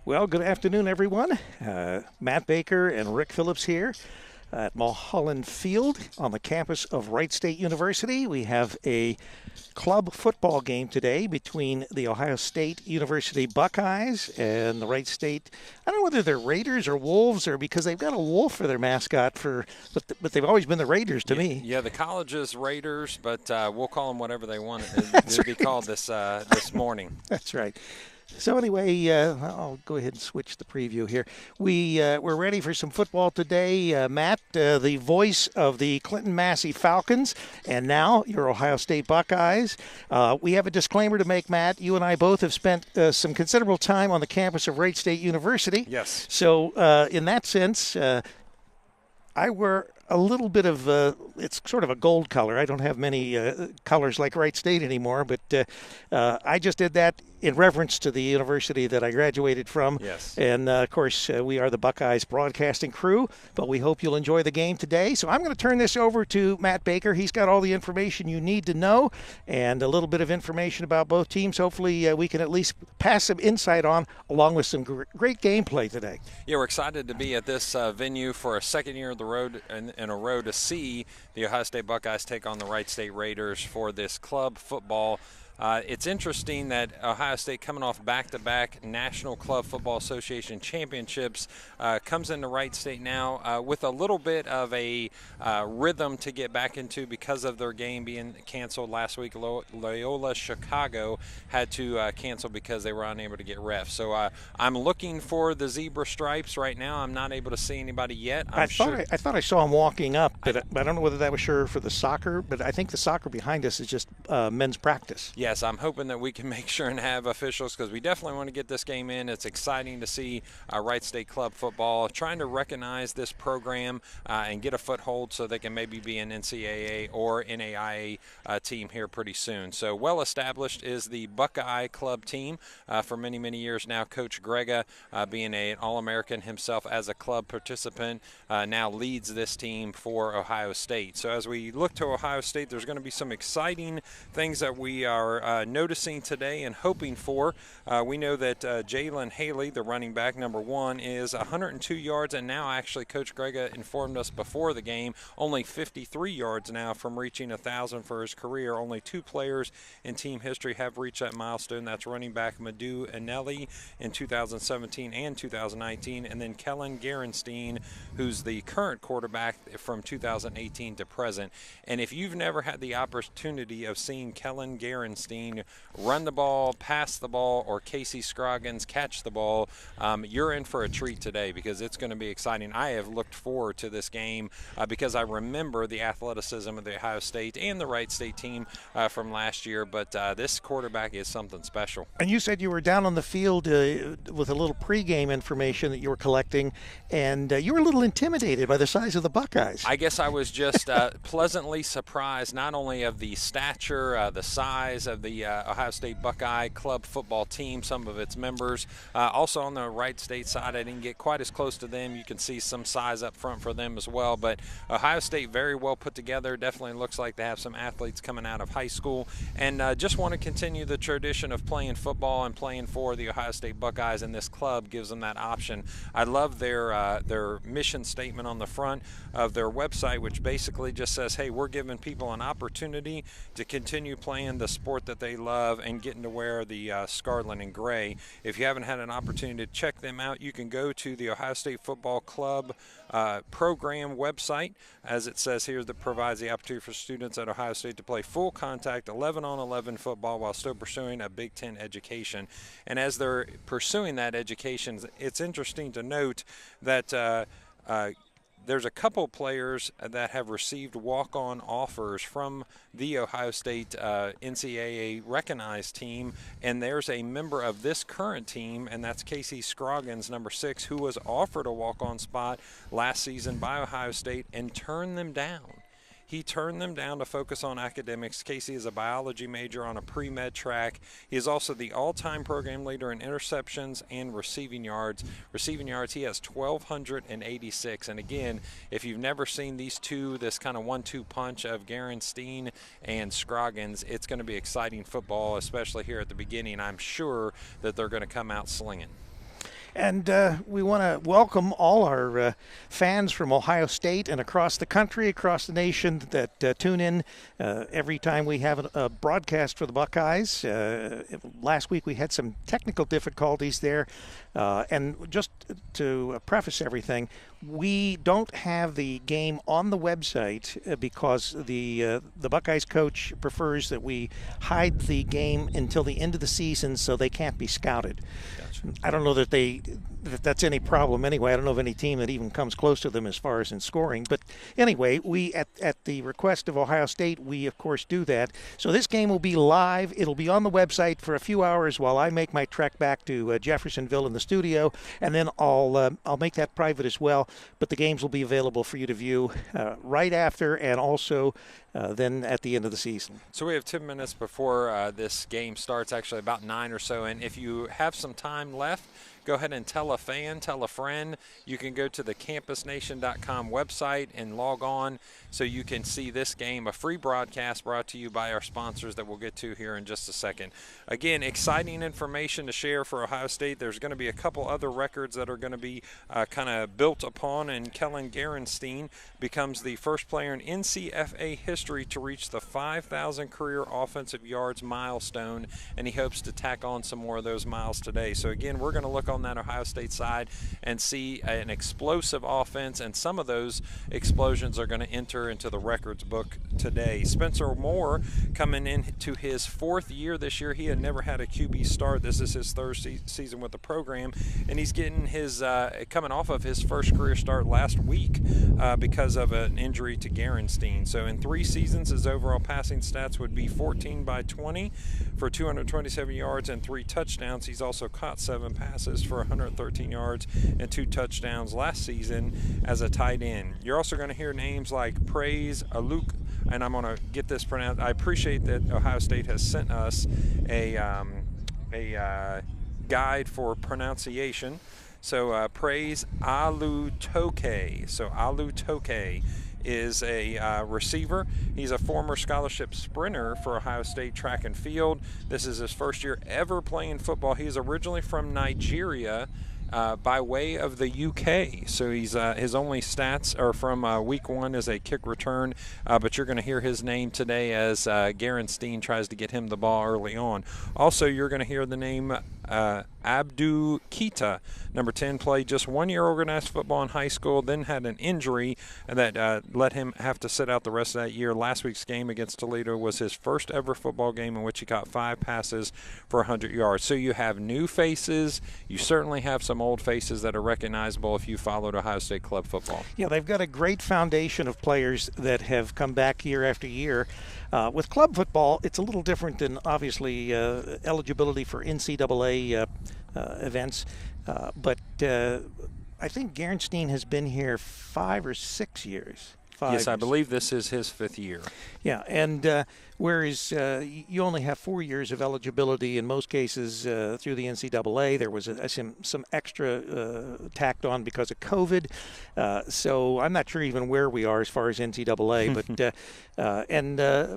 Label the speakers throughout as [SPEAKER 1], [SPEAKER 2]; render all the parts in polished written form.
[SPEAKER 1] Well, good afternoon, everyone. Matt Baker and Rick Phillips here at Mulhollan Field on the campus of Wright State University. We have a club football game today between the Ohio State University Buckeyes and the Wright State. I don't know whether they're Raiders or Wolves, or because they've got a wolf for their mascot, but they've always been the Raiders to me.
[SPEAKER 2] Yeah, the college is Raiders, but we'll call them whatever they want
[SPEAKER 1] That's
[SPEAKER 2] to be
[SPEAKER 1] right.
[SPEAKER 2] called this morning.
[SPEAKER 1] That's right. So anyway, I'll go ahead and switch the preview here. We're ready for some football today. Matt, the voice of the Clinton Massey Falcons, and now your Ohio State Buckeyes. We have a disclaimer to make, Matt. You and I both have spent some considerable time on the campus of Wright State University.
[SPEAKER 2] Yes.
[SPEAKER 1] So in that sense, I wear a little bit of it's sort of a gold color. I don't have many colors like Wright State anymore, but I just did that in reference to the university that I graduated from.
[SPEAKER 2] Yes.
[SPEAKER 1] And of course, we are the Buckeyes broadcasting crew, but we hope you'll enjoy the game today. So I'm going to turn this over to Matt Baker. He's got all the information you need to know and a little bit of information about both teams. Hopefully we can at least pass some insight on, along with some great gameplay today.
[SPEAKER 2] Yeah, we're excited to be at this venue for a second year of the road in a row to see the Ohio State Buckeyes take on the Wright State Raiders for this club football. It's interesting that Ohio State, coming off back-to-back National Club Football Association championships, comes into Wright State now with a little bit of a rhythm to get back into because of their game being canceled last week. Loyola Chicago had to cancel because they were unable to get refs. So I'm looking for the zebra stripes right now. I'm not able to see anybody yet.
[SPEAKER 1] I thought I saw him walking up, but I don't know whether that was sure for the soccer, but I think the soccer behind us is just men's practice.
[SPEAKER 2] Yes, I'm hoping that we can make sure and have officials, because we definitely want to get this game in. It's exciting to see Wright State Club football trying to recognize this program and get a foothold so they can maybe be an NCAA or NAIA team here pretty soon. So well established is the Buckeye Club team for many, many years now. Coach Grega, being an All-American himself as a club participant, now leads this team for Ohio State. So as we look to Ohio State, there's going to be some exciting things that we are noticing today and hoping for. We know that Jalen Haley, the running back, number one, is 102 yards, and now actually Coach Grega informed us before the game, only 53 yards now from reaching 1,000 for his career. Only two players in team history have reached that milestone. That's running back Madu Anelli in 2017 and 2019, and then Kellen Gerenstein, who's the current quarterback from 2018 to present. And if you've never had the opportunity of seeing Kellen Gerenstein run the ball, pass the ball, or Casey Scroggins catch the ball, you're in for a treat today because it's going to be exciting. I have looked forward to this game because I remember the athleticism of the Ohio State and the Wright State team from last year, but this quarterback is something special.
[SPEAKER 1] And you said you were down on the field with a little pregame information that you were collecting, and you were a little intimidated by the size of the Buckeyes.
[SPEAKER 2] I guess I was just pleasantly surprised, not only of the stature, the size of the Ohio State Buckeye Club football team, some of its members. Also on the Wright State side, I didn't get quite as close to them. You can see some size up front for them as well. But Ohio State very well put together. Definitely looks like they have some athletes coming out of high school. And just want to continue the tradition of playing football and playing for the Ohio State Buckeyes, and this club gives them that option. I love their mission statement on the front of their website, which basically just says, hey, we're giving people an opportunity to continue playing the sport that they love and getting to wear the scarlet and gray. If you haven't had an opportunity to check them out, you can go to the Ohio State Football Club program website, as it says here, that provides the opportunity for students at Ohio State to play full contact 11-on-11 football while still pursuing a Big Ten education. And as they're pursuing that education, it's interesting to note that there's a couple players that have received walk-on offers from the Ohio State NCAA recognized team, and there's a member of this current team, and that's Casey Scroggins, number 6, who was offered a walk-on spot last season by Ohio State and turned them down. He turned them down to focus on academics. Casey is a biology major on a pre-med track. He is also the all-time program leader in interceptions and receiving yards. Receiving yards, he has 1,286. And again, if you've never seen these two, this kind of 1-2 punch of Gerenstein and Scroggins, it's going to be exciting football, especially here at the beginning. I'm sure that they're going to come out slinging.
[SPEAKER 1] And we want to welcome all our fans from Ohio State and across the country, across the nation that tune in every time we have a broadcast for the Buckeyes. Last week we had some technical difficulties there. And just to preface everything, we don't have the game on the website because the Buckeyes coach prefers that we hide the game until the end of the season so they can't be scouted. Gotcha. I don't know that that's any problem anyway. I don't know of any team that even comes close to them as far as in scoring. But anyway, we at the request of Ohio State, we of course do that. So this game will be live. It'll be on the website for a few hours while I make my trek back to Jeffersonville in the studio, and then I'll make that private as well. But the games will be available for you to view right after, and also then at the end of the season.
[SPEAKER 2] So we have 10 minutes before this game starts, actually about 9 or so. And if you have some time left, go ahead and tell a fan, tell a friend. You can go to the campusnation.com website and log on so you can see this game, a free broadcast brought to you by our sponsors that we'll get to here in just a second. Again, exciting information to share for Ohio State. There's going to be a couple other records that are going to be kind of built upon, and Kellen Gerenstein becomes the first player in NCFA history to reach the 5,000 career offensive yards milestone, and he hopes to tack on some more of those miles today. So again, we're going to look on that Ohio State side and see an explosive offense, and some of those explosions are going to enter into the records book today. Spencer Moore coming into his 4th year this year. He had never had a QB start. This is his 3rd season with the program, and he's getting his coming off of his first career start last week because of an injury to Gerenstein. So in 3 seasons, his overall passing stats would be 14 by 20 for 227 yards and 3 touchdowns. He's also caught 7 passes for 113 yards and 2 touchdowns last season as a tight end. You're also going to hear names like Praise Aluk, and I'm going to get this pronounced. I appreciate that Ohio State has sent us a guide for pronunciation. So Praise Alutoke. So Alutoke is a receiver. He's a former scholarship sprinter for Ohio State track and field. This is his first year ever playing football. He's originally from Nigeria by way of the UK. So he's his only stats are from week 1 as a kick return, but you're going to hear his name today as Gerenstein tries to get him the ball early on. Also, you're going to hear the name Abdu Kita, number 10, played just 1 year organized football in high school, then had an injury that let him have to sit out the rest of that year. Last week's game against Toledo was his first ever football game in which he caught 5 passes for 100 yards. So you have new faces. You certainly have some old faces that are recognizable if you followed Ohio State club football.
[SPEAKER 1] Yeah, they've got a great foundation of players that have come back year after year. With club football, it's a little different than, obviously, eligibility for NCAA events. But I think Gerenstein has been here 5 or 6 years.
[SPEAKER 2] Yes, I believe this is his 5th year.
[SPEAKER 1] Yeah, and whereas you only have 4 years of eligibility in most cases through the NCAA, there was some extra tacked on because of COVID. So I'm not sure even where we are as far as NCAA, but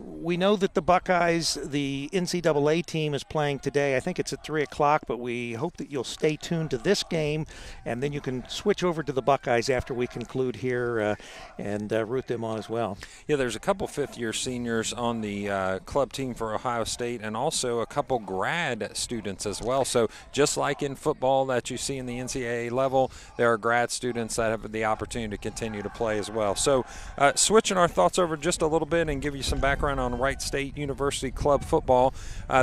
[SPEAKER 1] we know that the Buckeyes, the NCAA team is playing today. I think it's at 3 o'clock, but we hope that you'll stay tuned to this game, and then you can switch over to the Buckeyes after we conclude here and root them on as well.
[SPEAKER 2] Yeah, there's a couple 5th-year seniors on the club team for Ohio State, and also a couple grad students as well. So just like in football that you see in the NCAA level, there are grad students that have the opportunity to continue to play as well. So switching our thoughts over just a little bit and give you some background on Wright State University club football.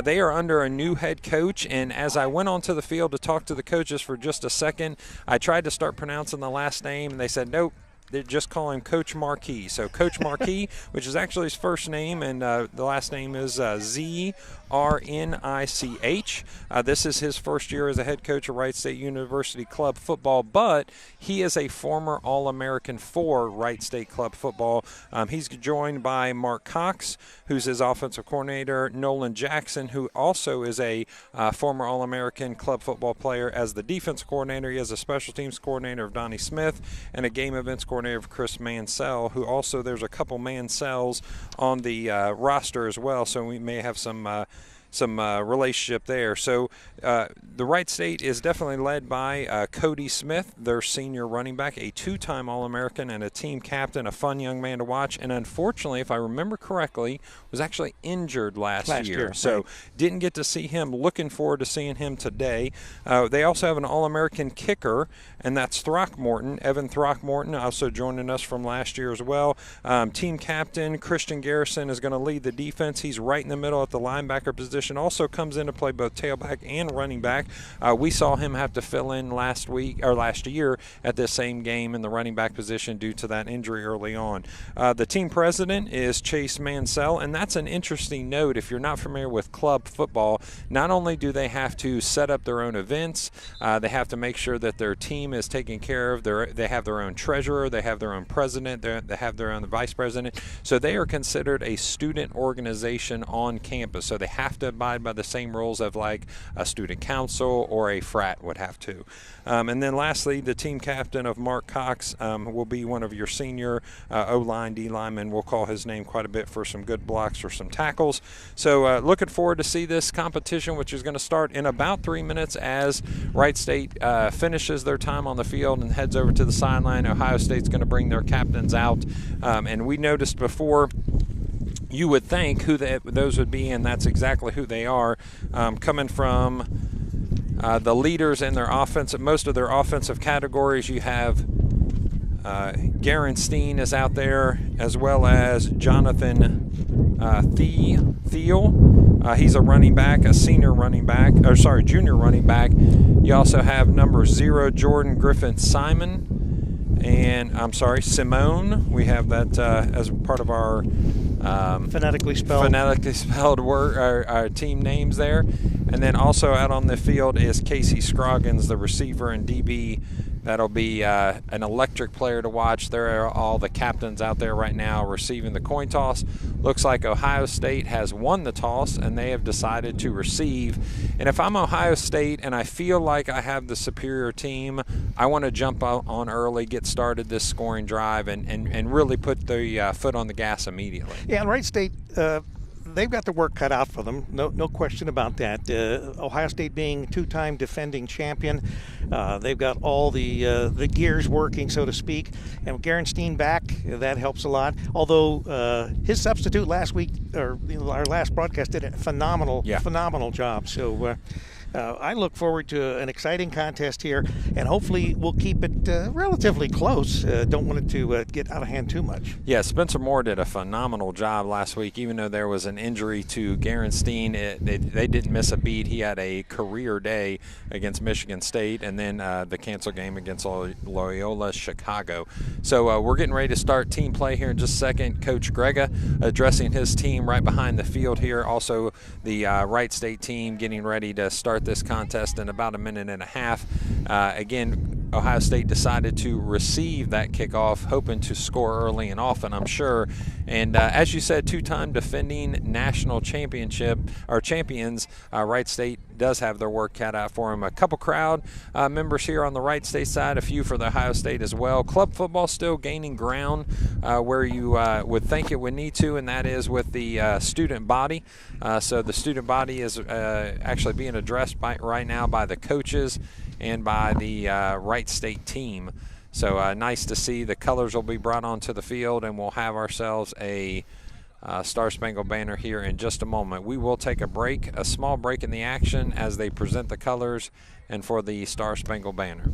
[SPEAKER 2] They are under a new head coach, and as I went onto the field to talk to the coaches for just a second, I tried to start pronouncing the last name, and they said, nope, they just call him Coach Marquis. So Coach Marquis, which is actually his first name, and the last name is Z RNICH. This is his first year as a head coach of Wright State University Club Football, but he is a former All-American for Wright State Club Football. He's joined by Mark Cox, who's his offensive coordinator, Nolan Jackson, who also is a former All-American club football player as the defense coordinator. He has a special teams coordinator of Donnie Smith and a game events coordinator of Chris Mansell, who also, there's a couple Mansells on the roster as well, so we may have some relationship there. So the Wright State is definitely led by Cody Smith, their senior running back, a two-time All-American and a team captain, a fun young man to watch, and unfortunately, if I remember correctly, was actually injured last year. So
[SPEAKER 1] right.
[SPEAKER 2] didn't get to see him. Looking forward to seeing him today. They also have an All-American kicker, and that's Throckmorton, Evan Throckmorton, also joining us from last year as well. Team captain Christian Garrison is going to lead the defense. He's right in the middle at the linebacker position. Also comes in to play both tailback and running back. We saw him have to fill in last year at this same game in the running back position due to that injury early on. The team president is Chase Mansell, and that's an interesting note. If you're not familiar with club football, not only do they have to set up their own events, they have to make sure that their team is taken care of. They have their own treasurer, they have their own president, they have their own vice president. So they are considered a student organization on campus. So they have to abide by the same rules of like a student council or a frat would have to. And then lastly, the team captain of Mark Cox will be one of your senior O-line, D-linemen. We'll call his name quite a bit for some good blocks or some tackles. So looking forward to see this competition, which is going to start in about 3 minutes as Wright State finishes their time on the field and heads over to the sideline. Ohio State's going to bring their captains out. And we noticed before, you would think who those would be, and that's exactly who they are, coming from the leaders in their most of their offensive categories. You have Garen Steen is out there, as well as Jonathan Thiel. He's a running back, a junior running back. You also have number 0, Jordan Griffin Simon, and Simone. We have that as part of our
[SPEAKER 1] phonetically spelled
[SPEAKER 2] our team names there. And then also out on the field is Casey Scroggins, the receiver and DB. That'll be an electric player to watch. There are all the captains out there right now receiving the coin toss. Looks like Ohio State has won the toss, and they have decided to receive. And if I'm Ohio State and I feel like I have the superior team, I want to jump on early, get started this scoring drive, and really put the foot on the gas immediately.
[SPEAKER 1] Yeah, and Wright State, they've got the work cut out for them. No question about that. Ohio State being two-time defending champion, they've got all the gears working, so to speak. And with Garenstein back, that helps a lot. Although his substitute last week, or our last broadcast, did a phenomenal job. So I look forward to an exciting contest here, and hopefully we'll keep it relatively close. Don't want it to get out of hand too much.
[SPEAKER 2] Yeah, Spencer Moore did a phenomenal job last week. Even though there was an injury to Garenstein, they didn't miss a beat. He had a career day against Michigan State, and then the canceled game against Loyola Chicago. So we're getting ready to start team play here in just a second. Coach Grega addressing his team right behind the field here. Also the Wright State team getting ready to start this contest in about a minute and a half. Again, Ohio State decided to receive that kickoff, hoping to score early and often, I'm sure. And as you said, two-time defending national champions, Wright State does have their work cut out for them. A couple crowd members here on the Wright State side, a few for the Ohio State as well. Club football still gaining ground where you would think it would need to, and that is with the student body. So the student body is actually being addressed right now by the coaches and by the Wright State team. So nice to see. The colors will be brought onto the field, and we'll have ourselves a Star Spangled Banner here in just a moment. We will take a small break in the action as they present the colors and for the Star Spangled Banner.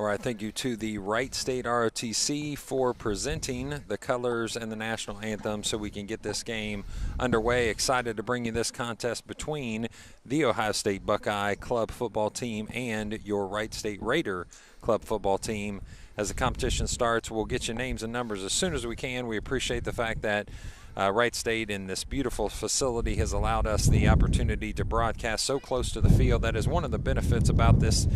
[SPEAKER 2] All right, thank you to the Wright State ROTC for presenting the colors and the national anthem so we can get this game underway. Excited to bring you this contest between the Ohio State Buckeye Club football team and your Wright State Raider Club football team. As the competition starts, we'll get you names and numbers as soon as we can. We appreciate the fact that Wright State in this beautiful facility has allowed us the opportunity to broadcast so close to the field. That is one of the benefits about this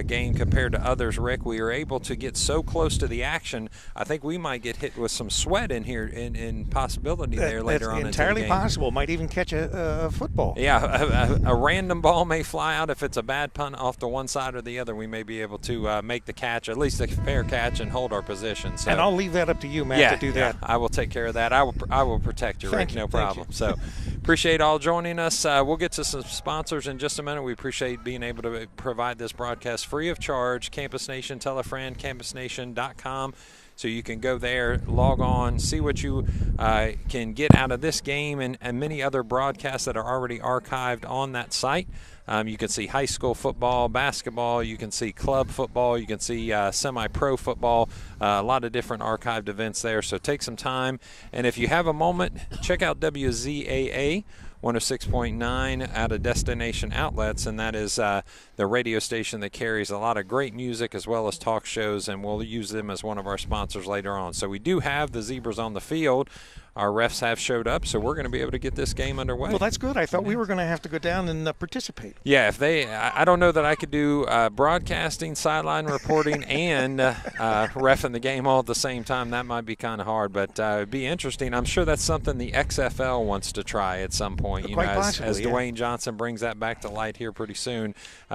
[SPEAKER 2] game compared to others, Rick. We are able to get so close to the action. I think we might get hit with some sweat in here in possibility there later on.
[SPEAKER 1] That's entirely possible. Might even catch a football.
[SPEAKER 2] Yeah, a random ball may fly out. If it's a bad punt off to one side or the other, we may be able to make the catch, at least a fair catch, and hold our position. So,
[SPEAKER 1] and I'll leave that up to you, Matt, to do that.
[SPEAKER 2] I will take care of that. I will protect you, Rick, no problem. So appreciate all joining us. We'll get to some sponsors in just a minute. We appreciate being able to provide this broadcast free of charge. Campus Nation, tell a friend, campusnation.com. So you can go there, log on, see what you can get out of this game and many other broadcasts that are already archived on that site. You can see high school football, basketball, you can see club football, you can see semi-pro football, a lot of different archived events there. So take some time. And if you have a moment, check out WZAA 106.9 out of Destination Outlets, and that is the radio station that carries a lot of great music as well as talk shows, and we'll use them as one of our sponsors later on. So we do have the Zebras on the field. Our refs have showed up, so we're going to be able to get this game underway.
[SPEAKER 1] Well, that's good. I thought we were going to have to go down and participate.
[SPEAKER 2] Yeah, I don't know that I could do broadcasting, sideline reporting, and reffing the game all at the same time. That might be kind of hard, but it'd be interesting. I'm sure that's something the XFL wants to try at some point.
[SPEAKER 1] Quite possibly,
[SPEAKER 2] as Dwayne Johnson brings that back to light here pretty soon,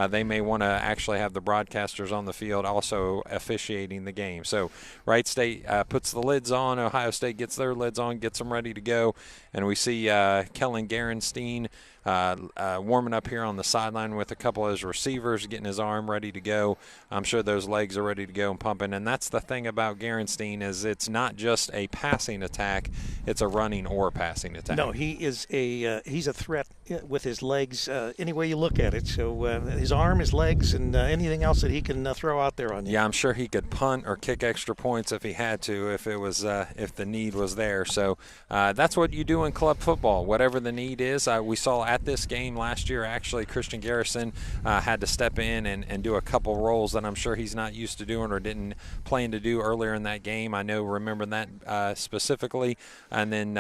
[SPEAKER 2] they may want to actually have the broadcasters on the field also officiating the game. So Wright State puts the lids on. Ohio State gets their lids on, gets them ready to go, and we see Kellen Garanstein warming up here on the sideline with a couple of his receivers, getting his arm ready to go. I'm sure those legs are ready to go and pumping. And that's the thing about Garanstein is it's not just a passing attack; it's a running or passing attack.
[SPEAKER 1] No, he is he's a threat with his legs any way you look at it. So his arm, his legs, and anything else that he can throw out there on you.
[SPEAKER 2] Yeah, I'm sure he could punt or kick extra points if he had to, if the need was there. So that's what you do in club football, whatever the need is. We saw at this game last year, actually, Christian Garrison had to step in and do a couple roles that I'm sure he's not used to doing or didn't plan to do earlier in that game. I remember that specifically. And then,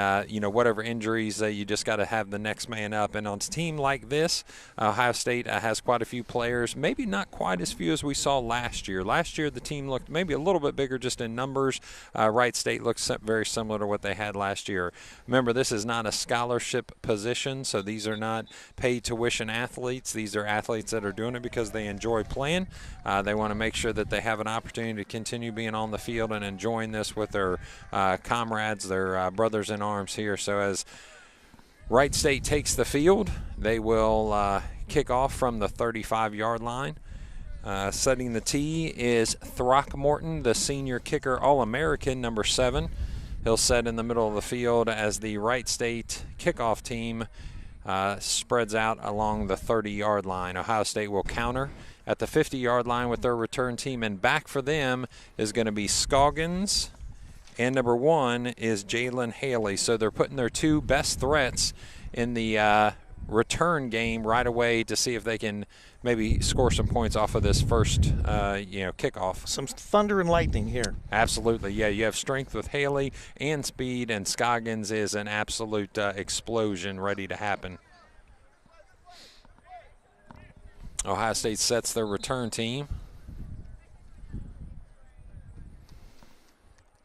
[SPEAKER 2] whatever injuries, you just got to have the next man up. And on a team like this, Ohio State has quite a few players, maybe not quite as few as we saw last year. Last year, the team looked maybe a little bit bigger just in numbers. Wright State looks very similar to what they had last year. Remember, this is not a scholarship position, so these are not paid tuition athletes. These are athletes that are doing it because they enjoy playing. They want to make sure that they have an opportunity to continue being on the field and enjoying this with their comrades, their brothers in arms here. So as Wright State takes the field, they will kick off from the 35-yard line. Setting the tee is Throckmorton, the senior kicker All-American, number 7. He'll set in the middle of the field as the Wright State kickoff team spreads out along the 30-yard line. Ohio State will counter at the 50-yard line with their return team, and back for them is going to be Scoggins, and number 1 is Jalen Haley. So they're putting their two best threats in the return game right away to see if they can maybe score some points off of this first kickoff.
[SPEAKER 1] Some thunder and lightning here.
[SPEAKER 2] Absolutely, yeah. You have strength with Haley and speed, and Scoggins is an absolute explosion ready to happen. Ohio State sets their return team.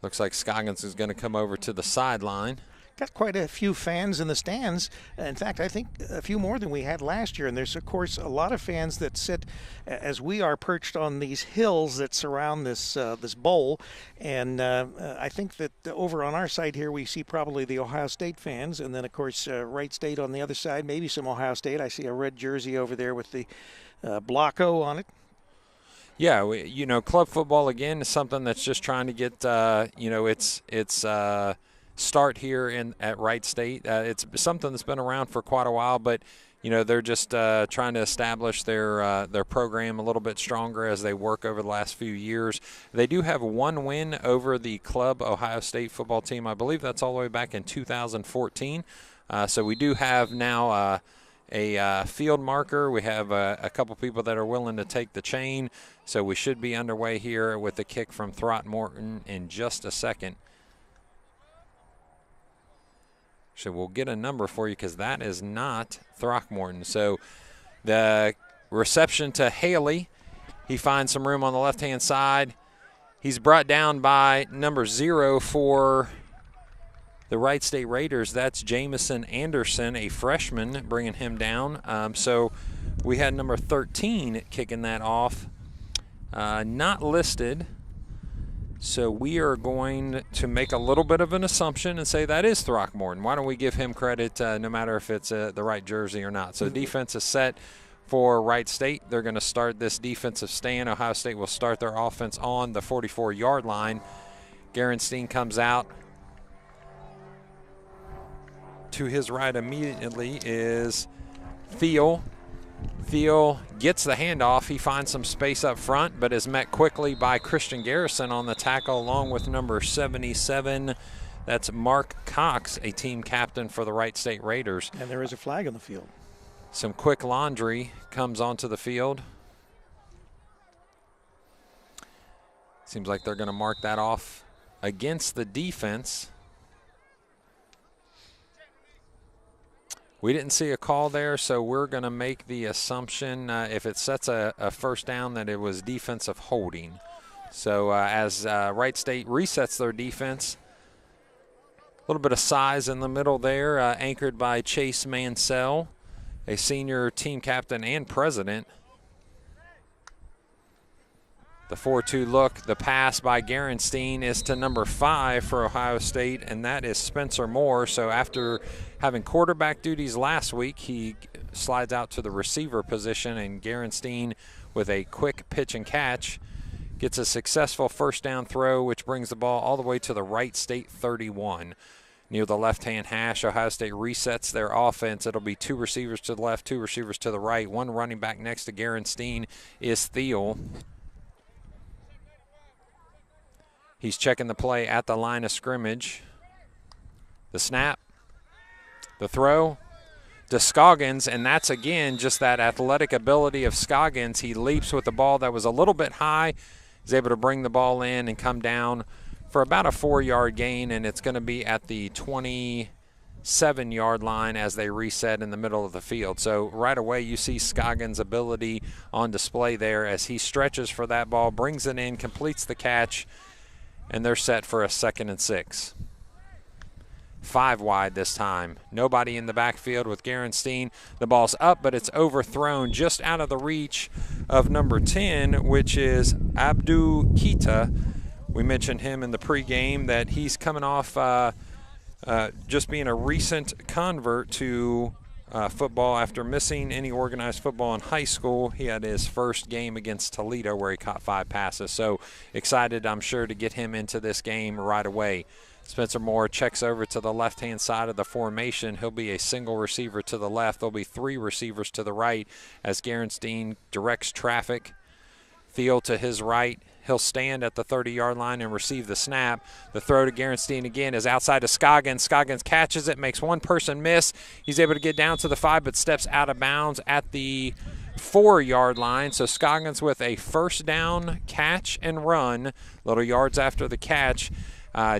[SPEAKER 2] Looks like Scoggins is going to come over to the sideline.
[SPEAKER 1] Got quite a few fans in the stands. In fact, I think a few more than we had last year. And there's, of course, a lot of fans that sit, as we are, perched on these hills that surround this this bowl. And I think that over on our side here, we see probably the Ohio State fans. And then, of course, Wright State on the other side, maybe some Ohio State. I see a red jersey over there with the Blocko on it.
[SPEAKER 2] Yeah, club football, again, is something that's just trying to get, it's start here at Wright State. It's something that's been around for quite a while, but, they're just trying to establish their program a little bit stronger as they work over the last few years. They do have one win over the club Ohio State football team. I believe that's all the way back in 2014. So we do have now a field marker. We have a couple people that are willing to take the chain. So we should be underway here with the kick from Throckmorton in just a second. So we'll get a number for you because that is not Throckmorton. So the reception to Haley. He finds some room on the left-hand side. He's brought down by number 0 for the Wright State Raiders. That's Jamison Anderson, a freshman, bringing him down. So we had number 13 kicking that off. Not listed. So we are going to make a little bit of an assumption and say that is Throckmorton. Why don't we give him credit no matter if it's the right jersey or not. So defense is set for Wright State. They're going to start this defensive stand. Ohio State will start their offense on the 44-yard line. Gerenstein comes out. To his right immediately is Thiel. Thiel gets the handoff. He finds some space up front, but is met quickly by Christian Garrison on the tackle, along with number 77. That's Mark Cox, a team captain for the Wright State Raiders.
[SPEAKER 1] And there is a flag on the field.
[SPEAKER 2] Some quick laundry comes onto the field. Seems like they're going to mark that off against the defense. We didn't see a call there, so we're going to make the assumption if it sets a first down that it was defensive holding. So as Wright State resets their defense, a little bit of size in the middle there, anchored by Chase Mansell, a senior team captain and president. The 4-2 look, the pass by Gerenstein is to number 5 for Ohio State, and that is Spencer Moore. So after having quarterback duties last week, he slides out to the receiver position, and Gerenstein, with a quick pitch and catch, gets a successful first down throw, which brings the ball all the way to the Wright State 31. Near the left-hand hash, Ohio State resets their offense. It'll be 2 receivers to the left, 2 receivers to the right. One running back next to Gerenstein is Thiel. He's checking the play at the line of scrimmage. The snap, the throw to Scoggins, and that's, again, just that athletic ability of Scoggins. He leaps with the ball that was a little bit high. He's able to bring the ball in and come down for about a 4-yard gain, and it's going to be at the 27-yard line as they reset in the middle of the field. So right away you see Scoggins' ability on display there as he stretches for that ball, brings it in, completes the catch, and they're set for a 2nd and 6. 5 wide this time. Nobody in the backfield with Gerenstein. The ball's up, but it's overthrown just out of the reach of number 10, which is Abdu Kita. We mentioned him in the pregame that he's coming off just being a recent convert to football after missing any organized football in high school. He had his first game against Toledo where he caught 5 passes. So excited, I'm sure, to get him into this game right away. Spencer Moore checks over to the left-hand side of the formation. He'll be a single receiver to the left. There'll be 3 receivers to the right as Gerenstein directs traffic. Thiel to his right. He'll stand at the 30-yard line and receive the snap. The throw to Gerenstein again is outside to Scoggins. Scoggins catches it, makes one person miss. He's able to get down to the 5, but steps out of bounds at the 4-yard line. So Scoggins with a first down catch and run, little yards after the catch.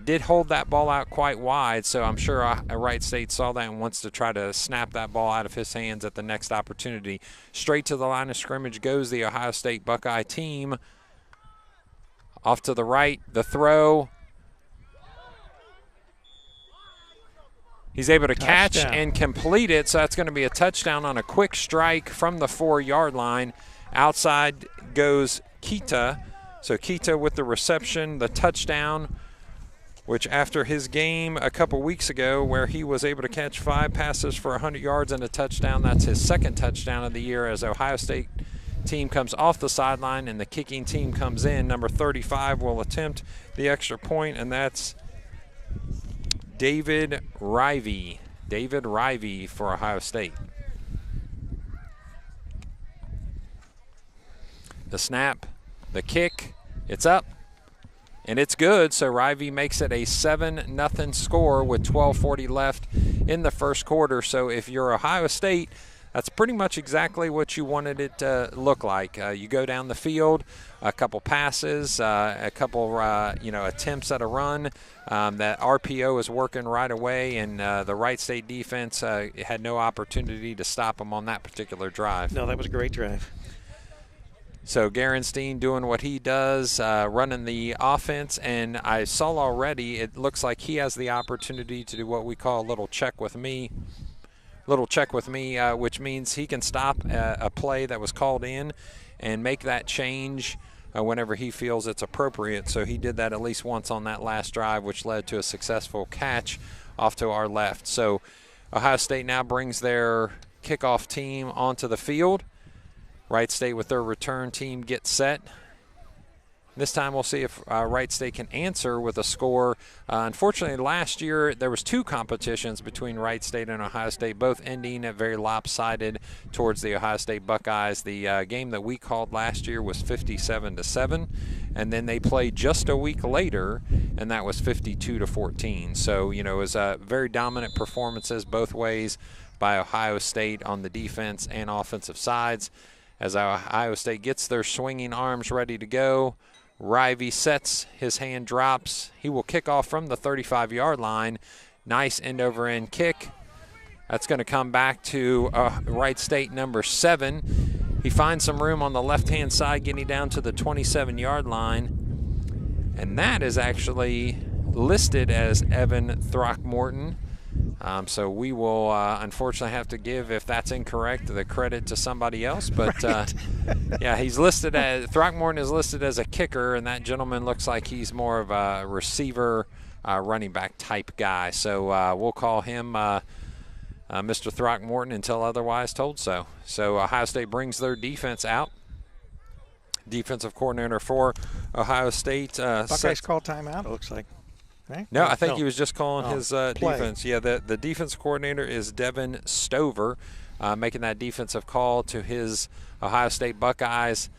[SPEAKER 2] Did hold that ball out quite wide, so I'm sure Wright State saw that and wants to try to snap that ball out of his hands at the next opportunity. Straight to the line of scrimmage goes the Ohio State Buckeye team. Off to the right, the throw. He's able to catch and complete it, so that's going to be a touchdown on a quick strike from the 4-yard line. Outside goes Kita. So Kita with the reception, the touchdown, which after his game a couple weeks ago where he was able to catch 5 passes for 100 yards and a touchdown, that's his 2nd touchdown of the year as Ohio State team comes off the sideline and the kicking team comes in. Number 35 will attempt the extra point, and that's David Rivey. David Rivey for Ohio State. The snap, the kick, it's up, and it's good. So Rivey makes it a 7-0 score with 12:40 left in the first quarter. So if you're Ohio State, that's pretty much exactly what you wanted it to look like. You go down the field, a couple passes, a couple attempts at a run. That RPO is working right away, and the Wright State defense had no opportunity to stop them on that particular drive.
[SPEAKER 1] No, that was a great drive.
[SPEAKER 2] So Gerenstein doing what he does, running the offense, and I saw already it looks like he has the opportunity to do what we call a little check with me. Which means he can stop a play that was called in and make that change whenever he feels it's appropriate. So he did that at least once on that last drive, which led to a successful catch off to our left. So Ohio State now brings their kickoff team onto the field. Wright State with their return team gets set. This time we'll see if Wright State can answer with a score. Unfortunately, last year there was 2 competitions between Wright State and Ohio State, both ending at very lopsided towards the Ohio State Buckeyes. The game that we called last year was 57-7, and then they played just a week later, and that was 52-14. So, it was very dominant performances both ways by Ohio State on the defense and offensive sides. As Ohio State gets their swinging arms ready to go, Rivey sets, his hand drops. He will kick off from the 35-yard line. Nice end-over-end kick. That's going to come back to Wright State number 7. He finds some room on the left-hand side, getting down to the 27-yard line. And that is actually listed as Evan Throckmorton. So we will unfortunately have to give, if that's incorrect, the credit to somebody else. But,
[SPEAKER 1] right.
[SPEAKER 2] Yeah, he's listed as – Throckmorton is listed as a kicker, and that gentleman looks like he's more of a receiver, running back type guy. So we'll call him Mr. Throckmorton until otherwise told so. So Ohio State brings their defense out. Defensive coordinator for Ohio State.
[SPEAKER 1] Buckeyes call timeout, it looks like. Right?
[SPEAKER 2] No, I think he was just calling his
[SPEAKER 1] play.
[SPEAKER 2] defense. Yeah, the defense coordinator is Devin Stover, making that defensive call to his Ohio State Buckeyes.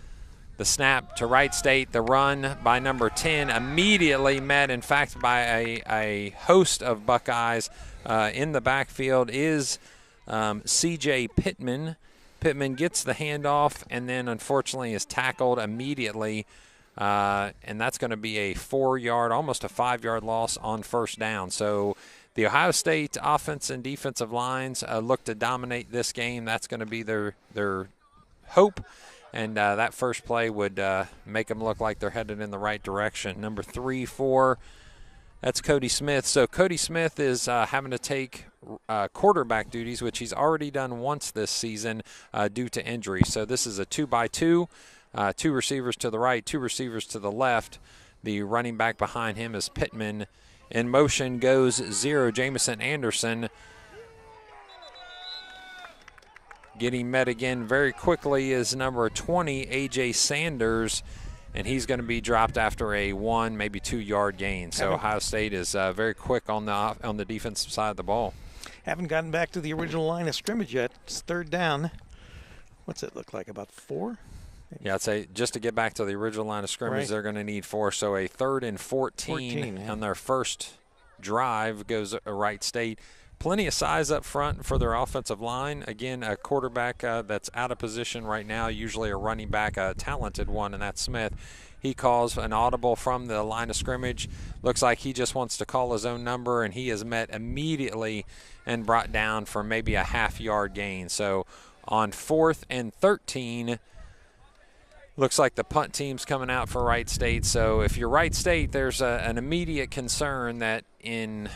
[SPEAKER 2] The snap to Wright State, the run by number 10, immediately met, in fact, by a host of Buckeyes in the backfield is C.J. Pittman. Pittman gets the handoff and then, unfortunately, is tackled immediately. And that's going to be a 4-yard, almost a 5-yard loss on first down. So the Ohio State offense and defensive lines look to dominate this game. That's going to be their hope. And that first play would make them look like they're headed in the right direction. Number 3-4, that's Cody Smith. So Cody Smith is having to take quarterback duties, which he's already done once this season due to injury. So this is a 2-by-2. 2 receivers to the right, 2 receivers to the left. The running back behind him is Pittman. In motion goes 0, Jamison Anderson. Getting met again very quickly is number 20, A.J. Sanders, and he's going to be dropped after a 1, maybe 2-yard gain. So Ohio State is very quick on the defensive side of the ball. Haven't
[SPEAKER 1] gotten back to the original line of scrimmage yet. It's 3rd down. What's it look like, about 4?
[SPEAKER 2] Yeah, I'd say just to get back to the original line of scrimmage, right, they're going to need 4. So a 3rd and 14 on their first drive goes Wright State. Plenty of size up front for their offensive line. Again, a quarterback that's out of position right now, usually a running back, a talented one, and that's Smith. He calls an audible from the line of scrimmage. Looks like he just wants to call his own number, and he is met immediately and brought down for maybe a half-yard gain. So on 4th and 13, looks like the punt team's coming out for Wright State. So if you're Wright State, there's an immediate concern that in,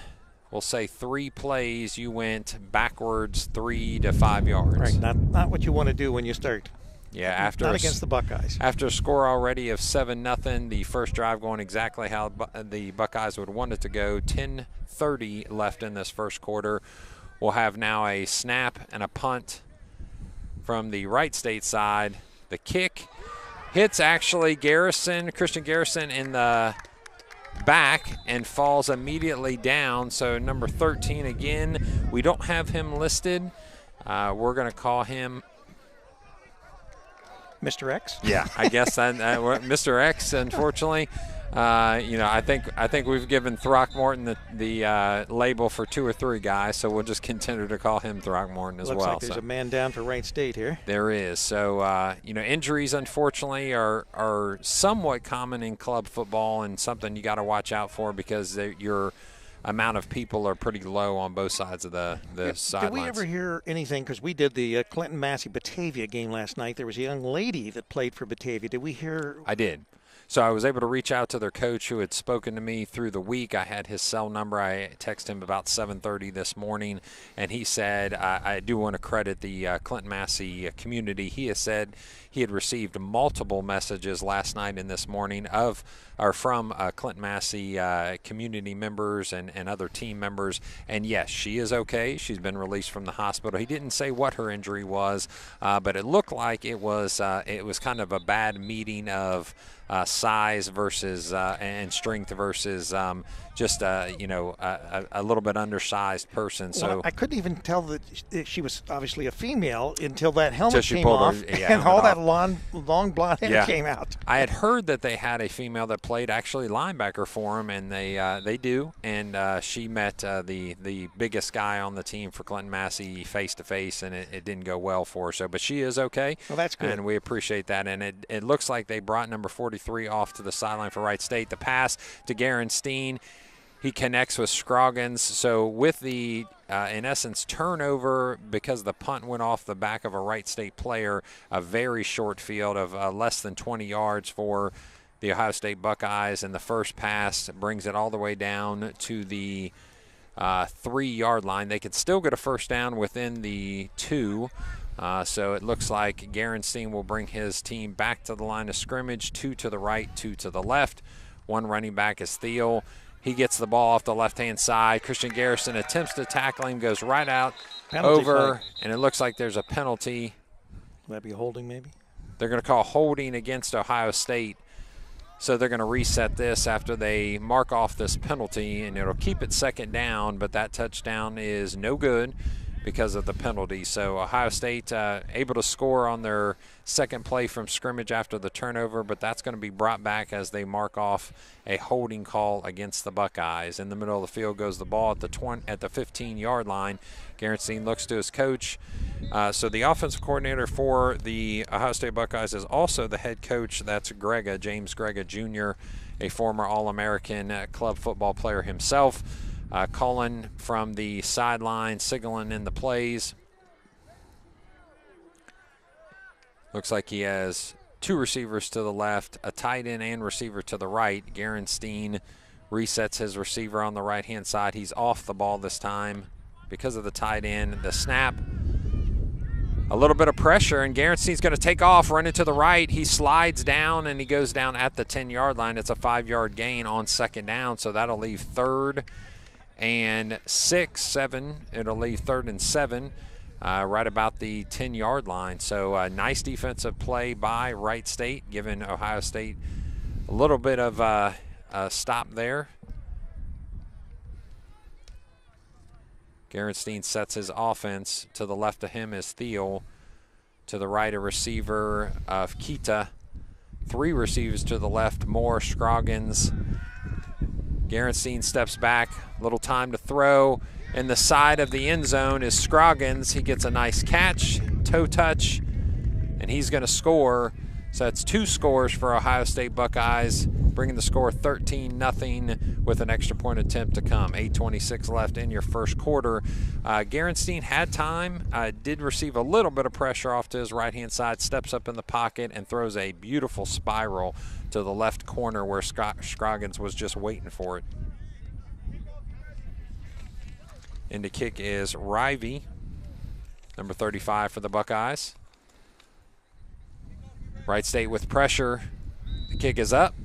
[SPEAKER 2] we'll say, 3 plays, you went backwards 3 to 5 yards.
[SPEAKER 1] Right, not what you want to do when you start.
[SPEAKER 2] Yeah,
[SPEAKER 1] not against the Buckeyes.
[SPEAKER 2] After a score already of 7-0, the first drive going exactly how the Buckeyes would want it to go. 10:30 left in this first quarter. We'll have now a snap and a punt from the Wright State side. The kick hits actually Christian Garrison in the back and falls immediately down. So number 13 again, we don't have him listed. We're going to call him
[SPEAKER 1] Mr. X?
[SPEAKER 2] Yeah, I guess that Mr. X, unfortunately. I think we've given Throckmorton the label for 2 or 3 guys, so we'll just continue to call him Throckmorton as well.
[SPEAKER 1] Looks like there's a man down for Wright State here.
[SPEAKER 2] There is. So, injuries, unfortunately, are somewhat common in club football and something you got to watch out for because your amount of people are pretty low on both sides of the sidelines.
[SPEAKER 1] Did we ever hear anything, because we did the Clinton-Massey-Batavia game last night. There was a young lady that played for Batavia. Did we hear?
[SPEAKER 2] I did. So I was able to reach out to their coach who had spoken to me through the week. I had his cell number. I texted him about 7:30 this morning, and he said, I do want to credit the Clinton Massey community. He has said he had received multiple messages last night and this morning from Clinton Massey community members and other team members. And yes, she is okay. She's been released from the hospital. He didn't say what her injury was, but it looked like it was kind of a bad meeting of size versus and strength versus just a little bit undersized person. So
[SPEAKER 1] well, I couldn't even tell that she was obviously a female until that helmet
[SPEAKER 2] she
[SPEAKER 1] came
[SPEAKER 2] pulled
[SPEAKER 1] off and all that long blonde hair came out.
[SPEAKER 2] I had heard that they had a female that played actually linebacker for them, and they do. And she met the biggest guy on the team for Clinton Massey face to face, and it didn't go well for her. So, but she is okay.
[SPEAKER 1] Well, that's good,
[SPEAKER 2] and we appreciate that. And it looks like they brought number 43 off to the sideline for Wright State. The pass to Garenstein. He connects with Scroggins. So with the, in essence, turnover, because the punt went off the back of a Wright State player, a very short field of less than 20 yards for the Ohio State Buckeyes, and the first pass brings it all the way down to the 3-yard line. They could still get a first down within the 2. So it looks like Garenstein will bring his team back to the line of scrimmage, 2 to the right, 2 to the left. One running back is Thiel. He gets the ball off the left-hand side. Christian Garrison attempts to tackle him, goes right out
[SPEAKER 1] Penalty
[SPEAKER 2] over,
[SPEAKER 1] flag.
[SPEAKER 2] And it looks like there's a penalty.
[SPEAKER 1] Will that be holding maybe?
[SPEAKER 2] They're going to call holding against Ohio State. So they're going to reset this after they mark off this penalty, and it'll keep it second down, but that touchdown is no good because of the penalty. So Ohio State able to score on their second play from scrimmage after the turnover, but that's going to be brought back as they mark off a holding call against the Buckeyes. In the middle of the field goes the ball at the 15-yard line. Garenstein looks to his coach. So the offensive coordinator for the Ohio State Buckeyes is also the head coach. That's James Grega Jr., a former All-American club football player himself. Calling from the sideline, signaling in the plays. Looks like he has 2 receivers to the left, a tight end and receiver to the right. Garenstein resets his receiver on the right-hand side. He's off the ball this time because of the tight end. The snap, a little bit of pressure, and Garenstein's going to take off, run it to the right. He slides down, and he goes down at the 10-yard line. It's a 5-yard gain on second down, so that'll leave 3rd and 6, 7. It'll leave 3rd and 7 right about the 10-yard line. So nice defensive play by Wright State, giving Ohio State a little bit of a stop there. Garenstein sets his offense. To the left of him is Thiel. To the right, a receiver of Kita. 3 receivers to the left, Moore, Scroggins. Garenstein steps back, little time to throw. In the side of the end zone is Scroggins. He gets a nice catch, toe touch, and he's going to score. So that's 2 scores for Ohio State Buckeyes, bringing the score 13-0 with an extra point attempt to come. 8:26 left in your first quarter. Garenstein had time, did receive a little bit of pressure off to his right-hand side, steps up in the pocket and throws a beautiful spiral to the left corner where Scroggins was just waiting for it. And the kick is Rivey, number 35 for the Buckeyes. Wright State with pressure. The kick is up,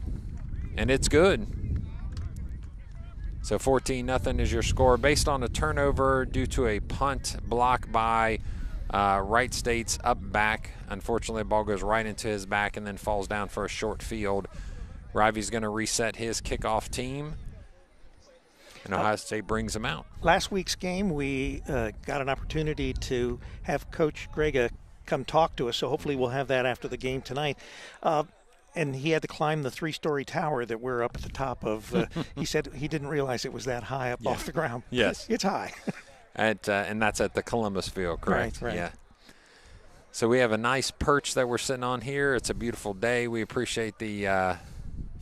[SPEAKER 2] and it's good. So 14-0 is your score based on a turnover due to a punt block by Wright State's up back. Unfortunately, the ball goes right into his back and then falls down for a short field. Rivey's going to reset his kickoff team, and Ohio State brings him out.
[SPEAKER 1] Last week's game, we got an opportunity to have Coach Grega come talk to us. So hopefully we'll have that after the game tonight. And he had to climb the 3-story tower that we're up at the top of. He said he didn't realize it was that high up off the ground.
[SPEAKER 2] Yes.
[SPEAKER 1] It's high.
[SPEAKER 2] And that's at the Columbus Field, correct?
[SPEAKER 1] Right.
[SPEAKER 2] Yeah. So we have a nice perch that we're sitting on here. It's a beautiful day. We appreciate the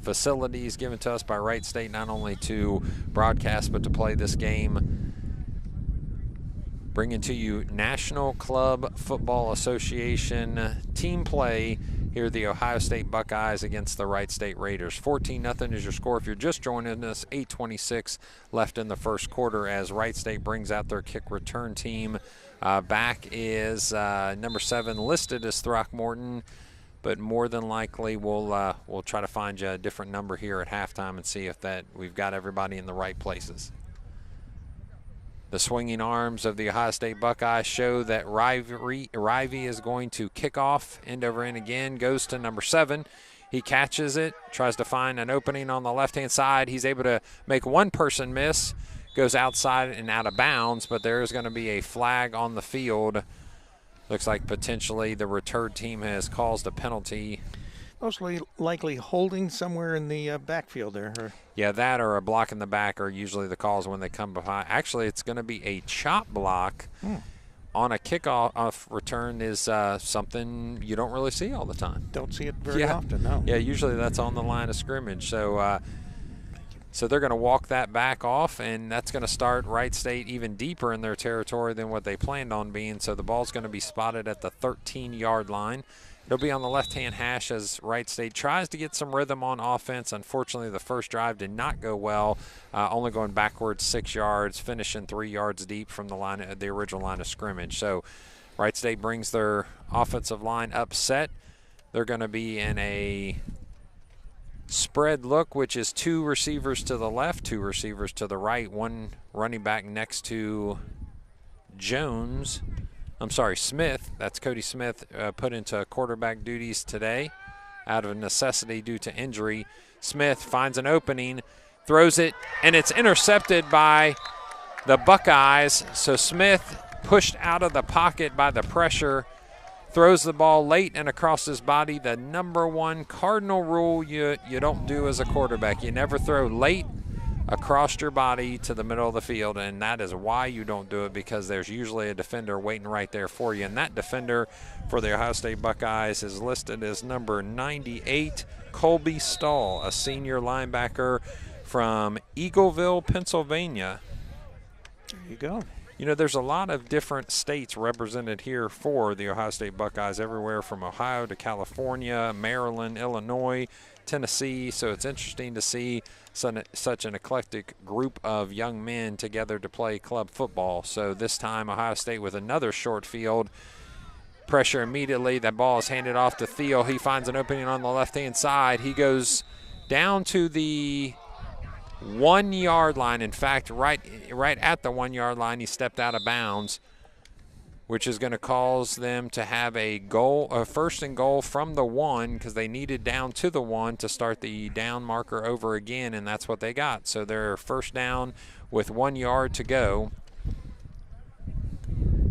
[SPEAKER 2] facilities given to us by Wright State, not only to broadcast but to play this game. Bringing to you National Club Football Association team play here, the Ohio State Buckeyes against the Wright State Raiders. 14-0 is your score. If you're just joining us, 8:26 left in the first quarter as Wright State brings out their kick return team. Back is number 7 listed as Throckmorton, but more than likely we'll try to find you a different number here at halftime and see if that we've got everybody in the right places. The swinging arms of the Ohio State Buckeyes show that Rivey is going to kick off end over end again, goes to number 7. He catches it, tries to find an opening on the left-hand side. He's able to make one person miss, goes outside and out of bounds, but there is going to be a flag on the field. Looks like potentially the return team has caused a penalty.
[SPEAKER 1] Most likely holding somewhere in the backfield there.
[SPEAKER 2] Yeah, that or a block in the back are usually the calls when they come behind. Actually, it's going to be a chop block on a kickoff return is something you don't really see all the time.
[SPEAKER 1] Don't see it very often, no.
[SPEAKER 2] Yeah, usually that's on the line of scrimmage. So so they're going to walk that back off, and that's going to start Wright State even deeper in their territory than what they planned on being. So the ball's going to be spotted at the 13-yard line. It'll be on the left-hand hash as Wright State tries to get some rhythm on offense. Unfortunately, the first drive did not go well, only going backwards 6 yards, finishing 3 yards deep from the original line of scrimmage. So Wright State brings their offensive line up set. They're going to be in a spread look, which is 2 receivers to the left, 2 receivers to the right, 1 running back next to Smith. That's Cody Smith, put into quarterback duties today out of necessity due to injury. Smith finds an opening, throws it, and it's intercepted by the Buckeyes. So Smith, pushed out of the pocket by the pressure, throws the ball late and across his body. The number 1 cardinal rule you don't do as a quarterback. You never throw late across your body to the middle of the field, and that is why you don't do it, because there's usually a defender waiting right there for you. And that defender for the Ohio State Buckeyes is listed as number 98, Colby Stahl, a senior linebacker from Eagleville, Pennsylvania.
[SPEAKER 1] There you go.
[SPEAKER 2] You know, there's a lot of different states represented here for the Ohio State Buckeyes, everywhere from Ohio to California, Maryland, Illinois, Tennessee. So it's interesting to see such an eclectic group of young men together to play club football. So this time Ohio State with another short field. Pressure immediately. That ball is handed off to Thiel. He finds an opening on the left-hand side. He goes down to the 1-yard line. In fact, right at the 1-yard line, he stepped out of bounds, which is going to cause them to have a first and goal from the 1, because they needed down to the 1 to start the down marker over again, and that's what they got. So they're first down with 1 yard to go.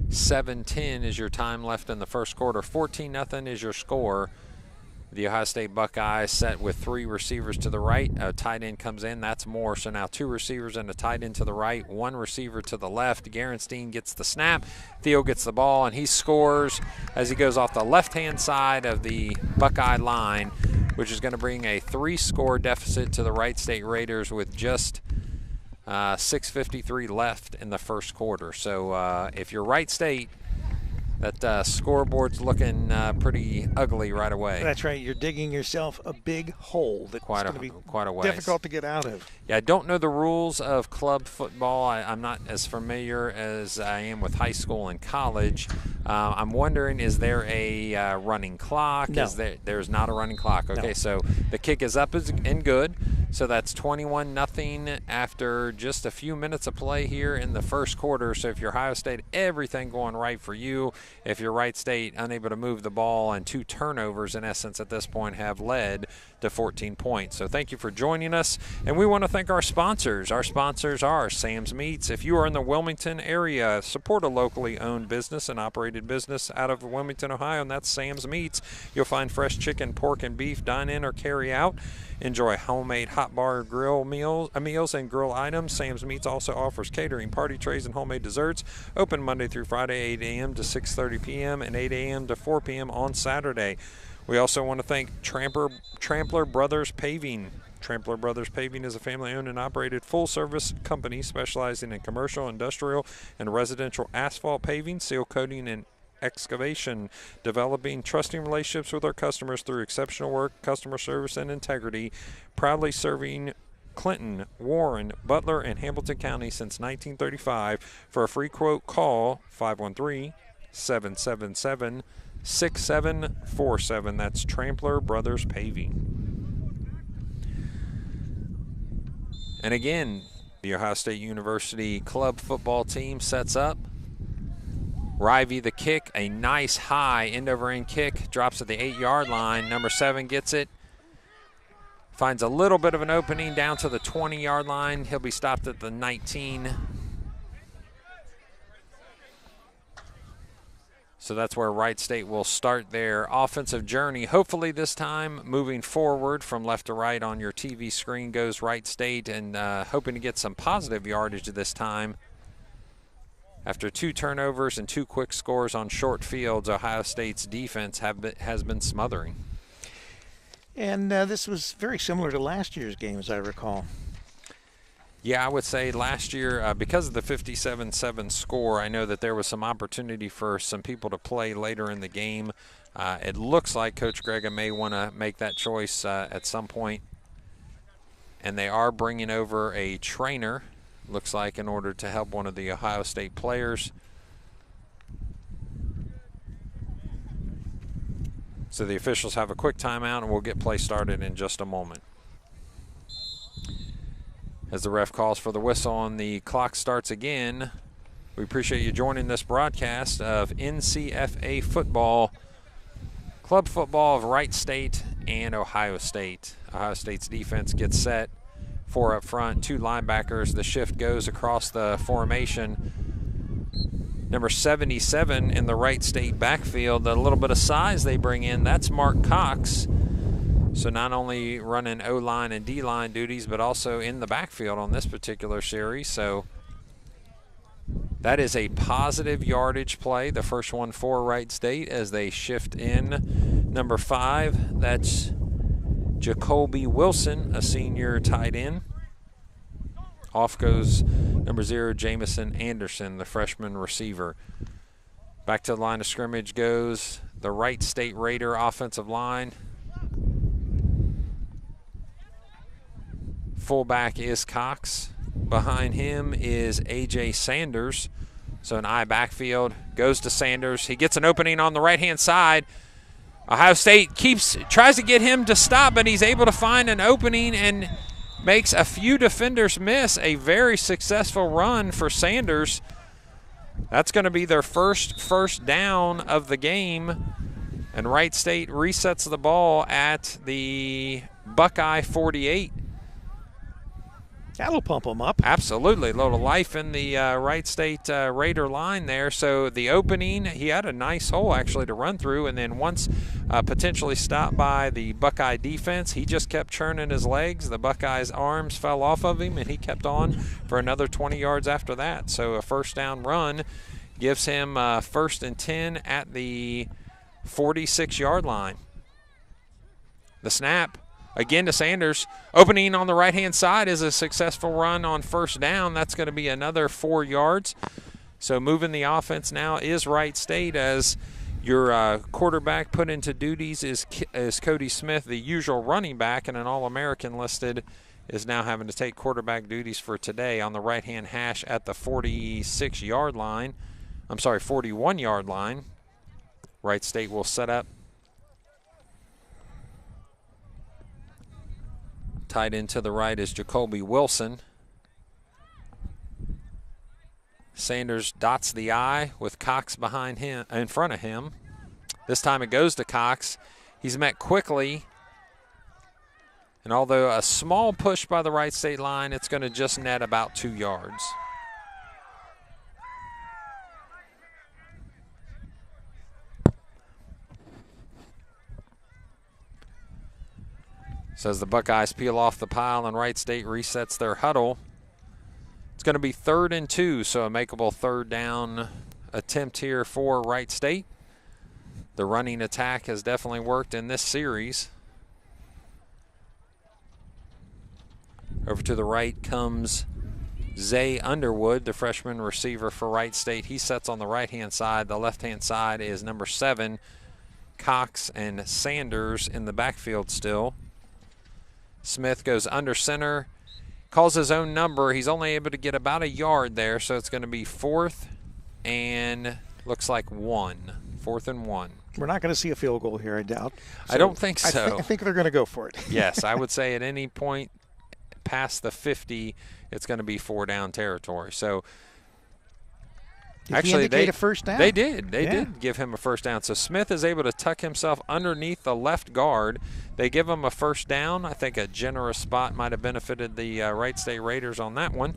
[SPEAKER 2] 7:10 is your time left in the first quarter. 14-0 is your score. The Ohio State Buckeyes set with 3 receivers to the right. A tight end comes in. That's more. So now 2 receivers and a tight end to the right, 1 receiver to the left. Garenstein gets the snap. Theo gets the ball, and he scores as he goes off the left-hand side of the Buckeye line, which is going to bring a 3-score deficit to the Wright State Raiders with just 6:53 left in the first quarter. So if you're Wright State, that scoreboard's looking pretty ugly right away.
[SPEAKER 1] That's right. You're digging yourself a big hole that's going to be
[SPEAKER 2] quite a ways.
[SPEAKER 1] Difficult to get out of.
[SPEAKER 2] Yeah, I don't know the rules of club football. I'm not as familiar as I am with high school and college. I'm wondering, is there a running clock?
[SPEAKER 1] No.
[SPEAKER 2] There's not a running clock. Okay,
[SPEAKER 1] no.
[SPEAKER 2] So the kick is up and good. So that's 21-0 after just a few minutes of play here in the first quarter. So if you're Ohio State, everything going right for you. If you're Wright State, unable to move the ball, and 2 turnovers in essence at this point have led to 14 points. So thank you for joining us. And we want to thank our sponsors. Our sponsors are Sam's Meats. If you are in the Wilmington area, support a locally owned business and operated business out of Wilmington, Ohio, and that's Sam's Meats. You'll find fresh chicken, pork, and beef, dine in or carry out. Enjoy homemade hot bar grill meals and grill items. Sam's Meats also offers catering, party trays, and homemade desserts. Open Monday through Friday, 8 a.m. to 6:30 p.m. and 8 a.m. to 4 p.m. on Saturday. We also want to thank Trampler Brothers Paving. Trampler Brothers Paving is a family-owned and operated full-service company specializing in commercial, industrial, and residential asphalt paving, seal coating, and excavation, developing trusting relationships with our customers through exceptional work, customer service, and integrity, proudly serving Clinton, Warren, Butler, and Hamilton County since 1935. For a free quote, call 513-777-6747. That's Trampler Brothers Paving. And again, the Ohio State University club football team sets up. Rivey the kick, a nice high end-over-end kick, drops at the 8-yard line. Number 7 gets it, finds a little bit of an opening down to the 20-yard line. He'll be stopped at the 19. So that's where Wright State will start their offensive journey. Hopefully this time, moving forward from left to right on your TV screen goes Wright State, and hoping to get some positive yardage this time. After 2 turnovers and 2 quick scores on short fields, Ohio State's defense has been smothering.
[SPEAKER 1] And this was very similar to last year's game, as I recall.
[SPEAKER 2] Yeah, I would say last year, because of the 57-7 score, I know that there was some opportunity for some people to play later in the game. It looks like Coach Grega may want to make that choice at some point. And they are bringing over a trainer, looks like, in order to help one of the Ohio State players. So the officials have a quick timeout, and we'll get play started in just a moment. As the ref calls for the whistle and the clock starts again, we appreciate you joining this broadcast of NCFA football, club football of Wright State and Ohio State. Ohio State's defense gets set. 4 up front, 2 linebackers. The shift goes across the formation. Number 77 in the Wright State backfield, the little bit of size they bring in, that's Mark Cox. So not only running O-line and D-line duties, but also in the backfield on this particular series. So that is a positive yardage play, the first one for Wright State as they shift in. Number 5, that's Jacoby Wilson, a senior tight end. Off goes number 0, Jamison Anderson, the freshman receiver. Back to the line of scrimmage goes the Wright State Raider offensive line. Fullback is Cox. Behind him is A.J. Sanders. So an I backfield goes to Sanders. He gets an opening on the right-hand side. Ohio State tries to get him to stop, but he's able to find an opening and makes a few defenders miss. A very successful run for Sanders. That's going to be their first down of the game. And Wright State resets the ball at the Buckeye 48.
[SPEAKER 1] That'll pump them up.
[SPEAKER 2] Absolutely. A little life in the Wright State Raider line there. So the opening, he had a nice hole actually to run through, and then once potentially stopped by the Buckeye defense, he just kept churning his legs. The Buckeyes' arms fell off of him, and he kept on for another 20 yards after that. So a first down run gives him 1st and 10 at the 46-yard line. The snap. Again to Sanders. Opening on the right-hand side is a successful run on first down. That's going to be another 4 yards. So moving the offense now is Wright State, as your quarterback put into duties is Cody Smith, the usual running back and an All-American listed, is now having to take quarterback duties for today on the right-hand hash at the 46-yard line. 41-yard line. Wright State will set up Tight end to the right is Jacoby Wilson. Sanders dots the I with Cox behind him, in front of him. This time it goes to Cox. He's met quickly. And although a small push by the Wright State line, it's going to just net about 2 yards. So as the Buckeyes peel off the pile and Wright State resets their huddle, it's going to be 3rd and 2, so a makeable 3rd down attempt here for Wright State. The running attack has definitely worked in this series. Over to the right comes Zay Underwood, the freshman receiver for Wright State. He sets on the right-hand side. The left-hand side is number 7, Cox and Sanders in the backfield still. Smith goes under center, calls his own number. He's only able to get about a yard there, so it's going to be 4th and looks like 1. 4th and 1.
[SPEAKER 1] We're not going to see a field goal here, I doubt.
[SPEAKER 2] So I don't think so.
[SPEAKER 1] I think they're going to go for it.
[SPEAKER 2] Yes, I would say at any point past the 50, it's going to be 4-down territory. So
[SPEAKER 1] actually, they a first down.
[SPEAKER 2] They did. They did give him a first down. So Smith is able to tuck himself underneath the left guard. They give him a first down. I think a generous spot might have benefited the Wright State Raiders on that one.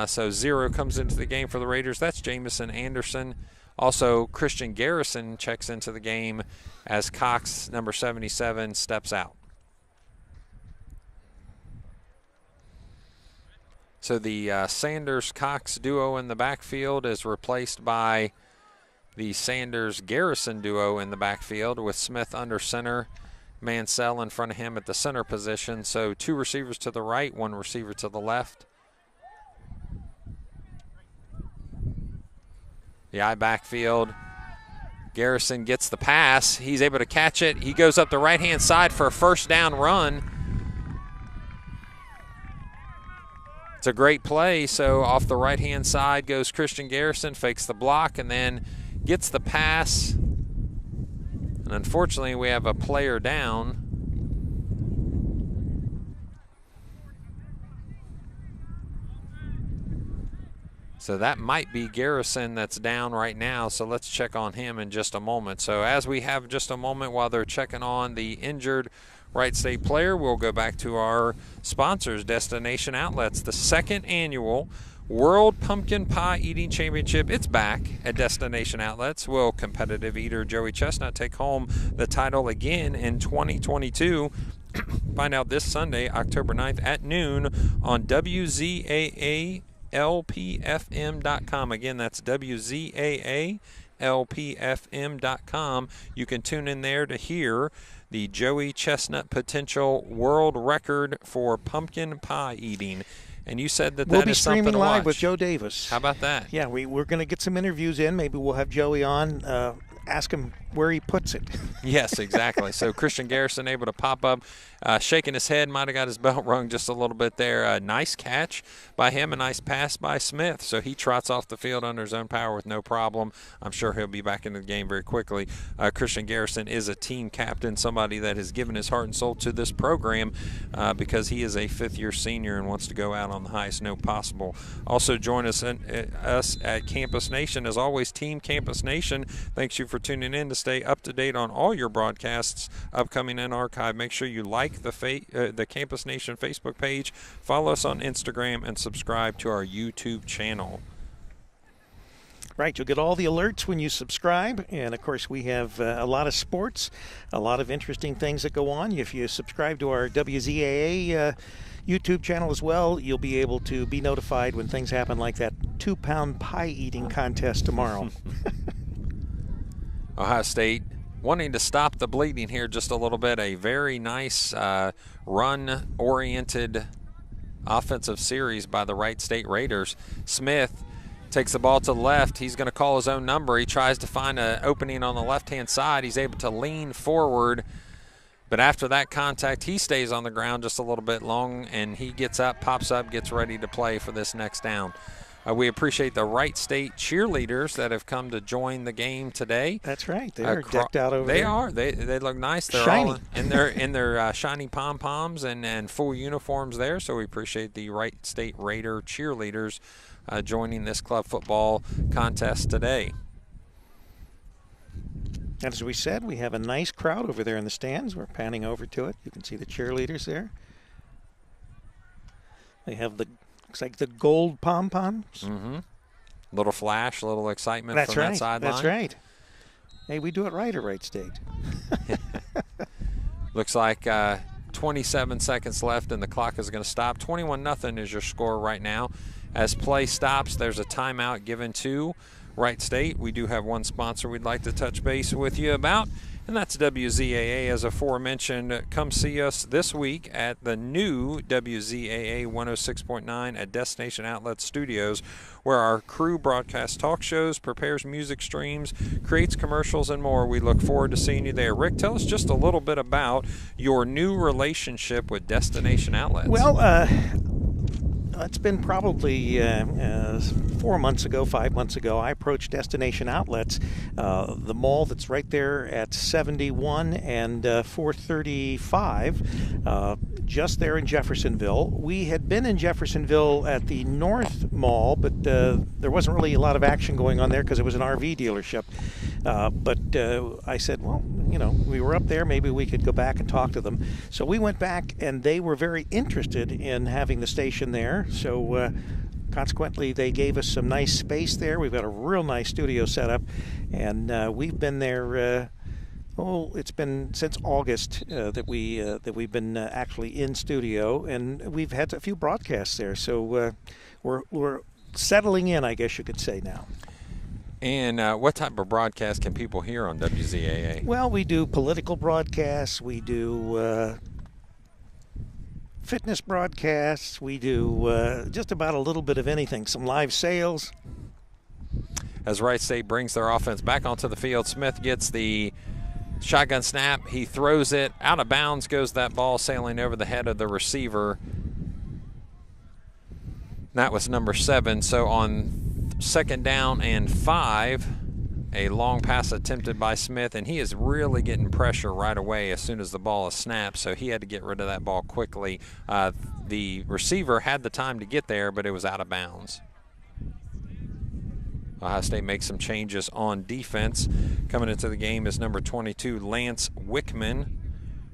[SPEAKER 2] So 0 comes into the game for the Raiders. That's Jamison Anderson. Also, Christian Garrison checks into the game as Cox, number 77, steps out. So the Sanders-Cox duo in the backfield is replaced by the Sanders-Garrison duo in the backfield with Smith under center, Mansell in front of him at the center position. So 2 receivers to the right, 1 receiver to the left. The I backfield. Garrison gets the pass. He's able to catch it. He goes up the right-hand side for a first down run. It's a great play. So off the right-hand side goes Christian Garrison, fakes the block, and then gets the pass. And unfortunately, we have a player down. So that might be Garrison that's down right now, so let's check on him in just a moment. So as we have just a moment while they're checking on the injured Wright State player, we'll go back to our sponsors, Destination Outlets. The 2nd annual World Pumpkin Pie Eating Championship, it's back at Destination Outlets. Will competitive eater Joey Chestnut take home the title again in 2022? Find out this Sunday, October 9th at noon on WZAA LPFM.com. Again, that's WZAA-LPFM.com. You can tune in there to hear the Joey Chestnut potential world record for pumpkin pie eating. And you said that
[SPEAKER 1] we'll
[SPEAKER 2] that
[SPEAKER 1] is something to watch. We'll be streaming live with Joe Davis.
[SPEAKER 2] How about that?
[SPEAKER 1] Yeah, we're going to get some interviews in. Maybe we'll have Joey on, ask him where he puts it.
[SPEAKER 2] Yes, exactly. So Christian Garrison able to pop up, shaking his head, might have got his belt rung just a little bit there. Nice catch by him, a nice pass by Smith. So he trots off the field under his own power with no problem. I'm sure he'll be back into the game very quickly. Christian Garrison is a team captain, somebody that has given his heart and soul to this program because he is a 5th-year senior and wants to go out on the highest note possible. Also join us at Campus Nation. As always, Team Campus Nation, thanks you for tuning in to stay up to date on all your broadcasts, upcoming and archived. Make sure you like the Campus Nation Facebook page, follow us on Instagram, and subscribe to our YouTube channel.
[SPEAKER 1] Right, you'll get all the alerts when you subscribe, and of course we have a lot of sports, a lot of interesting things that go on. If you subscribe to our WZAA YouTube channel as well, you'll be able to be notified when things happen like that 2-pound pie eating contest tomorrow.
[SPEAKER 2] Ohio State wanting to stop the bleeding here just a little bit. A very nice run-oriented offensive series by the Wright State Raiders. Smith takes the ball to the left. He's going to call his own number. He tries to find an opening on the left-hand side. He's able to lean forward. But after that contact, he stays on the ground just a little bit long, and he gets up, pops up, gets ready to play for this next down. We appreciate the Wright State cheerleaders that have come to join the game today.
[SPEAKER 1] That's right. They're decked out over there.
[SPEAKER 2] They are. They look nice. They're
[SPEAKER 1] shiny.
[SPEAKER 2] all in their shiny pom-poms and full uniforms there. So we appreciate the Wright State Raider cheerleaders joining this club football contest today.
[SPEAKER 1] As we said, we have a nice crowd over there in the stands. We're panning over to it. You can see the cheerleaders there. They have looks like the gold pom-poms.
[SPEAKER 2] Mm-hmm. Little flash, little excitement from that sideline.
[SPEAKER 1] That's right. Hey, we do it right at Wright State.
[SPEAKER 2] Looks like 27 seconds left, and the clock is going to stop. 21-0 is your score right now. As play stops, there's a timeout given to Wright State. We do have one sponsor we'd like to touch base with you about, and that's WZAA. As aforementioned, come see us this week at the new WZAA 106.9 at Destination Outlet Studios, where our crew broadcasts talk shows, prepares music streams, creates commercials, and more. We look forward to seeing you there. Rick, tell us just a little bit about your new relationship with Destination Outlets.
[SPEAKER 1] Well, it's been probably 4 months ago, 5 months ago, I approached Destination Outlets, the mall that's right there at 71 and 435, just there in Jeffersonville. We had been in Jeffersonville at the North Mall, but there wasn't really a lot of action going on there because it was an RV dealership. But I said, well, you know, we were up there, maybe we could go back and talk to them. So we went back, and they were very interested in having the station there. So consequently, they gave us some nice space there. We've got a real nice studio set up, and we've been there. It's been since August that we've been actually in studio, and we've had a few broadcasts there. So we're settling in, I guess you could say now.
[SPEAKER 2] And what type of broadcast can people hear on WZAA?
[SPEAKER 1] Well, we do political broadcasts. We do fitness broadcasts. We do just about a little bit of anything. Some live sales.
[SPEAKER 2] As Wright State brings their offense back onto the field, Smith gets the shotgun snap. He throws it. Out of bounds goes that ball, sailing over the head of the receiver. That was number 7. So on 2nd down and 5, a long pass attempted by Smith, and he is really getting pressure right away as soon as the ball is snapped, so he had to get rid of that ball quickly. The receiver had the time to get there, but it was out of bounds. Ohio State makes some changes on defense. Coming into the game is number 22, Lance Wickman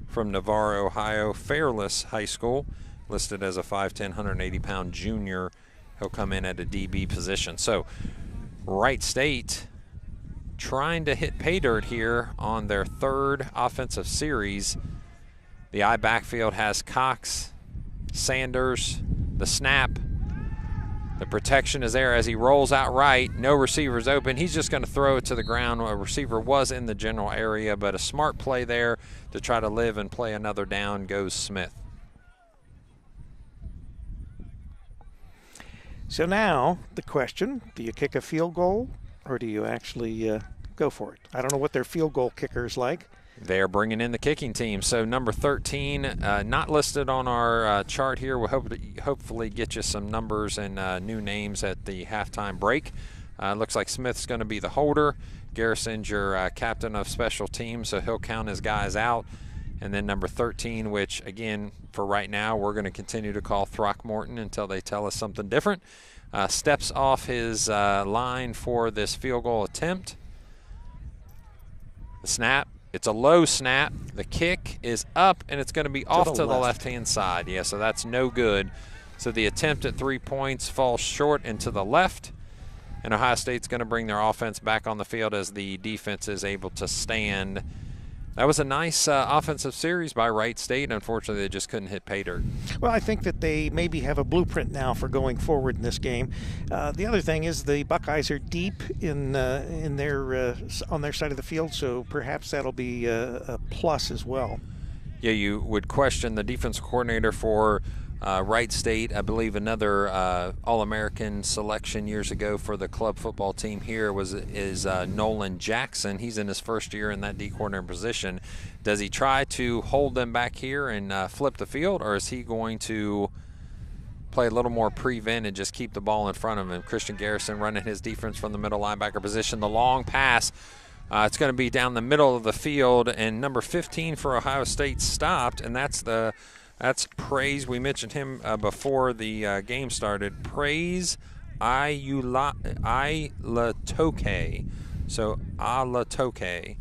[SPEAKER 2] from Navarre, Ohio, Fairless High School, listed as a 5'10", 180-pound junior. He'll come in at a DB position. So Wright State trying to hit pay dirt here on their 3rd offensive series. The I backfield has Cox, Sanders, the snap. The protection is there as he rolls out right. No receivers open. He's just going to throw it to the ground. A receiver was in the general area, but a smart play there to try to live and play another down goes Smith.
[SPEAKER 1] So now the question, do you kick a field goal or do you actually go for it? I don't know what their field goal kicker is like.
[SPEAKER 2] They're bringing in the kicking team. So number 13, not listed on our chart here. We'll hopefully get you some numbers and new names at the halftime break. Looks like Smith's going to be the holder. Garrison's your captain of special teams, so he'll count his guys out. And then number 13, which, again, for right now, we're going to continue to call Throckmorton until they tell us something different, steps off his line for this field goal attempt. The snap, it's a low snap. The kick is up, and it's going to be off to the left-hand side. Yeah, so that's no good. So the attempt at 3 points falls short and to the left, and Ohio State's going to bring their offense back on the field as the defense is able to stand. That was a nice offensive series by Wright State. Unfortunately, they just couldn't hit pay dirt.
[SPEAKER 1] Well, I think that they maybe have a blueprint now for going forward in this game. The other thing is the Buckeyes are deep in their on their side of the field, so perhaps that'll be a plus as well.
[SPEAKER 2] Yeah, you would question the defensive coordinator for Wright State. I believe another All-American selection years ago for the club football team here is Nolan Jackson. He's in his first year in that D coordinator position. Does he try to hold them back here and flip the field, or is he going to play a little more prevent and just keep the ball in front of him. Christian Garrison running his defense from the middle linebacker position. The long pass, it's going to be down the middle of the field, and number 15 for Ohio State stopped, and that's Praise. We mentioned him before the game started. Praise Alatoke. So Alatoke.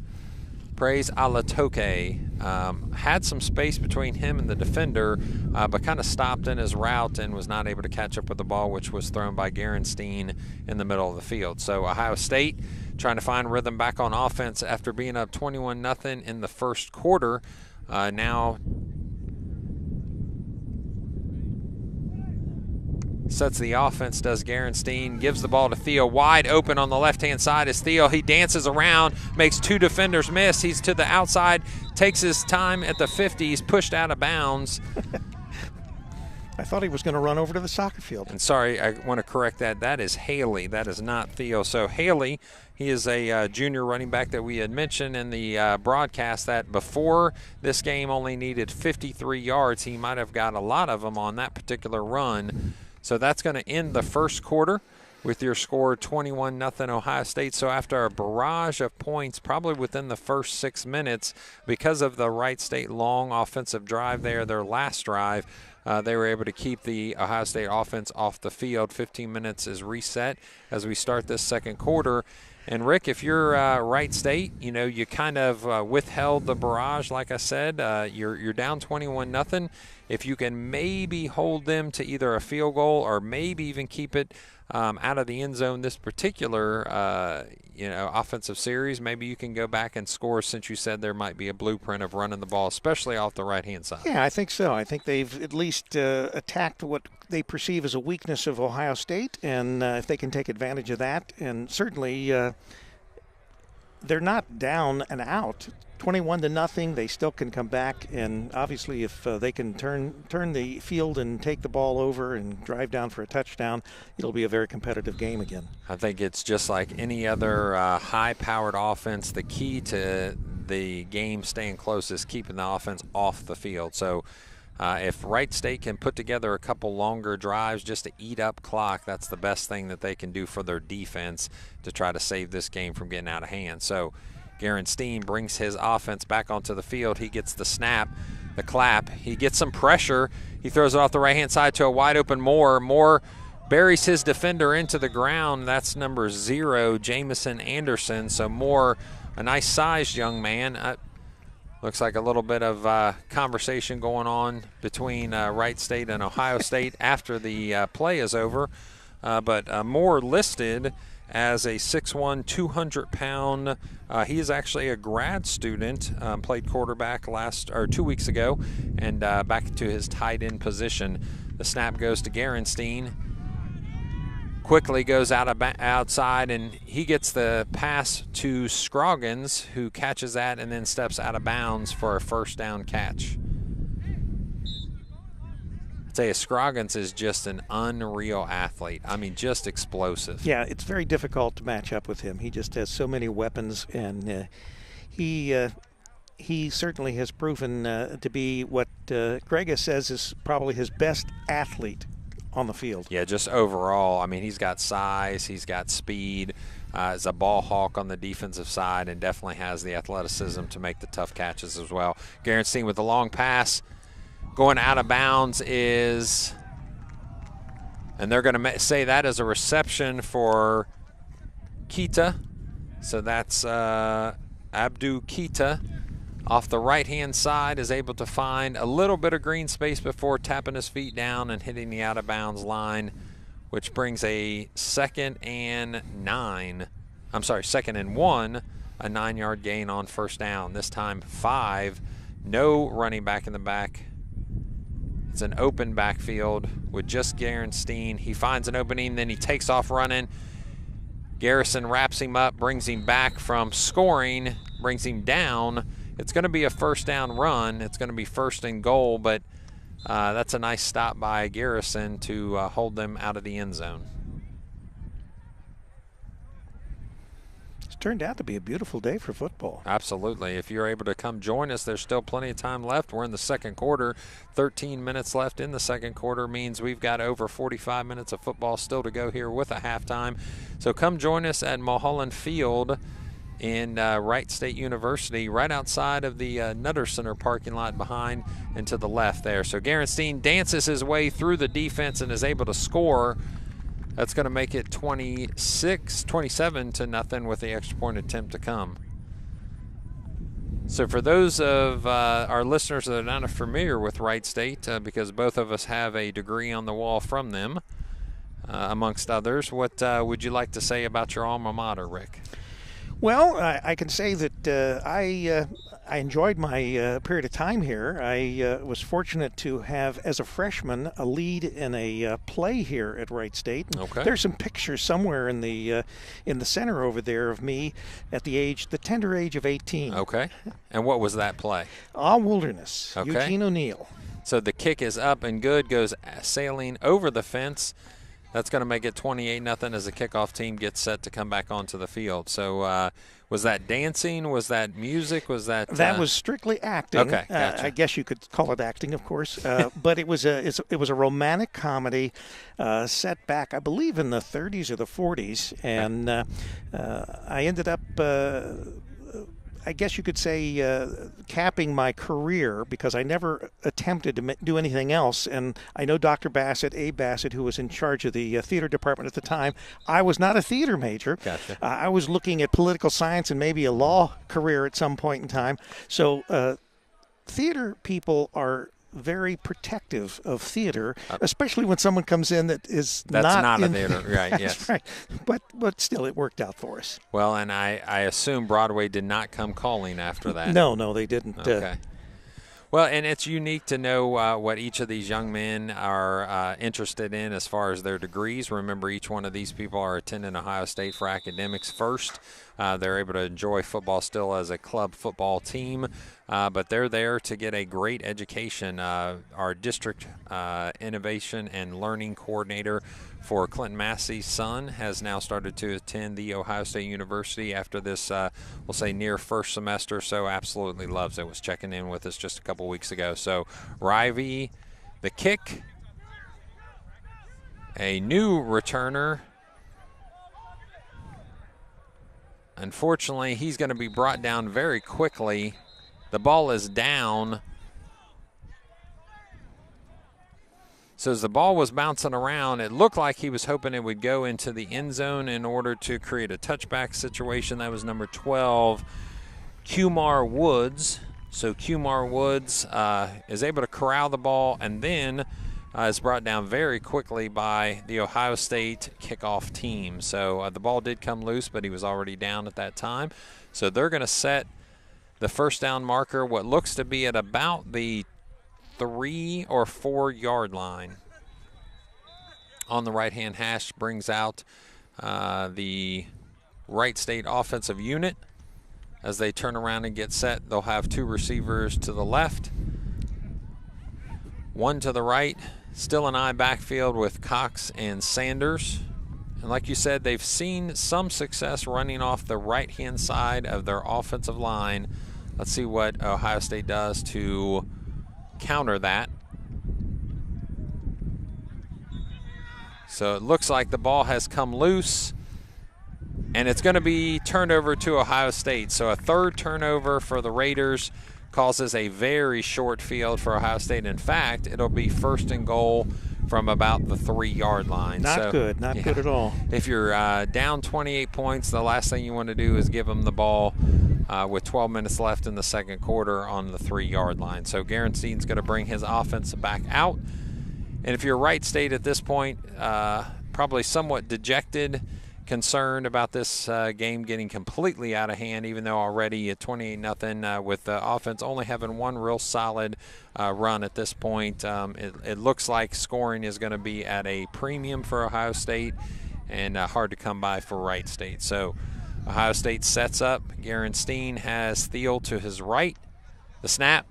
[SPEAKER 2] Praise Alatoke had some space between him and the defender, but kind of stopped in his route and was not able to catch up with the ball, which was thrown by Gerenstein in the middle of the field. So Ohio State trying to find rhythm back on offense after being up 21-0 in the first quarter. Now sets the offense, does Gerenstein, gives the ball to Theo, wide open on the left-hand side is Theo. He dances around, makes two defenders miss. He's to the outside, takes his time at the 50. He's pushed out of bounds.
[SPEAKER 1] I thought he was going to run over to the soccer field.
[SPEAKER 2] And sorry, I want to correct that. That is Haley. That is not Theo. So Haley, he is a junior running back that we had mentioned in the broadcast that before this game only needed 53 yards. He might have got a lot of them on that particular run. So that's going to end the first quarter with your score 21-0 Ohio State. So after a barrage of points, probably within the first 6 minutes, because of the Wright State long offensive drive there, their last drive, they were able to keep the Ohio State offense off the field. 15 minutes is reset as we start this second quarter. And, Rick, if you're Wright State, you know, you kind of withheld the barrage, like I said. You're down 21-0. If you can maybe hold them to either a field goal or maybe even keep it out of the end zone this particular, offensive series, maybe you can go back and score, since you said there might be a blueprint of running the ball, especially off the right-hand side.
[SPEAKER 1] Yeah, I think so. I think they've at least attacked what they perceive as a weakness of Ohio State, and if they can take advantage of that, and certainly they're not down and out. 21-0, they still can come back, and obviously if they can turn the field and take the ball over and drive down for a touchdown, it'll be a very competitive game again.
[SPEAKER 2] I think it's just like any other high-powered offense. The key to the game staying close is keeping the offense off the field. So if Wright State can put together a couple longer drives just to eat up clock, that's the best thing that they can do for their defense to try to save this game from getting out of hand. So Gerenstein brings his offense back onto the field. He gets the snap, the clap. He gets some pressure. He throws it off the right-hand side to a wide-open Moore. Moore buries his defender into the ground. That's number 0, Jamison Anderson. So Moore, a nice-sized young man. Looks like a little bit of conversation going on between Wright State and Ohio State after the play is over. But Moore listed as a 6'1", 200-pound. He is actually a grad student, played quarterback 2 weeks ago, and back to his tight end position. The snap goes to Gerenstein. Quickly goes outside, and he gets the pass to Scroggins, who catches that and then steps out of bounds for a first down catch. Scroggins is just an unreal athlete. I mean, just explosive.
[SPEAKER 1] Yeah, it's very difficult to match up with him. He just has so many weapons, and he certainly has proven to be what Grega says is probably his best athlete on the field.
[SPEAKER 2] Yeah, just overall. I mean, he's got size, he's got speed, is a ball hawk on the defensive side, and definitely has the athleticism to make the tough catches as well. Gerenstein with the long pass. Going out of bounds is, and they're going to say that is a reception for Kita. So that's Abdu Kita off the right-hand side, is able to find a little bit of green space before tapping his feet down and hitting the out-of-bounds line, which brings a 2nd and 1, a 9-yard gain on first down. This time 5, no running back in the back. It's an open backfield with just Gerenstein. He finds an opening, then he takes off running. Garrison wraps him up, brings him back from scoring, brings him down. It's going to be a first down run. It's going to be 1st and goal, but that's a nice stop by Garrison to hold them out of the end zone.
[SPEAKER 1] It's turned out to be a beautiful day for football.
[SPEAKER 2] Absolutely. If you're able to come join us, there's still plenty of time left. We're in the second quarter. 13 minutes left in the second quarter means we've got over 45 minutes of football still to go here with a halftime. So come join us at Mulhollan Field in Wright State University, right outside of the Nutter Center parking lot behind and to the left there. So Gerenstein dances his way through the defense and is able to score. That's going to make it 27 to nothing with the extra point attempt to come. So for those of our listeners that are not familiar with Wright State, because both of us have a degree on the wall from them, amongst others, what would you like to say about your alma mater, Rick?
[SPEAKER 1] Well, I can say that I enjoyed my period of time here. I was fortunate to have, as a freshman, a lead in a play here at Wright State.
[SPEAKER 2] Okay.
[SPEAKER 1] There's some pictures somewhere in the center over there of me at the tender age of 18.
[SPEAKER 2] Okay. And what was that play?
[SPEAKER 1] All Wilderness.
[SPEAKER 2] Okay.
[SPEAKER 1] Eugene O'Neill.
[SPEAKER 2] So the kick is up and good, goes sailing over the fence. That's going to make it 28-0 as the kickoff team gets set to come back onto the field. So was that dancing? Was that music? Was that
[SPEAKER 1] That was strictly acting.
[SPEAKER 2] Okay, gotcha.
[SPEAKER 1] I guess you could call it acting, of course. But it was a romantic comedy set back, I believe, in the 30s or the 40s. And I ended up, I guess you could say, capping my career because I never attempted to do anything else. And I know Dr. Bassett, Abe Bassett, who was in charge of the theater department at the time, I was not a theater major.
[SPEAKER 2] Gotcha.
[SPEAKER 1] I was looking at political science and maybe a law career at some point in time. So theater people are very protective of theater, especially when someone comes in that's not
[SPEAKER 2] a
[SPEAKER 1] in
[SPEAKER 2] theater, right?
[SPEAKER 1] That's
[SPEAKER 2] Yes,
[SPEAKER 1] right. But still, it worked out for us.
[SPEAKER 2] Well, and I assume Broadway did not come calling after that.
[SPEAKER 1] No, they didn't.
[SPEAKER 2] Okay. Well, and it's unique to know what each of these young men are interested in as far as their degrees. Remember, each one of these people are attending Ohio State for academics first. They're able to enjoy football still as a club football team, but they're there to get a great education. Our district innovation and learning coordinator for Clinton Massey's son has now started to attend the Ohio State University after this, we'll say, near first semester, so absolutely loves it. Was checking in with us just a couple weeks ago. So Rivey, the kick, a new returner. Unfortunately, he's going to be brought down very quickly. The ball is down. So as the ball was bouncing around, it looked like he was hoping it would go into the end zone in order to create a touchback situation. That was number 12, Qmar Woods. So Qmar Woods is able to corral the ball and then is brought down very quickly by the Ohio State kickoff team. So the ball did come loose, but he was already down at that time. So they're going to set the first down marker, what looks to be at about the 3 or 4 yard line. On the right-hand hash brings out the Wright State offensive unit. As they turn around and get set, they'll have 2 receivers to the left, 1 to the right. Still an I backfield with Cox and Sanders. And like you said, they've seen some success running off the right-hand side of their offensive line. Let's see what Ohio State does to counter that. So it looks like the ball has come loose, and it's going to be turned over to Ohio State. So a third turnover for the Raiders causes a very short field for Ohio State. In fact, it'll be first and goal from about the 3 yard line.
[SPEAKER 1] Not good at all.
[SPEAKER 2] If you're down 28 points, the last thing you want to do is give them the ball with 12 minutes left in the second quarter on the 3 yard line. So Gerenstein's going to bring his offense back out. And if you're Wright State at this point, probably somewhat dejected, concerned about this game getting completely out of hand, even though already at 28-0 with the offense only having one real solid run at this point. It looks like scoring is going to be at a premium for Ohio State and hard to come by for Wright State. So Ohio State sets up. Gerenstein has Thiel to his right. The snap.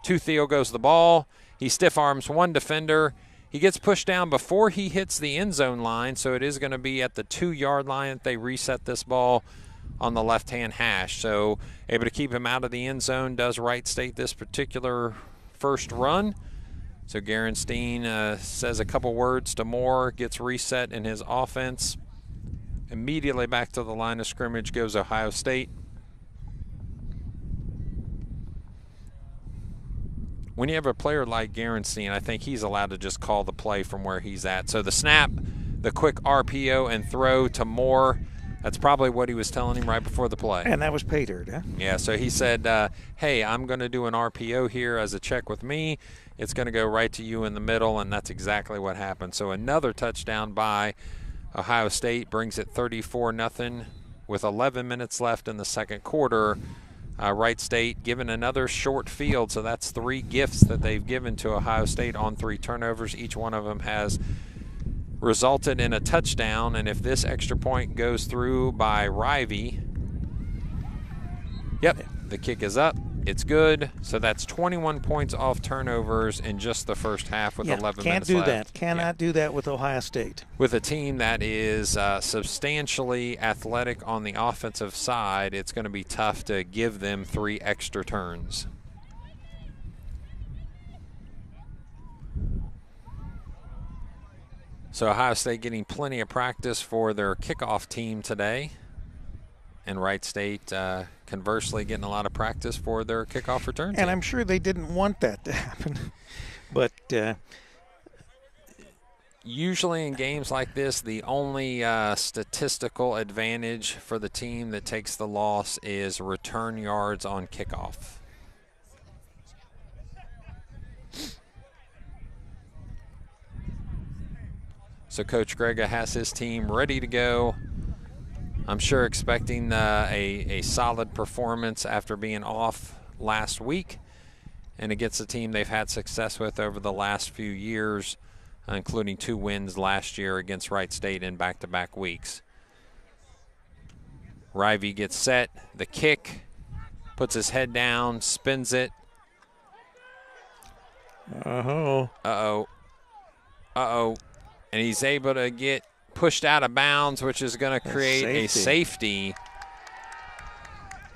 [SPEAKER 2] To Thiel goes the ball. He stiff arms one defender. He gets pushed down before he hits the end zone line, so it is going to be at the 2 yard line that they reset this ball on the left-hand hash. So able to keep him out of the end zone does Wright State this particular first run. So Gerenstein says a couple words to Moore, gets reset in his offense. Immediately back to the line of scrimmage goes Ohio State. When you have a player like Gerenstein, I think he's allowed to just call the play from where he's at. So the snap, the quick RPO and throw to Moore, that's probably what he was telling him right before the play.
[SPEAKER 1] And that was pay dirt, huh?
[SPEAKER 2] Yeah, so he said, hey, I'm going to do an RPO here as a check with me. It's going to go right to you in the middle, and that's exactly what happened. So another touchdown by Ohio State brings it 34-0 with 11 minutes left in the second quarter. Wright State given another short field, so that's 3 gifts that they've given to Ohio State on 3 turnovers. Each one of them has resulted in a touchdown, and if this extra point goes through by Rivey, the kick is up. It's good. So that's 21 points off turnovers in just the first half with 11 minutes left.
[SPEAKER 1] Can't do that. Cannot do that with Ohio State.
[SPEAKER 2] With a team that is substantially athletic on the offensive side, it's going to be tough to give them 3 extra turns. So Ohio State getting plenty of practice for their kickoff team today. And Wright State, conversely, getting a lot of practice for their kickoff return team.
[SPEAKER 1] And I'm sure they didn't want that to happen. But
[SPEAKER 2] usually in games like this, the only statistical advantage for the team that takes the loss is return yards on kickoff. So Coach Grega has his team ready to go. I'm sure expecting a solid performance after being off last week and against a team they've had success with over the last few years, including 2 wins last year against Wright State in back-to-back weeks. Rivey gets set, the kick, puts his head down, spins it.
[SPEAKER 1] Uh-oh.
[SPEAKER 2] Uh-oh. Uh-oh. And he's able to get pushed out of bounds, which is going to create a safety.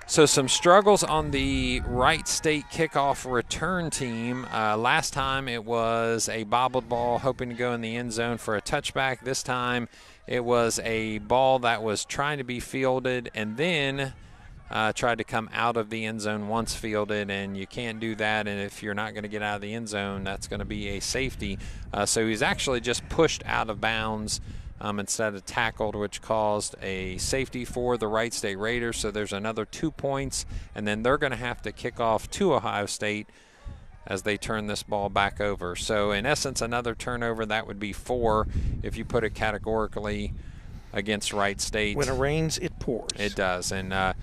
[SPEAKER 2] So some struggles on the Wright State kickoff return team. Last time it was a bobbled ball hoping to go in the end zone for a touchback. This time it was a ball that was trying to be fielded and then tried to come out of the end zone once fielded, and you can't do that. And if you're not going to get out of the end zone, that's going to be a safety. So he's actually just pushed out of bounds instead of tackled, which caused a safety for the Wright State Raiders. So there's another 2 points, and then they're going to have to kick off to Ohio State as they turn this ball back over. So in essence, another turnover. That would be 4 if you put it categorically against Wright State.
[SPEAKER 1] When it rains, it pours.
[SPEAKER 2] It does. And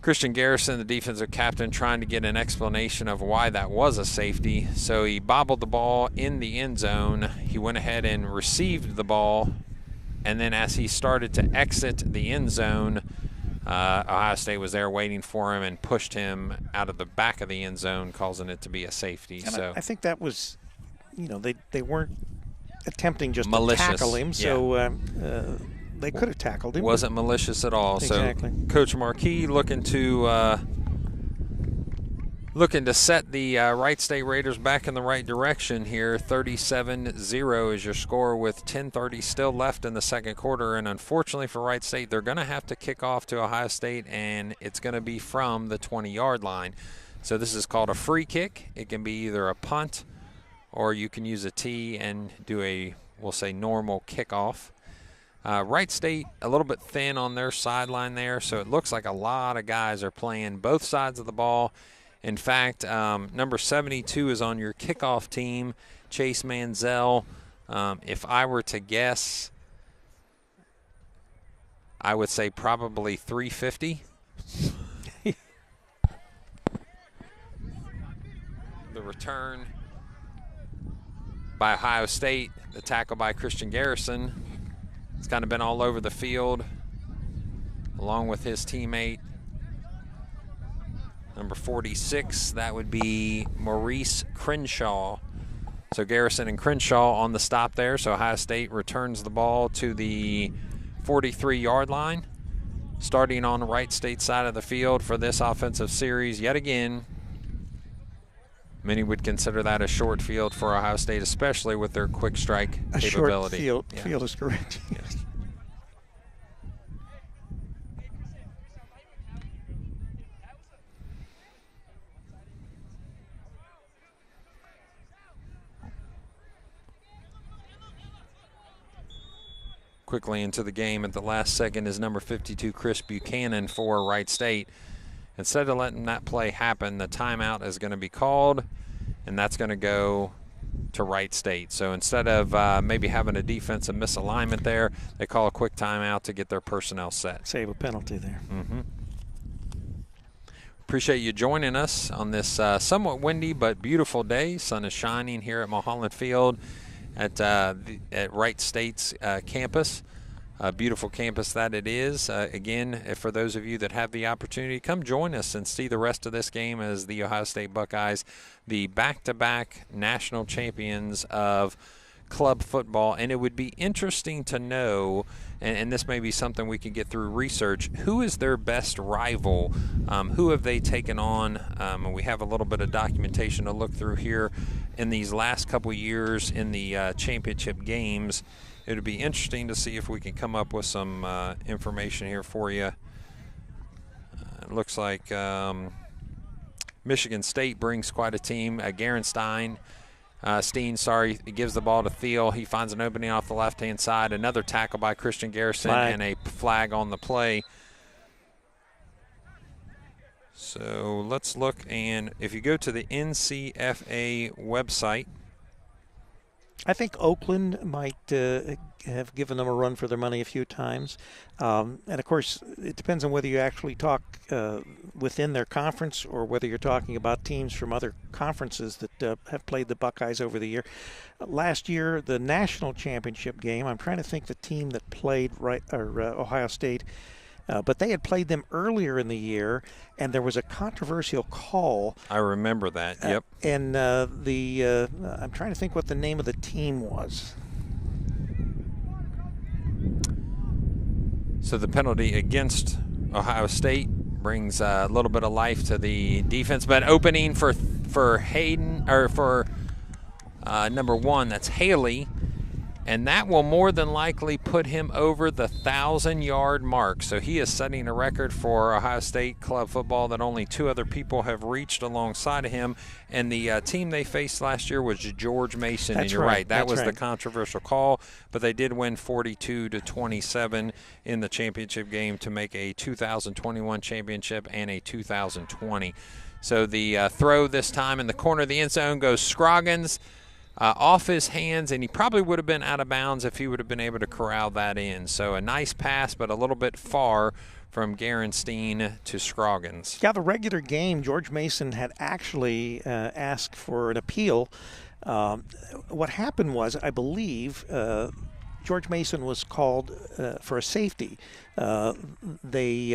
[SPEAKER 2] Christian Garrison, the defensive captain, trying to get an explanation of why that was a safety. So he bobbled the ball in the end zone. He went ahead and received the ball. And then as he started to exit the end zone, Ohio State was there waiting for him and pushed him out of the back of the end zone, causing it to be a safety.
[SPEAKER 1] And
[SPEAKER 2] so
[SPEAKER 1] I think that was, they weren't attempting just
[SPEAKER 2] malicious.
[SPEAKER 1] To tackle him. So they could have tackled him.
[SPEAKER 2] Wasn't malicious at all.
[SPEAKER 1] Exactly.
[SPEAKER 2] So Coach Marquis looking to set the Wright State Raiders back in the right direction here. 37-0 is your score with 10:30 still left in the second quarter. And unfortunately for Wright State, they're going to have to kick off to Ohio State, and it's going to be from the 20-yard line. So this is called a free kick. It can be either a punt or you can use a tee and do a, we'll say, normal kickoff. Wright State a little bit thin on their sideline there, so it looks like a lot of guys are playing both sides of the ball. In fact, number 72 is on your kickoff team, Chase Manziel. If I were to guess, I would say probably 350. The return by Ohio State, the tackle by Christian Garrison. It's kind of been all over the field, along with his teammate, number 46. That would be Maurice Crenshaw. So Garrison and Crenshaw on the stop there. So Ohio State returns the ball to the 43-yard line. starting on the Wright State side of the field for this offensive series yet again. Many would consider that a short field for Ohio State, especially with their quick strike capability.
[SPEAKER 1] A short field is correct.
[SPEAKER 2] Yes. Quickly into the game at the last second is number 52, Chris Buchanan for Wright State. Instead of letting that play happen, the timeout is going to be called, and that's going to go to Wright State. So instead of maybe having a defensive misalignment there, they call a quick timeout to get their personnel set.
[SPEAKER 1] Save a penalty there.
[SPEAKER 2] Mm-hmm. Appreciate you joining us on this somewhat windy but beautiful day. Sun is shining here at Mulhollan Field at Wright State's campus. A beautiful campus that it is. Again, for those of you that have the opportunity, come join us and see the rest of this game as the Ohio State Buckeyes, the back-to-back national champions of club football. And it would be interesting to know, and this may be something we can get through research, who is their best rival? Who have they taken on? And we have a little bit of documentation to look through here in these last couple years in the championship games. It would be interesting to see if we can come up with some information here for you. It looks like Michigan State brings quite a team. Steen, he gives the ball to Thiel. He finds an opening off the left-hand side. Another tackle by Christian Garrison and a flag on the play. So let's look, and if you go to the NCFA website,
[SPEAKER 1] I think Oakland might have given them a run for their money a few times. And, of course, it depends on whether you actually talk within their conference or whether you're talking about teams from other conferences that have played the Buckeyes over the year. Last year, the national championship game, I'm trying to think the team that played Ohio State, but they had played them earlier in the year, and there was a controversial call.
[SPEAKER 2] I remember that, yep.
[SPEAKER 1] And I'm trying to think what the name of the team was.
[SPEAKER 2] So the penalty against Ohio State brings a little bit of life to the defense, but opening for Hayden, or for number 1, that's Haley. And that will more than likely put him over the 1,000-yard mark. So he is setting a record for Ohio State club football that only 2 other people have reached alongside of him. And the team they faced last year was George Mason.
[SPEAKER 1] That's
[SPEAKER 2] and you're
[SPEAKER 1] right.
[SPEAKER 2] That was the controversial call. But they did win 42-27 in the championship game to make a 2021 championship and a 2020. So the throw this time in the corner of the end zone goes Scroggins. Off his hands, and he probably would have been out of bounds if he would have been able to corral that in. So a nice pass, but a little bit far from Steen to Scroggins.
[SPEAKER 1] Yeah, the regular game, George Mason had actually asked for an appeal. What happened was, I believe, George Mason was called for a safety. They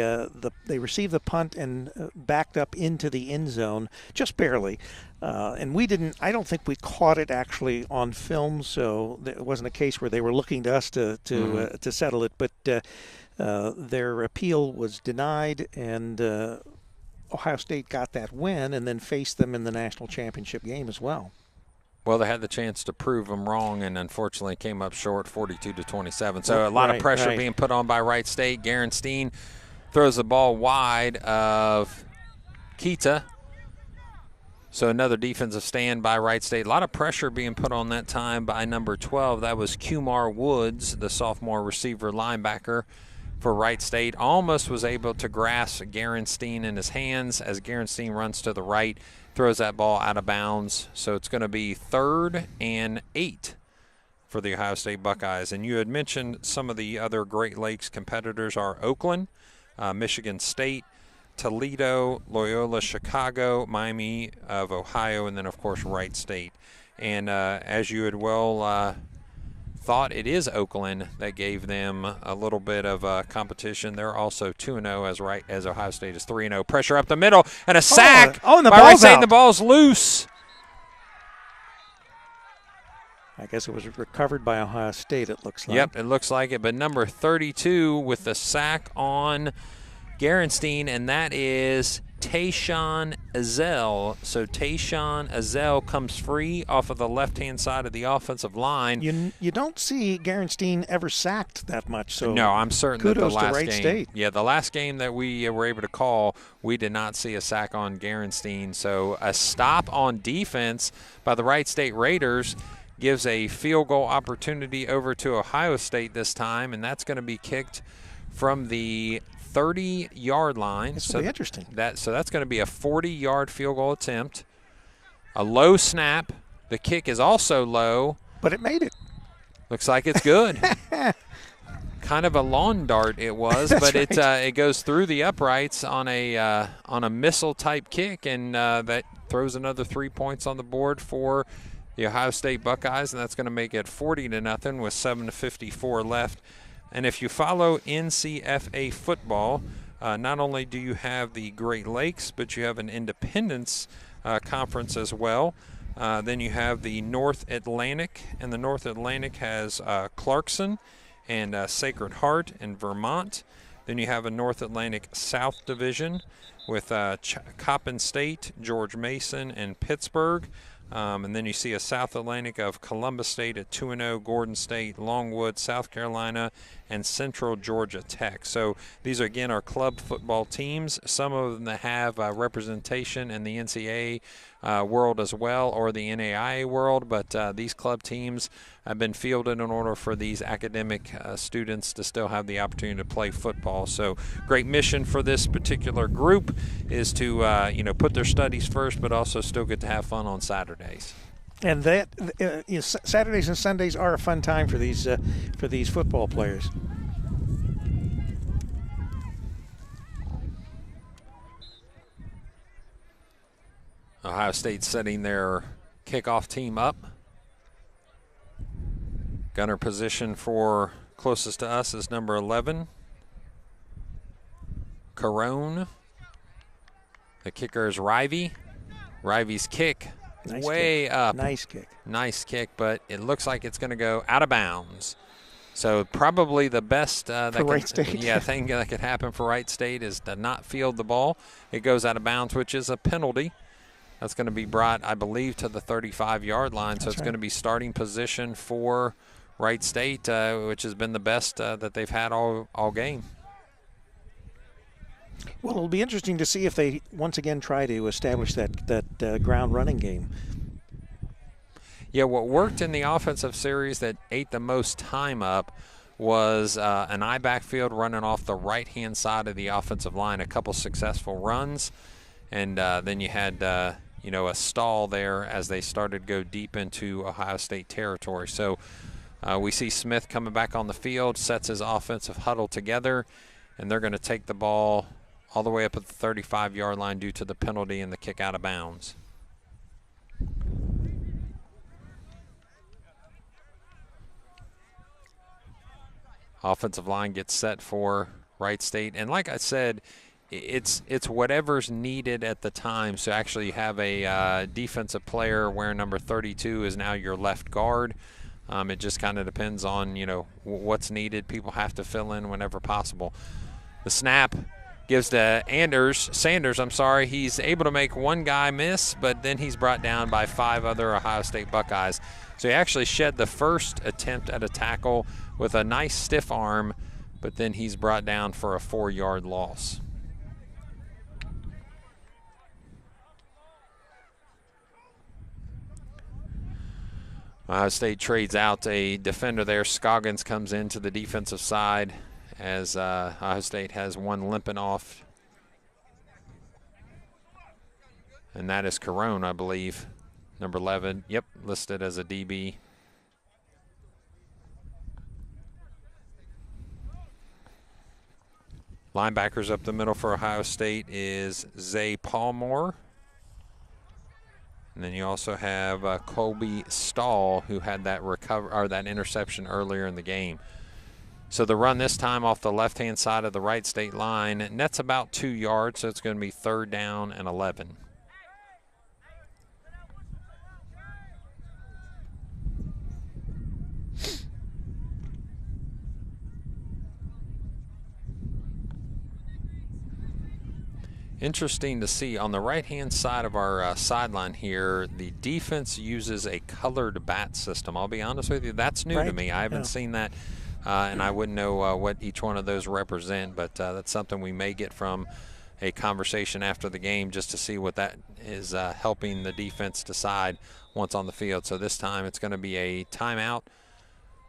[SPEAKER 1] received the punt and backed up into the end zone just barely, and I don't think we caught it actually on film, so it wasn't a case where they were looking to us to settle it. But their appeal was denied, and Ohio State got that win, and then faced them in the national championship game as well.
[SPEAKER 2] Well, they had the chance to prove them wrong, and unfortunately came up short, 42-27. So a lot of pressure being put on by Wright State. Steen throws the ball wide of Kita. So another defensive stand by Wright State. A lot of pressure being put on that time by number 12. That was Kumar Woods, the sophomore receiver linebacker for Wright State. Almost was able to grasp Steen in his hands as Steen runs to the right. Throws that ball out of bounds. So it's going to be 3rd and 8 for the Ohio State Buckeyes. And you had mentioned some of the other Great Lakes competitors are Oakland, Michigan State, Toledo, Loyola Chicago, Miami of Ohio, and then, of course, Wright State. And as you had well thought, it is Oakland that gave them a little bit of competition. They're also 2-0 as Ohio State is 3-0. Pressure up the middle and a sack
[SPEAKER 1] and the
[SPEAKER 2] by
[SPEAKER 1] ball's
[SPEAKER 2] Wright State.
[SPEAKER 1] out.
[SPEAKER 2] The ball's loose.
[SPEAKER 1] I guess it was recovered by Ohio State, it looks like.
[SPEAKER 2] Yep, it looks like it. But number 32 with the sack on Gerenstein, and that is Tayshawn Azell. So Tayshawn Azell comes free off of the left-hand side of the offensive line.
[SPEAKER 1] You don't see Gerenstein ever sacked that much. So
[SPEAKER 2] no, I'm certain that the last
[SPEAKER 1] Wright
[SPEAKER 2] game,
[SPEAKER 1] State.
[SPEAKER 2] Yeah, the last game that we were able to call, we did not see a sack on Gerenstein. So a stop on defense by the Wright State Raiders gives a field goal opportunity over to Ohio State this time, and that's going to be kicked from the 30-yard line.
[SPEAKER 1] This will be interesting.
[SPEAKER 2] So that's going to be a 40-yard field goal attempt. A low snap. The kick is also low.
[SPEAKER 1] But it made it.
[SPEAKER 2] Looks like it's good. Kind of a lawn dart it was, but
[SPEAKER 1] right.
[SPEAKER 2] it goes through the uprights on a missile-type kick, and that throws another 3 points on the board for the Ohio State Buckeyes, and that's going to make it 40-0 with 7:54 left. And if you follow NCFA football, not only do you have the Great Lakes, but you have an Independence conference as well. Then you have the North Atlantic, and the North Atlantic has Clarkson and Sacred Heart in Vermont. Then you have a North Atlantic South Division with Coppin State, George Mason, and Pittsburgh. And then you see a South Atlantic of Columbus State at 2-0, Gordon State, Longwood, South Carolina, and Central Georgia Tech. So these are, again, our club football teams. Some of them that have representation in the NCAA world as well, or the NAIA world, but these club teams have been fielded in order for these academic students to still have the opportunity to play football. So great mission for this particular group is to put their studies first, but also still get to have fun on Saturdays.
[SPEAKER 1] And that Saturdays and Sundays are a fun time for these football players.
[SPEAKER 2] Ohio State setting their kickoff team up. Gunner position for closest to us is number 11, Carone. The kicker is Rivey. Rivey's kick way up.
[SPEAKER 1] Nice kick.
[SPEAKER 2] Nice kick, but it looks like it's going to go out of bounds. So probably the best
[SPEAKER 1] Wright State.
[SPEAKER 2] thing that could happen for Wright State is to not field the ball. It goes out of bounds, which is a penalty. That's going to be brought, I believe, to the 35-yard line. So it's going to be starting position for Wright State, which has been the best that they've had all game.
[SPEAKER 1] Well, it'll be interesting to see if they once again try to establish that ground running game.
[SPEAKER 2] Yeah, what worked in the offensive series that ate the most time up was an I backfield running off the right-hand side of the offensive line, a couple successful runs, and then you had a stall there as they started to go deep into Ohio State territory. So we see Smith coming back on the field, sets his offensive huddle together, and they're going to take the ball all the way up at the 35-yard line due to the penalty and the kick out of bounds. Offensive line gets set for Wright State. And like I said, it's whatever's needed at the time. So actually you have a defensive player wearing number 32 is now your left guard. It just kind of depends on, what's needed. People have to fill in whenever possible. The snap gives to Sanders. He's able to make one guy miss, but then he's brought down by 5 other Ohio State Buckeyes. So he actually shed the first attempt at a tackle with a nice stiff arm, but then he's brought down for a 4-yard loss. Ohio State trades out a defender there. Scoggins comes into the defensive side as Ohio State has one limping off. And that is Carone, I believe. Number 11, yep, listed as a DB. Linebackers up the middle for Ohio State is Zay Palmore. And then you also have Colby Stahl, who had that that interception earlier in the game. So the run this time off the left-hand side of the Wright State line, nets about 2 yards, so it's going to be 3rd down and 11. Interesting to see on the right-hand side of our sideline here, the defense uses a colored bat system. I'll be honest with you, that's new to me. I haven't seen that, and I wouldn't know what each one of those represent, but that's something we may get from a conversation after the game just to see what that is helping the defense decide once on the field. So this time it's going to be a timeout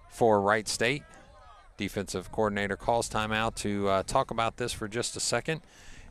[SPEAKER 2] for Wright State. Defensive coordinator calls timeout to talk about this for just a second.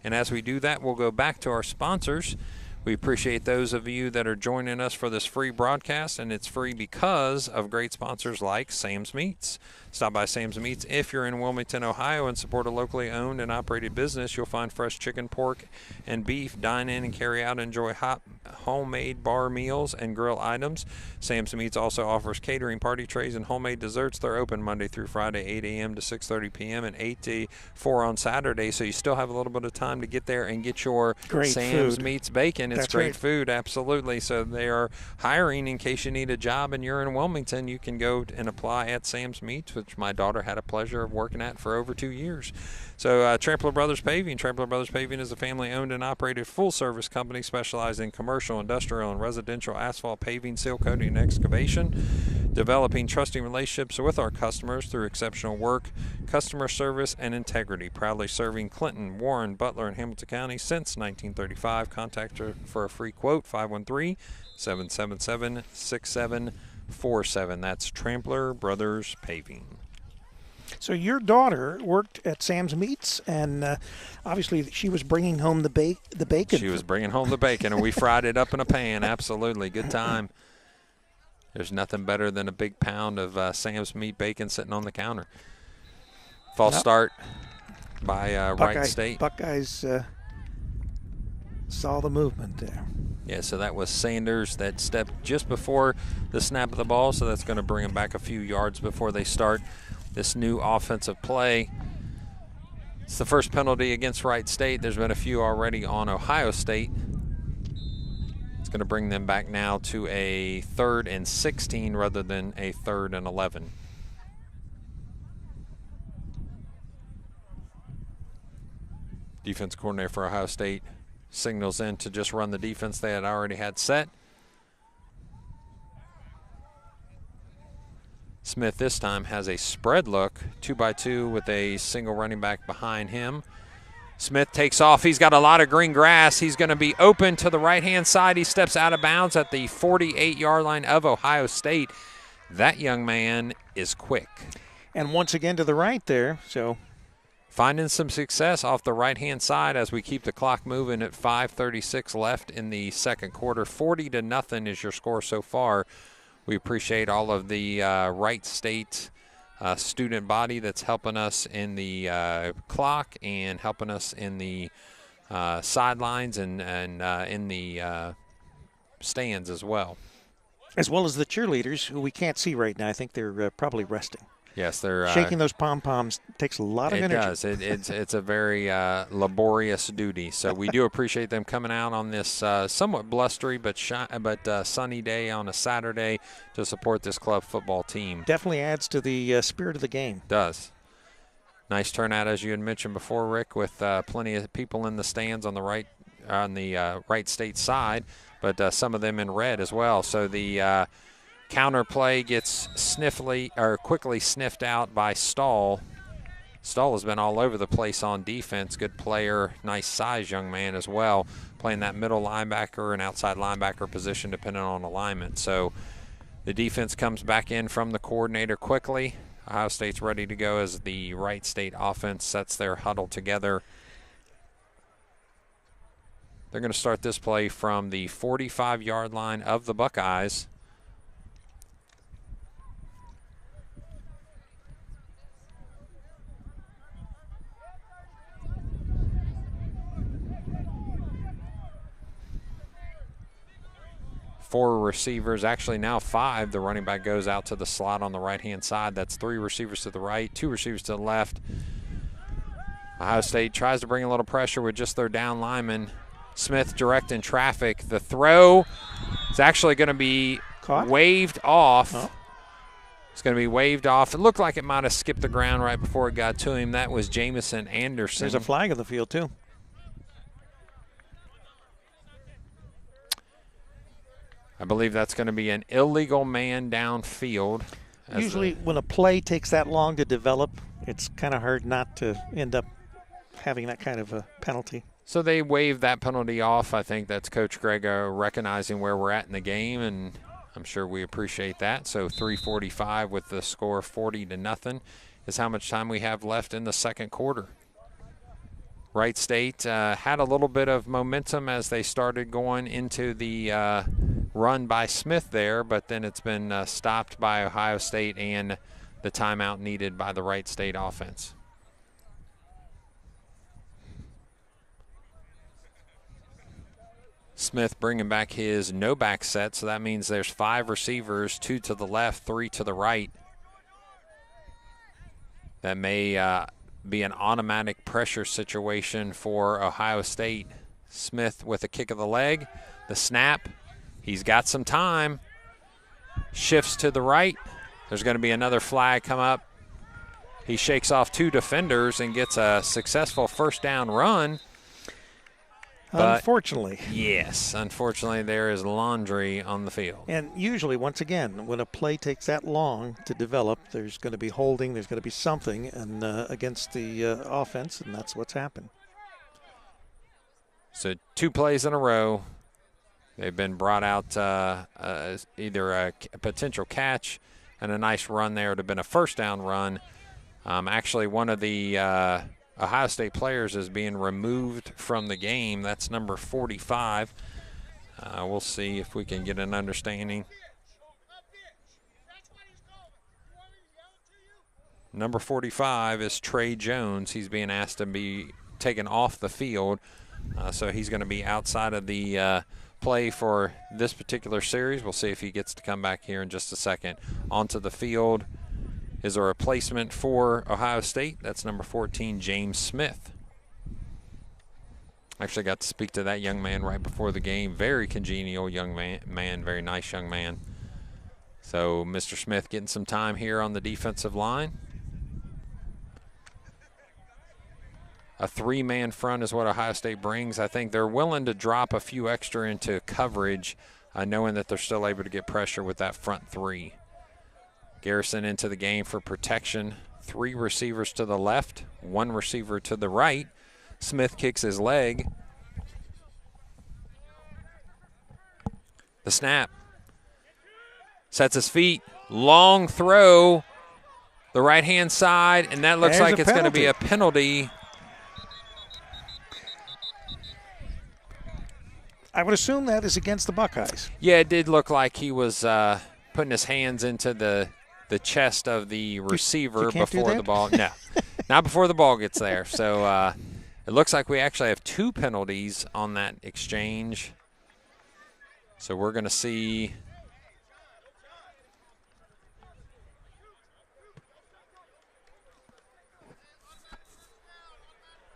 [SPEAKER 2] And as we do that, we'll go back to our sponsors. We appreciate those of you that are joining us for this free broadcast, and it's free because of great sponsors like Sam's Meats. Stop by Sam's Meats if you're in Wilmington, Ohio, and support a locally owned and operated business. You'll find fresh chicken, pork, and beef. Dine in and carry out. Enjoy hot homemade bar meals and grill items. Sam's Meats also offers catering, party trays, and homemade desserts. They're open Monday through Friday, 8 a.m. to 6:30 p.m. and 8 to 4 on Saturday, so you still have a little bit of time to get there and get your
[SPEAKER 1] great
[SPEAKER 2] Sam's
[SPEAKER 1] food.
[SPEAKER 2] Meats bacon. It's great food, absolutely. So they are hiring in case you need a job and you're in Wilmington. You can go and apply at Sam's Meats, which my daughter had a pleasure of working at for over 2 years. So Trampler Brothers Paving. Trampler Brothers Paving is a family-owned and operated full-service company specializing in commercial, industrial, and residential asphalt paving, seal coating, and excavation, developing trusting relationships with our customers through exceptional work, customer service, and integrity. Proudly serving Clinton, Warren, Butler, and Hamilton County since 1935. Contact her for a free quote, 513-777-6747. That's Trampler Brothers Paving.
[SPEAKER 1] So your daughter worked at Sam's Meats, and obviously she was bringing home the bacon.
[SPEAKER 2] She was bringing home the bacon, and we fried it up in a pan. Absolutely. Good time. There's nothing better than a big pound of Sam's meat bacon sitting on the counter. False start by Wright State.
[SPEAKER 1] Buckeyes saw the movement there.
[SPEAKER 2] Yeah, so that was Sanders that stepped just before the snap of the ball, so that's going to bring them back a few yards before they start this new offensive play. It's the first penalty against Wright State. There's been a few already on Ohio State. It's going to bring them back now to a 3rd and 16 rather than a 3rd and 11. Defense coordinator for Ohio State signals in to just run the defense they had already had set. Smith this time has a spread look, 2-by-2 with a single running back behind him. Smith takes off. He's got a lot of green grass. He's going to be open to the right-hand side. He steps out of bounds at the 48-yard line of Ohio State. That young man is quick.
[SPEAKER 1] And once again to the right there, so
[SPEAKER 2] finding some success off the right-hand side as we keep the clock moving at 5:36 left in the second quarter. 40-0 is your score so far. We appreciate all of the Wright State student body that's helping us in the clock and helping us in the sidelines and in the stands as well.
[SPEAKER 1] As well as the cheerleaders, who we can't see right now. I think they're probably resting.
[SPEAKER 2] Yes, they're
[SPEAKER 1] shaking those pom-poms takes a lot of energy.
[SPEAKER 2] It does. It's a very laborious duty. So we do appreciate them coming out on this somewhat blustery but sunny day on a Saturday to support this club football team.
[SPEAKER 1] Definitely adds to the spirit of the game.
[SPEAKER 2] Does. Nice turnout, as you had mentioned before, Rick, with plenty of people in the stands on the Wright State side, but some of them in red as well. So the counter play gets quickly sniffed out by Stahl. Stahl has been all over the place on defense. Good player, nice size young man as well, playing that middle linebacker and outside linebacker position depending on alignment. So the defense comes back in from the coordinator quickly. Ohio State's ready to go as the Wright State offense sets their huddle together. They're going to start this play from the 45-yard line of the Buckeyes. Four receivers, actually now 5. The running back goes out to the slot on the right-hand side. That's 3 receivers to the right, 2 receivers to the left. Ohio State tries to bring a little pressure with just their down lineman. Smith direct in traffic. The throw is actually going to be waved off. Oh. It's going to be waved off. It looked like it might have skipped the ground right before it got to him. That was Jamison Anderson.
[SPEAKER 1] There's a flag on the field, too.
[SPEAKER 2] I believe that's going to be an illegal man downfield.
[SPEAKER 1] Usually when a play takes that long to develop, it's kind of hard not to end up having that kind of a penalty.
[SPEAKER 2] So they waived that penalty off. I think that's Coach Grego recognizing where we're at in the game, and I'm sure we appreciate that. So 3:45 with the score 40-0 is how much time we have left in the second quarter. Wright State had a little bit of momentum as they started going into the run by Smith there, but then it's been stopped by Ohio State and the timeout needed by the Wright State offense. Smith bringing back his no-back set, so that means there's 5 receivers, 2 to the left, 3 to the right. That may be an automatic pressure situation for Ohio State. Smith with a kick of the leg, the snap. He's got some time. Shifts to the right. There's going to be another flag come up. He shakes off 2 defenders and gets a successful first down run.
[SPEAKER 1] Unfortunately.
[SPEAKER 2] Yes, unfortunately there is laundry on the field.
[SPEAKER 1] And usually, once again, when a play takes that long to develop, there's going to be holding, there's going to be something and against the offense, and that's what's happened.
[SPEAKER 2] So 2 plays in a row. They've been brought out either a potential catch and a nice run there. It would have been a first down run. Actually, one of the Ohio State players is being removed from the game. That's number 45. We'll see if we can get an understanding. Number 45 is Trey Jones. He's being asked to be taken off the field. So he's going to be outside of the play for this particular series. We'll see if he gets to come back here in just a second. Onto the field is a replacement for Ohio State. That's number 14, James Smith. Actually got to speak to that young man right before the game. Very congenial young man, very nice young man. So Mr. Smith getting some time here on the defensive line. A 3-man front is what Ohio State brings. I think they're willing to drop a few extra into coverage, knowing that they're still able to get pressure with that front 3. Garrison into the game for protection. 3 receivers to the left, 1 receiver to the right. Smith kicks his leg. The snap. Sets his feet. Long throw. The right-hand side, and that looks like it's going to be a penalty.
[SPEAKER 1] I would assume that is against the Buckeyes.
[SPEAKER 2] Yeah, it did look like he was putting his hands into the chest of the receiver before the ball. No, not before the ball gets there. So it looks like we actually have 2 penalties on that exchange. So we're going to see.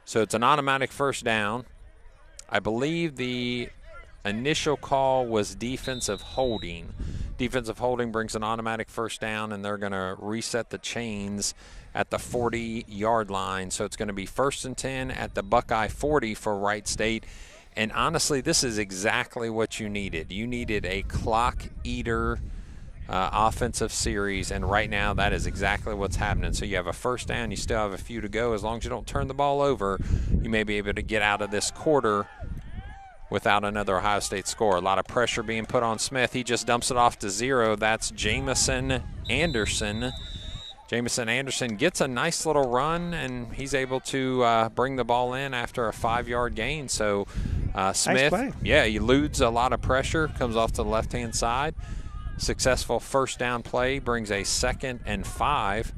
[SPEAKER 2] So it's an automatic first down. I believe the initial call was defensive holding. Defensive holding brings an automatic first down, and they're going to reset the chains at the 40-yard line. So it's going to be 1st and 10 at the Buckeye 40 for Wright State. And honestly, this is exactly what you needed. You needed a clock eater offensive series, and right now that is exactly what's happening. So you have a first down, you still have a few to go. As long as you don't turn the ball over, you may be able to get out of this quarter without another Ohio State score. A lot of pressure being put on Smith. He just dumps it off to 0. That's Jamison Anderson. Jamison Anderson gets a nice little run, and he's able to bring the ball in after a 5-yard gain. So Smith,
[SPEAKER 1] nice play.
[SPEAKER 2] Yeah, he eludes a lot of pressure, comes off to the left-hand side. Successful first down play brings a 2nd and 5.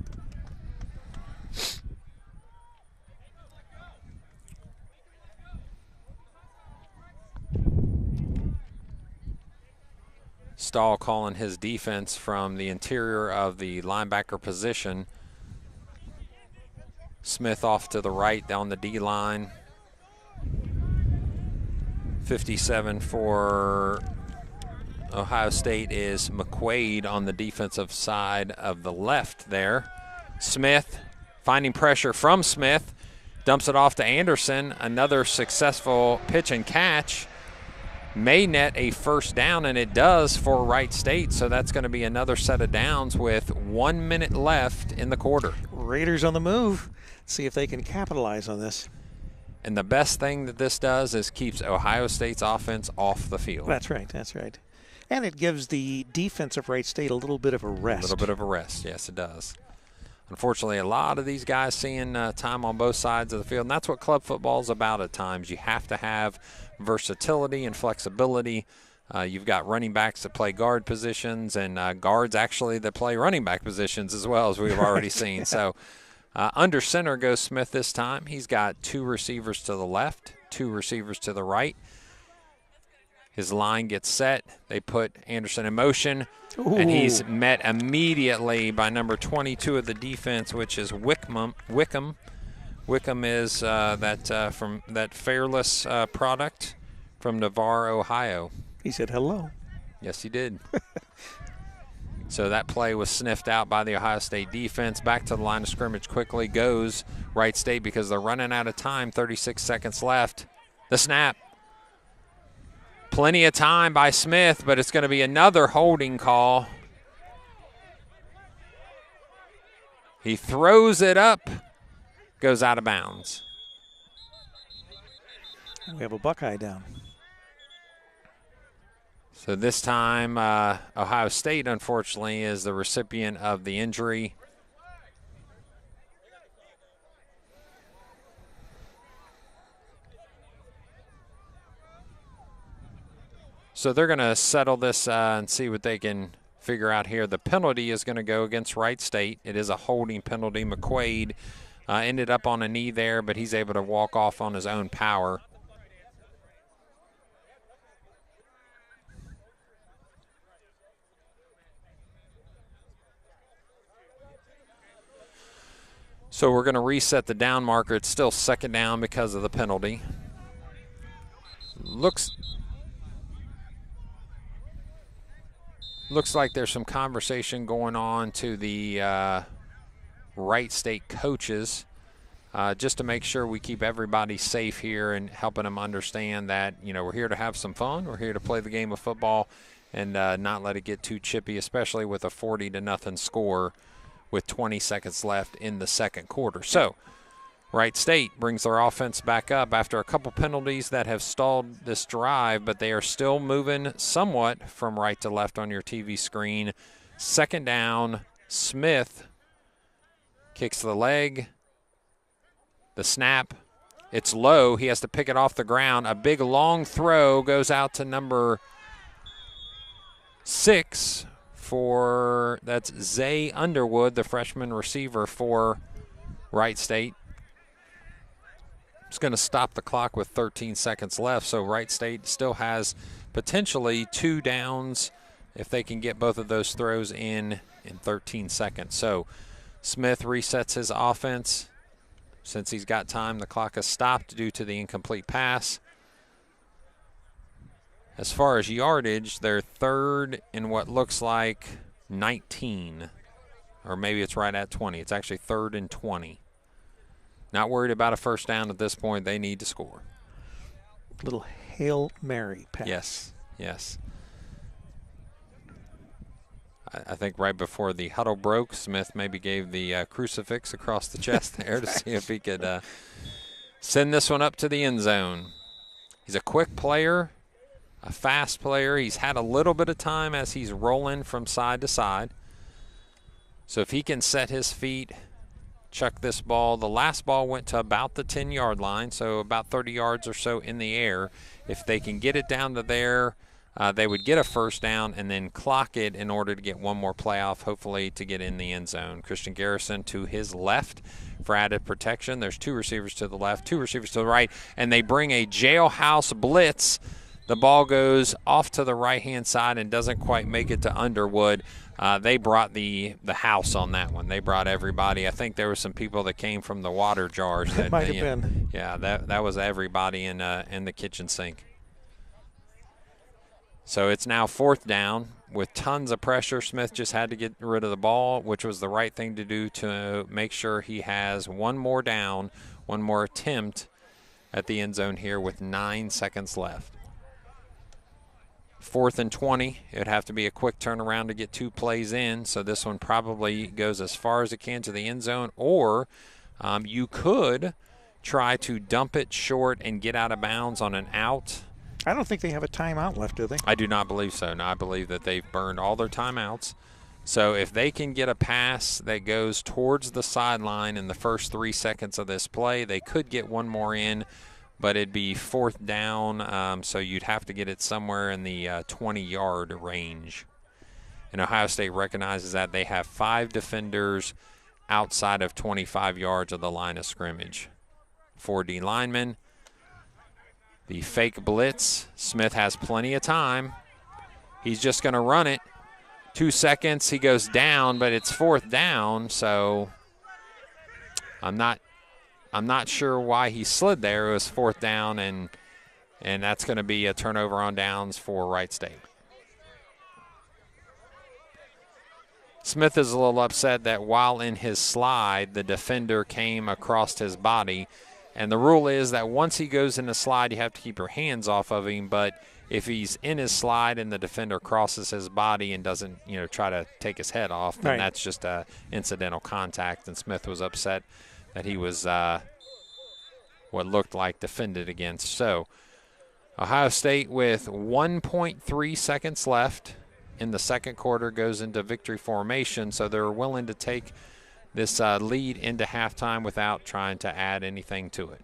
[SPEAKER 2] Stahl calling his defense from the interior of the linebacker position. Smith off to the right down the D-line. 57 for Ohio State is McQuaid on the defensive side of the left there. Smith finding pressure from Smith. Dumps it off to Anderson. Another successful pitch and catch. may net a first down, and it does for Wright State. So that's going to be another set of downs with 1 minute left in the quarter.
[SPEAKER 1] Raiders on the move. See if they can capitalize on this.
[SPEAKER 2] And the best thing that this does is keeps Ohio State's offense off the field.
[SPEAKER 1] That's right. That's right. And it gives the defense of Wright State a little bit of a rest.
[SPEAKER 2] A little bit of a rest. Yes, it does. Unfortunately, a lot of these guys seeing time on both sides of the field, and that's what club football is about at times. You have to have versatility and flexibility. You've got running backs that play guard positions and guards actually that play running back positions as well, as we've already seen. So under center goes Smith this time. He's got 2 receivers to the left, 2 receivers to the right. His line gets set. They put Anderson in motion.
[SPEAKER 1] Ooh.
[SPEAKER 2] And he's met immediately by number 22 of the defense, which is Wickham. Wickham is from that Fairless product from Navarre, Ohio.
[SPEAKER 1] He said hello.
[SPEAKER 2] Yes, he did. So that play was sniffed out by the Ohio State defense. Back to the line of scrimmage quickly goes Wright State because they're running out of time. 36 seconds left. The snap. Plenty of time by Smith, but it's going to be another holding call. He throws it up, goes out of bounds.
[SPEAKER 1] We have a Buckeye down.
[SPEAKER 2] So this time, Ohio State, unfortunately, is the recipient of the injury. So they're going to settle this and see what they can figure out here. The penalty is going to go against Wright State. It is a holding penalty. McQuaid ended up on a knee there, but he's able to walk off on his own power. So we're going to reset the down marker. It's still second down because of the penalty. Looks like there's some conversation going on to the Wright State coaches just to make sure we keep everybody safe here and helping them understand that, you know, we're here to have some fun. We're here to play the game of football and not let it get too chippy, especially with a 40-0 score with 20 seconds left in the second quarter. So Wright State brings their offense back up after a couple penalties that have stalled this drive, but they are still moving somewhat from right to left on your TV screen. Second down, Smith kicks the leg. The snap, it's low. He has to pick it off the ground. A big long throw goes out to number 6 that's Zay Underwood, the freshman receiver for Wright State. It's going to stop the clock with 13 seconds left, so Wright State still has potentially 2 downs if they can get both of those throws in 13 seconds. So Smith resets his offense. Since he's got time, the clock has stopped due to the incomplete pass. As far as yardage, they're third in what looks like 19, or maybe it's right at 20. It's actually 3rd and 20. Not worried about a first down at this point. They need to score.
[SPEAKER 1] Little Hail Mary pass.
[SPEAKER 2] Yes, yes. I think right before the huddle broke, Smith maybe gave the crucifix across the chest there to see if he could send this one up to the end zone. He's a quick player, a fast player. He's had a little bit of time as he's rolling from side to side. So if he can set his feet, chuck this ball. The last ball went to about the 10-yard line, so about 30 yards or so in the air. If they can get it down to there, they would get a first down and then clock it in order to get one more playoff, hopefully to get in the end zone. Christian Garrison to his left for added protection. There's 2 receivers to the left, 2 receivers to the right, and they bring a jailhouse blitz. The ball goes off to the right-hand side and doesn't quite make it to Underwood. They brought the house on that one. They brought everybody. I think there were some people that came from the water jars.
[SPEAKER 1] That might have been.
[SPEAKER 2] Yeah, that was everybody in the kitchen sink. So it's now 4th down with tons of pressure. Smith just had to get rid of the ball, which was the right thing to do to make sure he has one more down, one more attempt at the end zone here with 9 seconds left. 4th and 20. It would have to be a quick turnaround to get 2 plays in, so this one probably goes as far as it can to the end zone, or you could try to dump it short and get out of bounds on an out.
[SPEAKER 1] I don't think they have a timeout left, do they?
[SPEAKER 2] I do not believe so. No, I believe that they've burned all their timeouts. So if they can get a pass that goes towards the sideline in the first 3 seconds of this play, they could get one more in, but it'd be 4th down, so you'd have to get it somewhere in the 20-yard range. And Ohio State recognizes that. They have 5 defenders outside of 25 yards of the line of scrimmage. 4 D linemen. The fake blitz. Smith has plenty of time. He's just going to run it. 2 seconds, he goes down, but it's 4th down, so I'm not sure why he slid there. It was 4th down, and that's going to be a turnover on downs for Wright State. Smith is a little upset that while in his slide, the defender came across his body. And the rule is that once he goes in the slide, you have to keep your hands off of him. But if he's in his slide and the defender crosses his body and doesn't, try to take his head off, then that's just a incidental contact. And Smith was upset that he was what looked like defended against. So Ohio State with 1.3 seconds left in the second quarter goes into victory formation. So they're willing to take this lead into halftime without trying to add anything to it.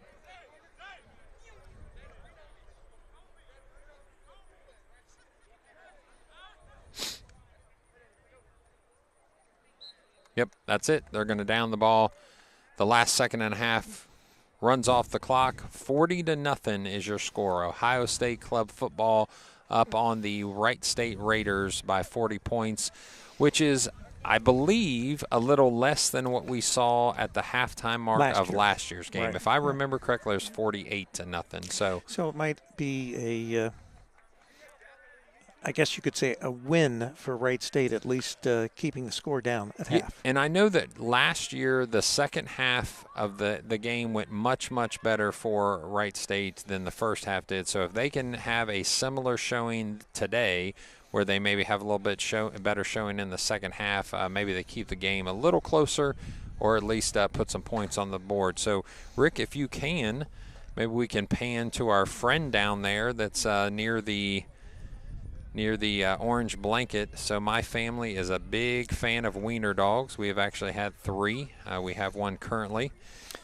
[SPEAKER 2] Yep, that's it. They're going to down the ball. The last second and a half runs off the clock. 40-0 is your score. Ohio State club football up on the Wright State Raiders by 40 points, which is, I believe, a little less than what we saw at the halftime mark of last year's game. If I remember correctly, it was 48-0.
[SPEAKER 1] So it might be I guess you could say a win for Wright State, at least keeping the score down at half.
[SPEAKER 2] And I know that last year the second half of the game went much, much better for Wright State than the first half did. So if they can have a similar showing today, where they maybe have a little bit better showing in the second half, maybe they keep the game a little closer, or at least put some points on the board. So, Rick, if you can, maybe we can pan to our friend down there that's near the orange blanket. So my family is a big fan of wiener dogs. We have actually had 3. We have one currently.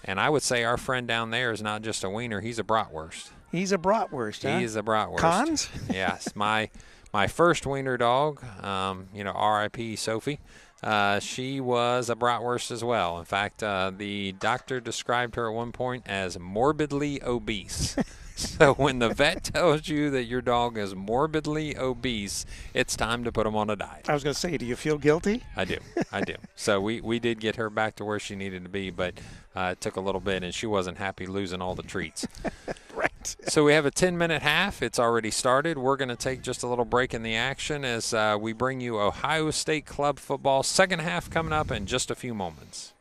[SPEAKER 2] And I would say our friend down there is not just a wiener, he's a bratwurst.
[SPEAKER 1] He's a bratwurst, huh?
[SPEAKER 2] He is a bratwurst.
[SPEAKER 1] Cons?
[SPEAKER 2] Yes. My first wiener dog, R.I.P. Sophie, she was a bratwurst as well. In fact, the doctor described her at one point as morbidly obese. So when the vet tells you that your dog is morbidly obese, it's time to put him on a diet.
[SPEAKER 1] I was going to say, do you feel guilty?
[SPEAKER 2] I do. So we did get her back to where she needed to be, but it took a little bit, and she wasn't happy losing all the treats.
[SPEAKER 1] Right.
[SPEAKER 2] So we have a 10-minute half. It's already started. We're going to take just a little break in the action as we bring you Ohio State club football. Second half coming up in just a few moments.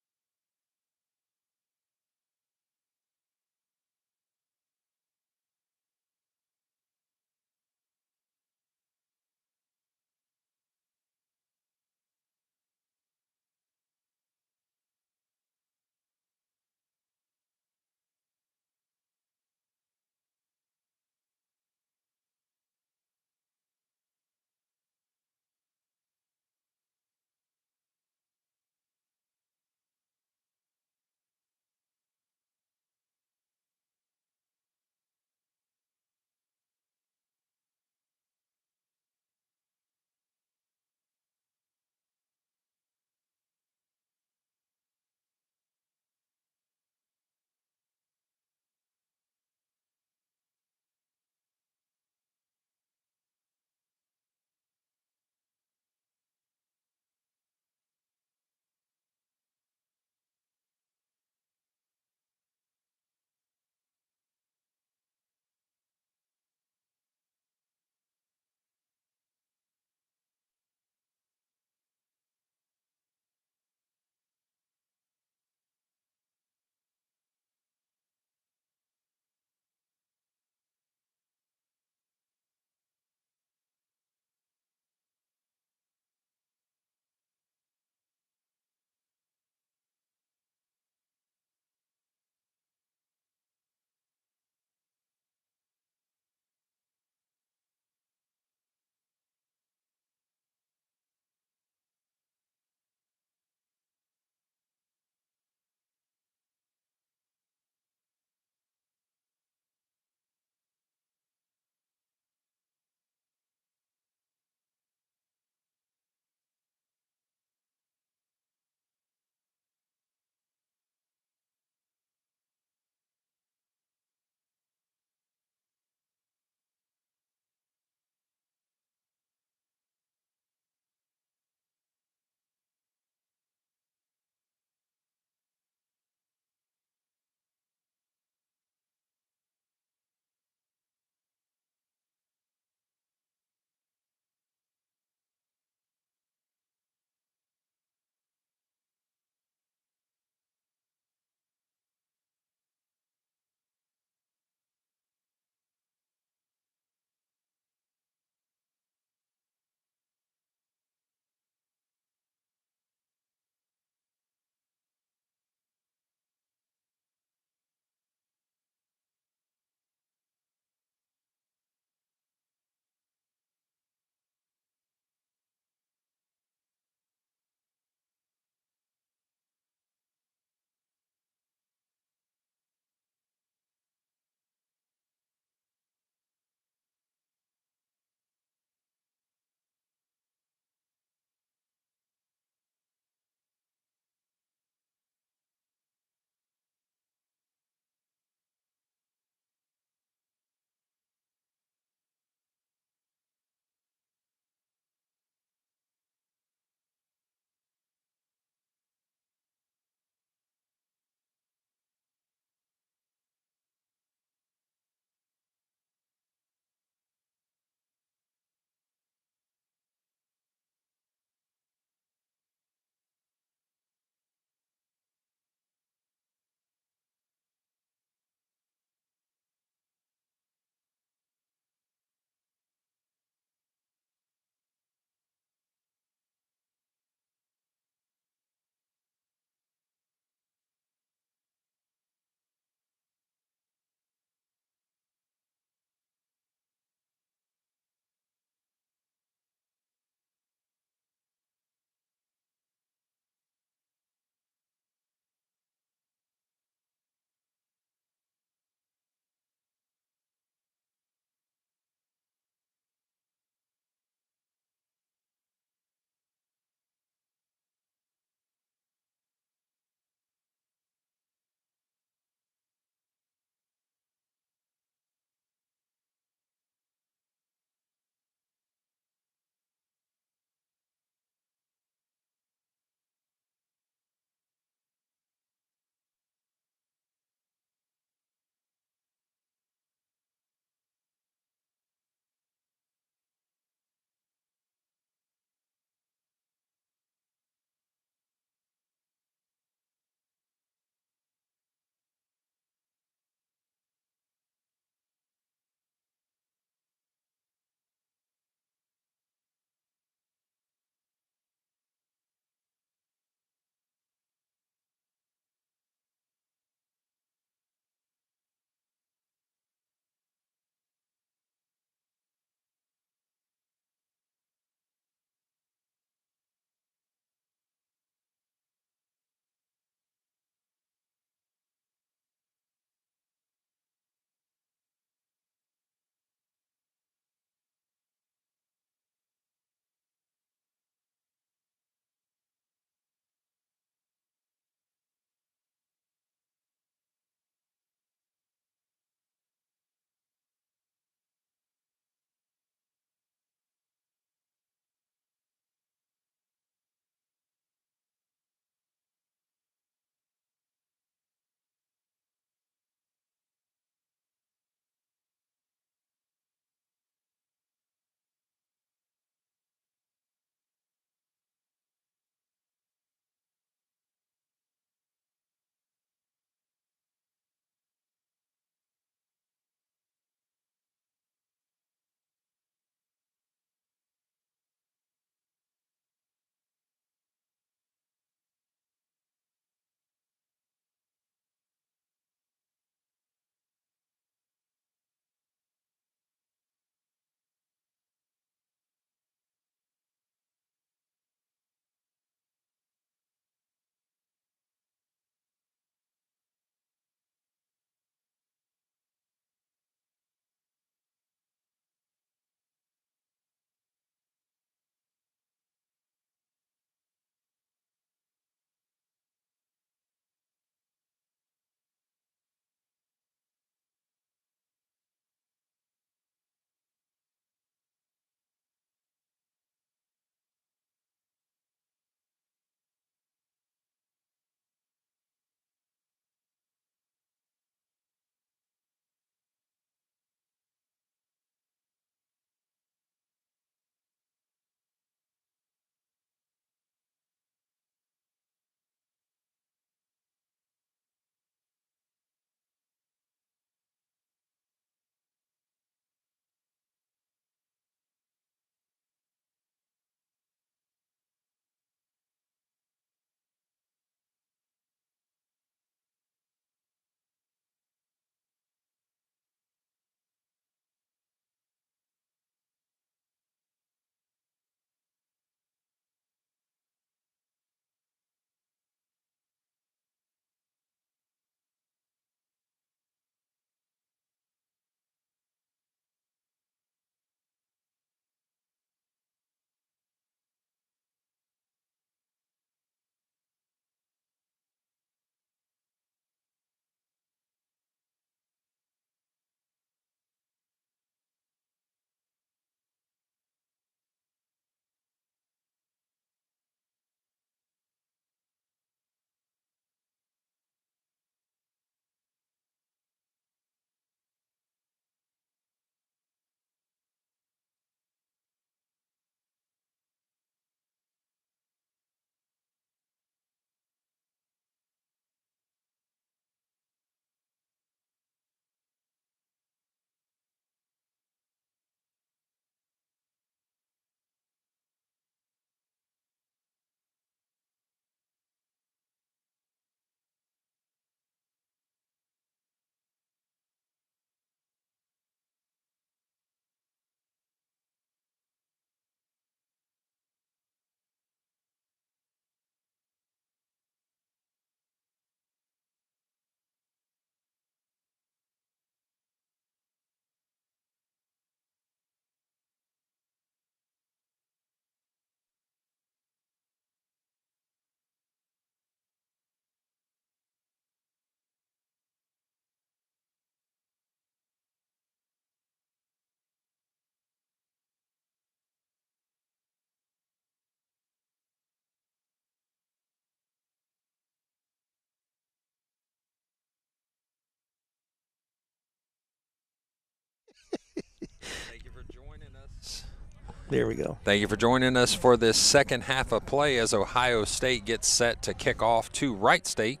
[SPEAKER 1] There we go.
[SPEAKER 2] Thank you for joining us for this second half of play as Ohio State gets set to kick off to Wright State.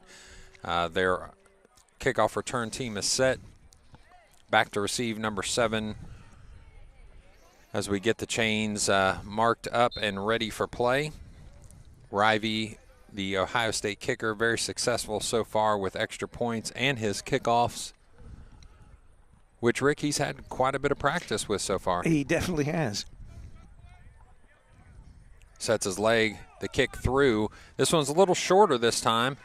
[SPEAKER 2] Their kickoff return team is set. Back to receive number 7 as we get the chains marked up and ready for play. Rivey, the Ohio State kicker, very successful so far with extra points and his kickoffs, which, Rick, he's had quite a bit of practice with so far.
[SPEAKER 1] He definitely has.
[SPEAKER 2] Sets his leg, the kick through. This one's a little shorter this time.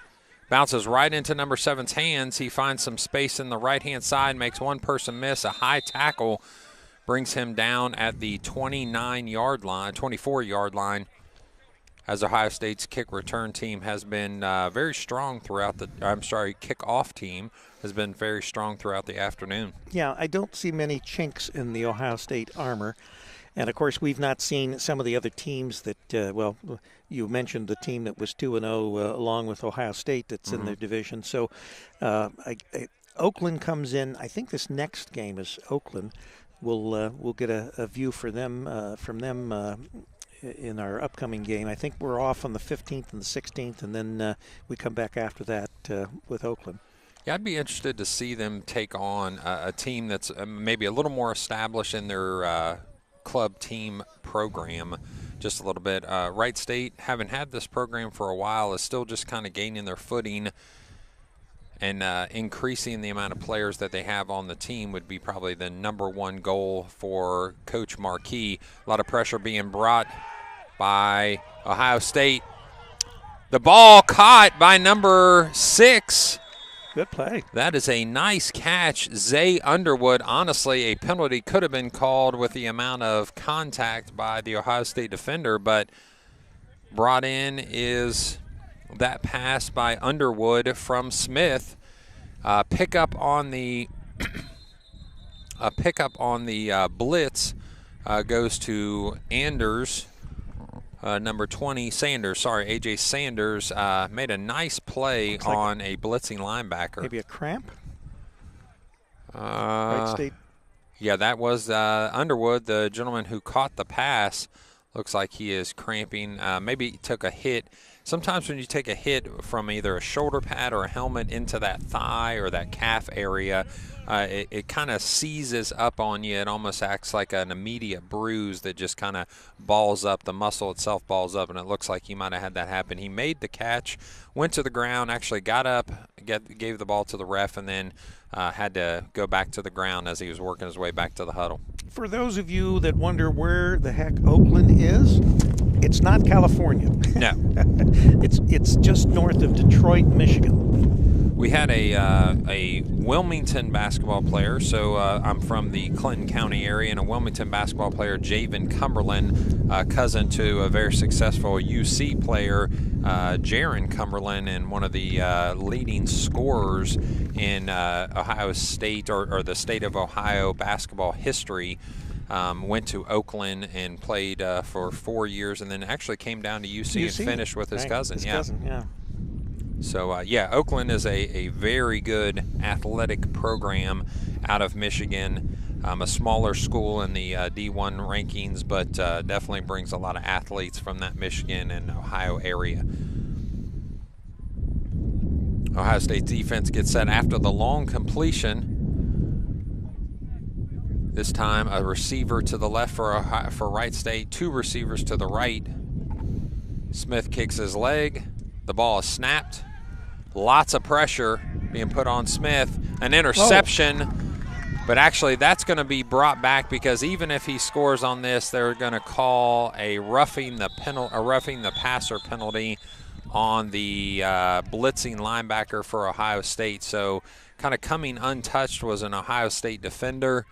[SPEAKER 2] Bounces right into number 7's hands. He finds some space in the right-hand side, makes one person miss. A high tackle brings him down at the 29-yard line, 24-yard line, as Ohio State's kick return team has been very strong throughout the, kickoff team has been very strong throughout the afternoon.
[SPEAKER 1] Yeah, I don't see many chinks in the Ohio State armor. And, of course, we've not seen some of the other teams that, well, you mentioned the team that was 2-0 along with Ohio State that's in their division. So Oakland comes in. I think this next game is Oakland. We'll get a view for them from them in our upcoming game. I think we're off on the 15th and the 16th, and then we come back after that with Oakland.
[SPEAKER 2] Yeah, I'd be interested to see them take on a team that's maybe a little more established in their club team program just a little bit. Wright State, having had this program for a while, is still just kind of gaining their footing, and increasing the amount of players that they have on the team would be probably the #1 goal for Coach Marquis. A lot of pressure being brought by Ohio State. The ball caught by number 6.
[SPEAKER 1] Good play.
[SPEAKER 2] That is a nice catch. Zay Underwood. Honestly, a penalty could have been called with the amount of contact by the Ohio State defender, but brought in is that pass by Underwood from Smith. Pickup on the blitz goes to Anders. Number 20, A.J. Sanders made a nice play on a blitzing linebacker.
[SPEAKER 1] Maybe a cramp? Wright State.
[SPEAKER 2] Yeah, that was Underwood, the gentleman who caught the pass. Looks like he is cramping. Maybe he took a hit. Sometimes when you take a hit from either a shoulder pad or a helmet into that thigh or that calf area, it kind of seizes up on you. It almost acts like an immediate bruise that just kind of balls up. The muscle itself balls up, and it looks like he might have had that happen. He made the catch, went to the ground, actually got up, gave the ball to the ref, and then had to go back to the ground as he was working his way back to the huddle.
[SPEAKER 1] For those of you that wonder where the heck Oakland is, it's not California.
[SPEAKER 2] No.
[SPEAKER 1] It's just north of Detroit, Michigan.
[SPEAKER 2] We had a Wilmington basketball player, so I'm from the Clinton County area, and a Wilmington basketball player, Javen Cumberland, cousin to a very successful UC player, Jaron Cumberland, and one of the leading scorers in Ohio State or the state of Ohio basketball history. Went to Oakland and played for 4 years, and then actually came down to UC and finished with his cousin.
[SPEAKER 1] Yeah.
[SPEAKER 2] So, Oakland is a very good athletic program out of Michigan. A smaller school in the D1 rankings, but definitely brings a lot of athletes from that Michigan and Ohio area. Ohio State defense gets set after the long completion. This time a receiver to the left for Wright State, 2 receivers to the right. Smith kicks his leg. The ball is snapped. Lots of pressure being put on Smith. An interception, but actually that's going to be brought back because even if he scores on this, they're going to call a roughing the passer penalty on the blitzing linebacker for Ohio State. So kind of coming untouched was an Ohio State defender.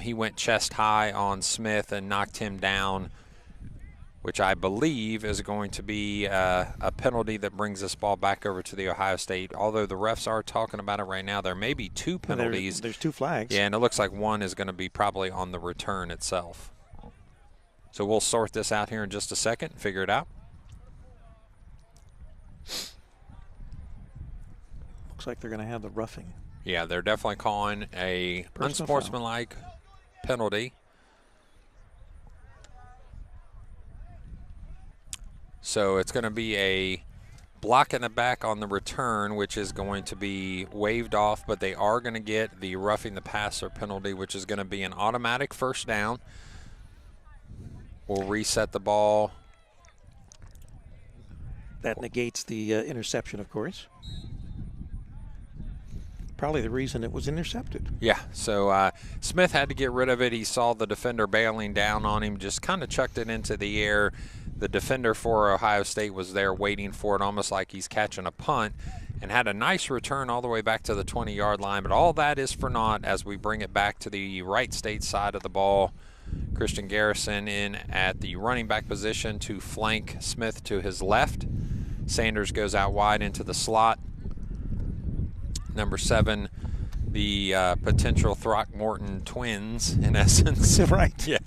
[SPEAKER 2] He went chest high on Smith and knocked him down, which I believe is going to be a penalty that brings this ball back over to the Ohio State. Although the refs are talking about it right now, there may be 2 penalties.
[SPEAKER 1] There's 2 flags.
[SPEAKER 2] Yeah, and it looks like one is going to be probably on the return itself. So we'll sort this out here in just a second and figure it out.
[SPEAKER 1] Looks like they're going to have the roughing.
[SPEAKER 2] Yeah, they're definitely calling a unsportsmanlike penalty. So it's going to be a block in the back on the return, which is going to be waved off, but they are going to get the roughing the passer penalty, which is going to be an automatic first down. We'll reset the ball.
[SPEAKER 1] That negates the interception, of course. Probably the reason it was intercepted.
[SPEAKER 2] Yeah, so Smith had to get rid of it. He saw the defender bailing down on him, just kind of chucked it into the air. The defender for Ohio State was there waiting for it, almost like he's catching a punt, and had a nice return all the way back to the 20-yard line. But all that is for naught as we bring it back to the Wright State side of the ball. Christian Garrison in at the running back position to flank Smith to his left. Sanders goes out wide into the slot. Number 7, the potential Throckmorton twins, in essence.
[SPEAKER 1] Right.
[SPEAKER 2] Yeah.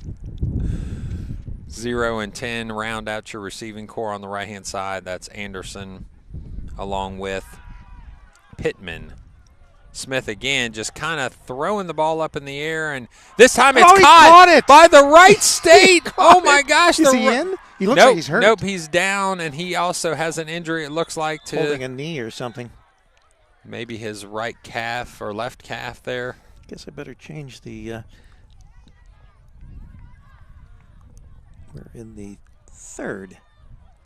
[SPEAKER 2] 0 and 10 round out your receiving core on the right-hand side. That's Anderson along with Pittman. Smith again just kind of throwing the ball up in the air, and this time it's
[SPEAKER 1] caught it
[SPEAKER 2] by the Wright State. Oh, my gosh.
[SPEAKER 1] Is he in? He looks
[SPEAKER 2] nope,
[SPEAKER 1] like he's hurt.
[SPEAKER 2] Nope, he's down, and he also has an injury, it looks like, to
[SPEAKER 1] holding a knee or something.
[SPEAKER 2] Maybe his right calf or left calf there.
[SPEAKER 1] Guess I better change the we're in the 3rd.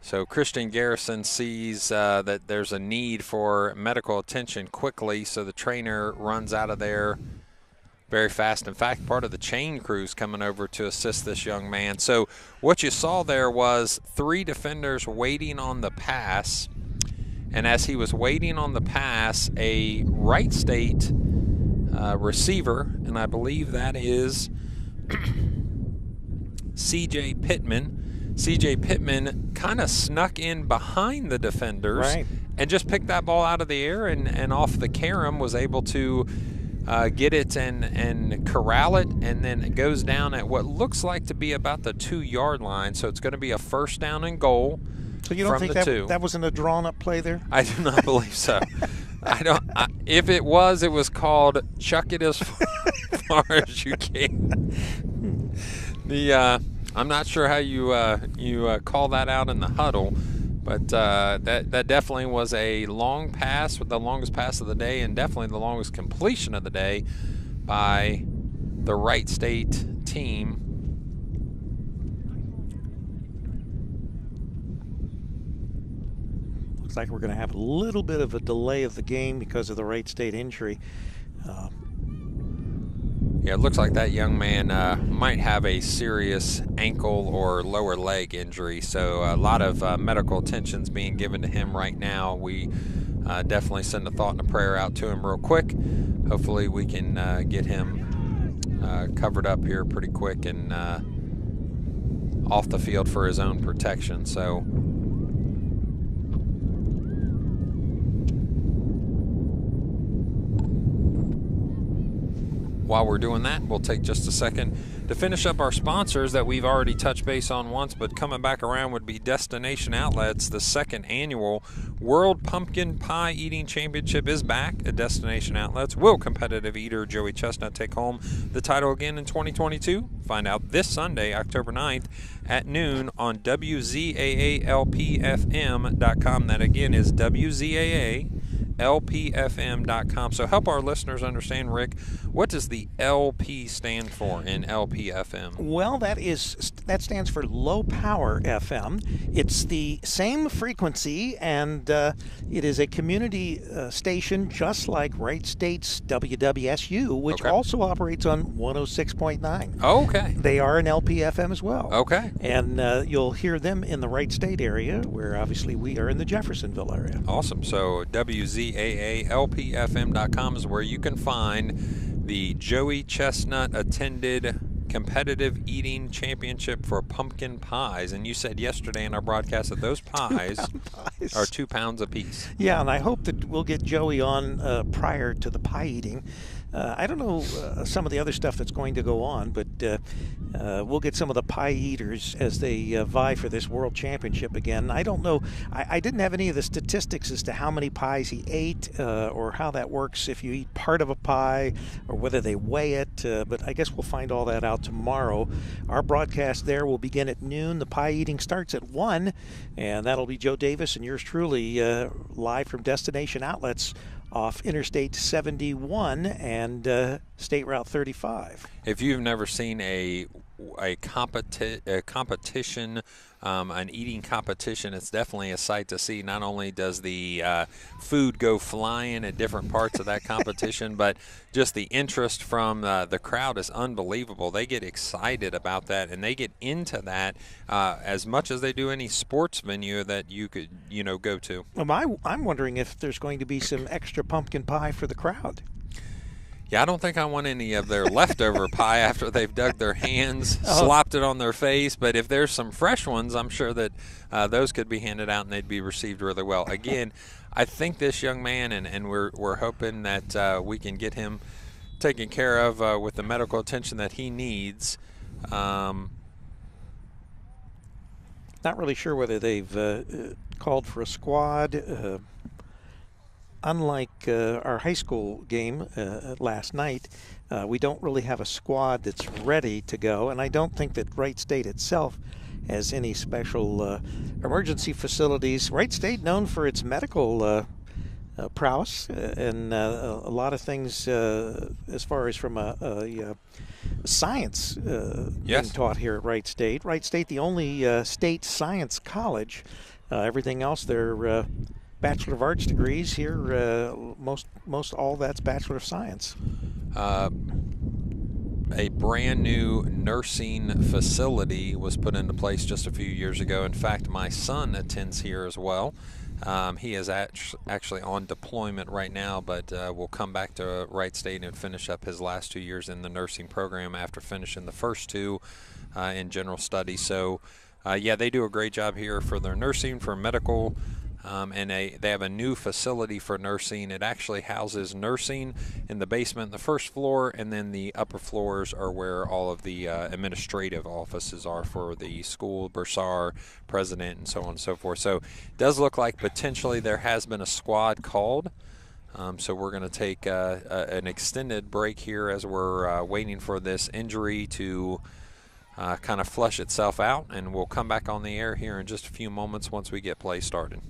[SPEAKER 2] So Christian Garrison sees that there's a need for medical attention quickly, so the trainer runs out of there very fast. In fact, part of the chain crew's coming over to assist this young man. So what you saw there was 3 defenders waiting on the pass, and as he was waiting on the pass, a Wright State receiver, and I believe that is C.J. Pittman. C.J. Pittman kind of snuck in behind the defenders,
[SPEAKER 1] right,
[SPEAKER 2] and just picked that ball out of the air, and off the carom was able to get it and corral it, and then it goes down at what looks like to be about the 2-yard line. So it's going to be a first down and goal.
[SPEAKER 1] So you don't think that wasn't a drawn-up play there?
[SPEAKER 2] I do not believe so. If it was called chuck it as far as you can. I'm not sure how you call that out in the huddle, but that definitely was a long pass, with the longest pass of the day, and definitely the longest completion of the day by the Wright State team.
[SPEAKER 1] Looks like we're going to have a little bit of a delay of the game because of the Wright State injury.
[SPEAKER 2] Yeah, it looks like that young man might have a serious ankle or lower leg injury, so a lot of medical attention's being given to him right now. We definitely send a thought and a prayer out to him real quick. Hopefully we can get him covered up here pretty quick and off the field for his own protection. So while we're doing that, we'll take just a second to finish up our sponsors that we've already touched base on once, but coming back around would be Destination Outlets. The 2nd annual World Pumpkin Pie Eating Championship is back at Destination Outlets. Will competitive eater Joey Chestnut take home the title again in 2022? Find out this Sunday, October 9th at noon on WZAALPFM.com. That again is WZAALPFM.com. So help our listeners understand, Rick, what does the LP stand for in LPFM?
[SPEAKER 1] Well, that stands for low power FM. It's the same frequency, and it is a community station just like Wright State's WWSU, which also operates on 106.9.
[SPEAKER 2] Okay.
[SPEAKER 1] They are an LPFM as well.
[SPEAKER 2] Okay.
[SPEAKER 1] And you'll hear them in the Wright State area, where obviously we are in the Jeffersonville area.
[SPEAKER 2] Awesome. So WZAALPFM.com is where you can find the Joey Chestnut attended competitive eating championship for pumpkin pies. And you said yesterday in our broadcast that those pies are 2 pounds apiece.
[SPEAKER 1] Yeah, and I hope that we'll get Joey on prior to the pie eating. I don't know some of the other stuff that's going to go on, but we'll get some of the pie eaters as they vie for this world championship again. I don't know. I didn't have any of the statistics as to how many pies he ate or how that works if you eat part of a pie or whether they weigh it. But I guess we'll find all that out tomorrow. Our broadcast there will begin at noon. The pie eating starts at 1, and that'll be Joe Davis and yours truly live from Destination Outlets off Interstate 71 and State Route 35.
[SPEAKER 2] If you've never seen a competition, an eating competition, it's definitely a sight to see. Not only does the food go flying at different parts of that competition, but just the interest from the crowd is unbelievable. They get excited about that, and they get into that as much as they do any sports venue that you could, go to.
[SPEAKER 1] I'm wondering if there's going to be some extra pumpkin pie for the crowd.
[SPEAKER 2] Yeah, I don't think I want any of their leftover pie after they've dug their hands, slopped it on their face. But if there's some fresh ones, I'm sure that those could be handed out and they'd be received really well. Again, I think this young man, and we're hoping that we can get him taken care of with the medical attention that he needs.
[SPEAKER 1] Not really sure whether they've called for a squad. Unlike our high school game last night, we don't really have a squad that's ready to go, and I don't think that Wright State itself has any special emergency facilities. Wright State known for its medical prowess and a lot of things as far as from a science being taught here at Wright State. Wright State, the only state science college. Everything else, they're Bachelor of Arts degrees. Here, most all that's Bachelor of Science.
[SPEAKER 2] A brand new nursing facility was put into place just a few years ago. In fact, my son attends here as well. He is actually on deployment right now, but will come back to Wright State and finish up his last 2 years in the nursing program after finishing the first 2 in general studies. So, yeah, they do a great job here for their nursing, for medical. And they have a new facility for nursing. It actually houses nursing in the basement, the first floor, and then the upper floors are where all of the administrative offices are for the school, bursar, president, and so on and so forth. So it does look like potentially there has been a squad called. So we're going to take an extended break here as we're waiting for this injury to kind of flush itself out, and we'll come back on the air here in just a few moments once we get play started.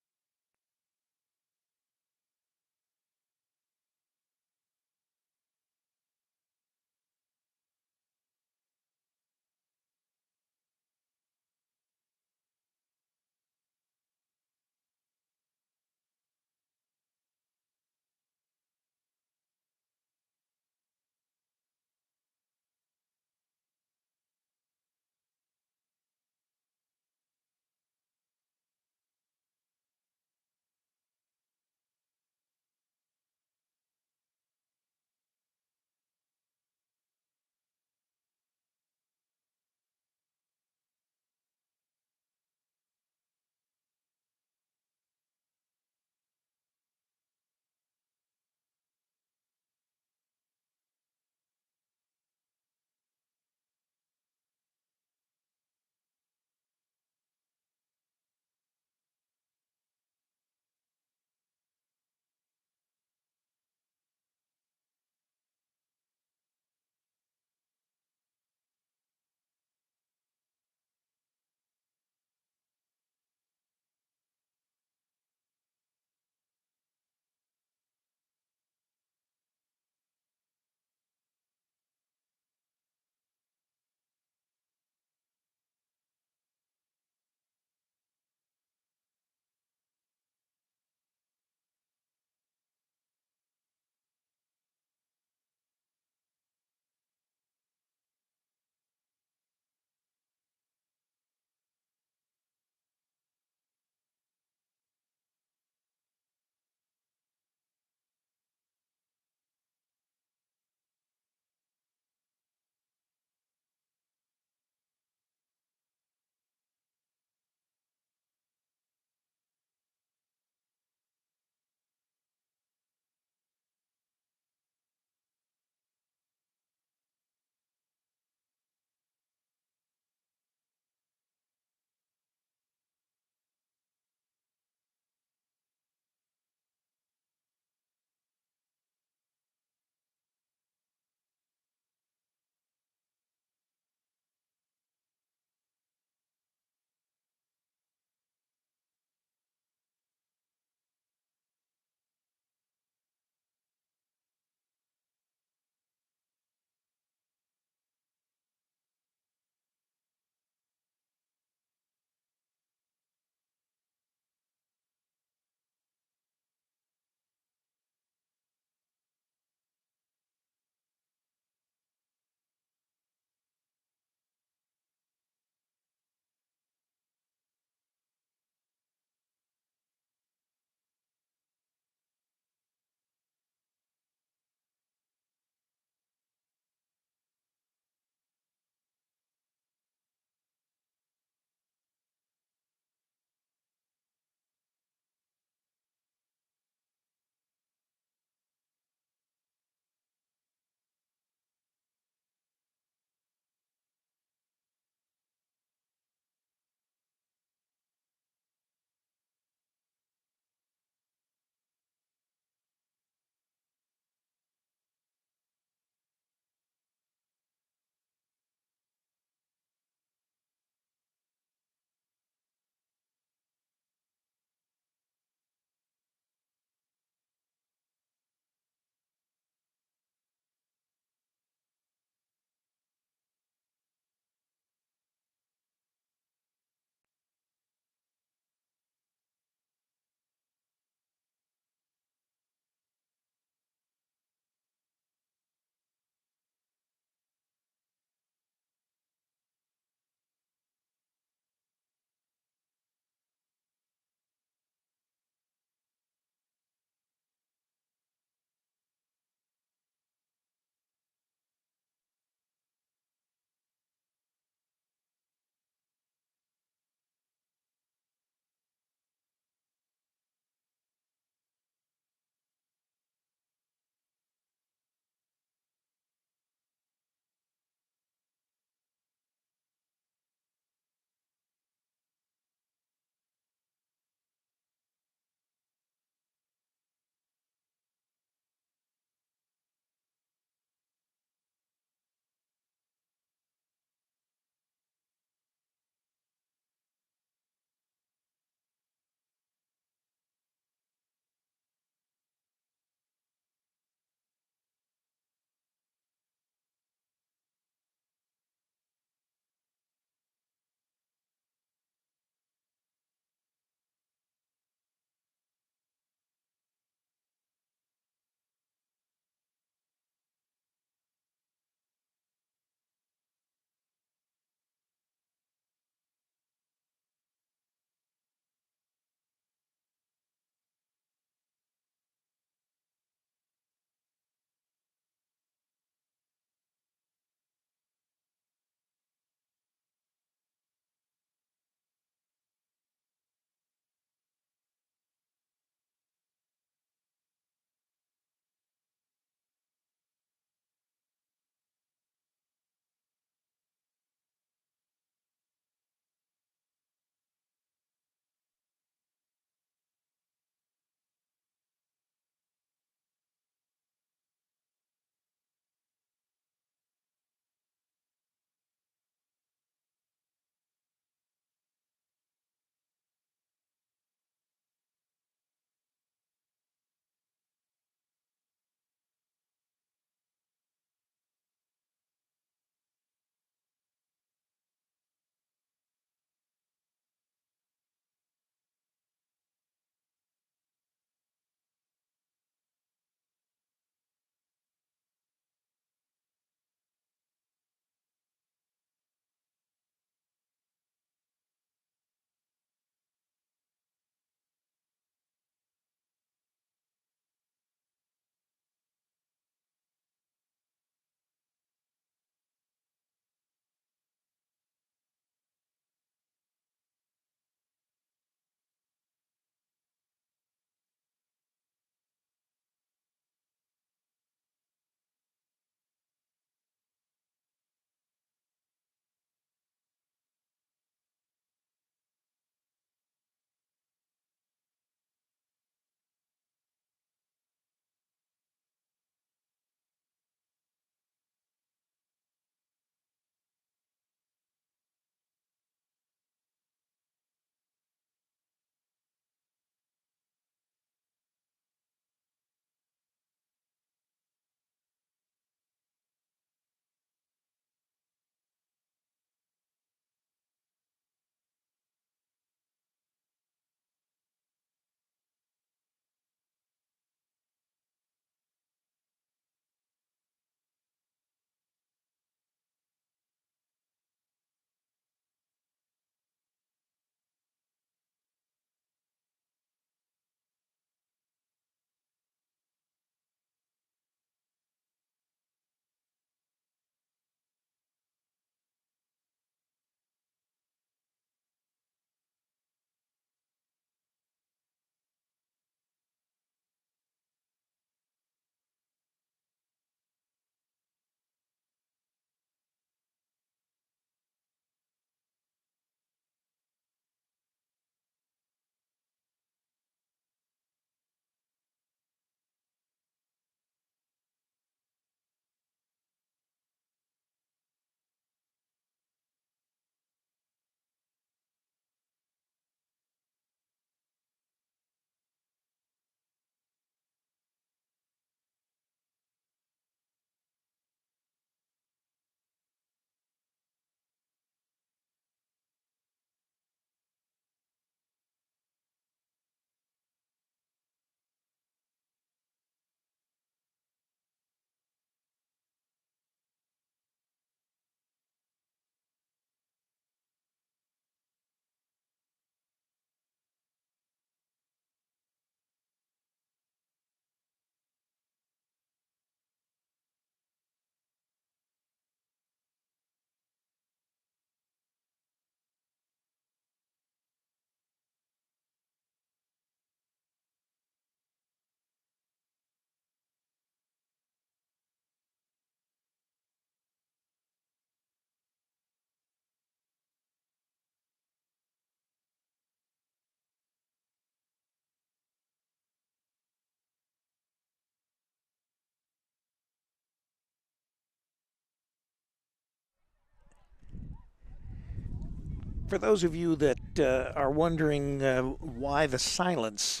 [SPEAKER 1] For those of you that are wondering why the silence,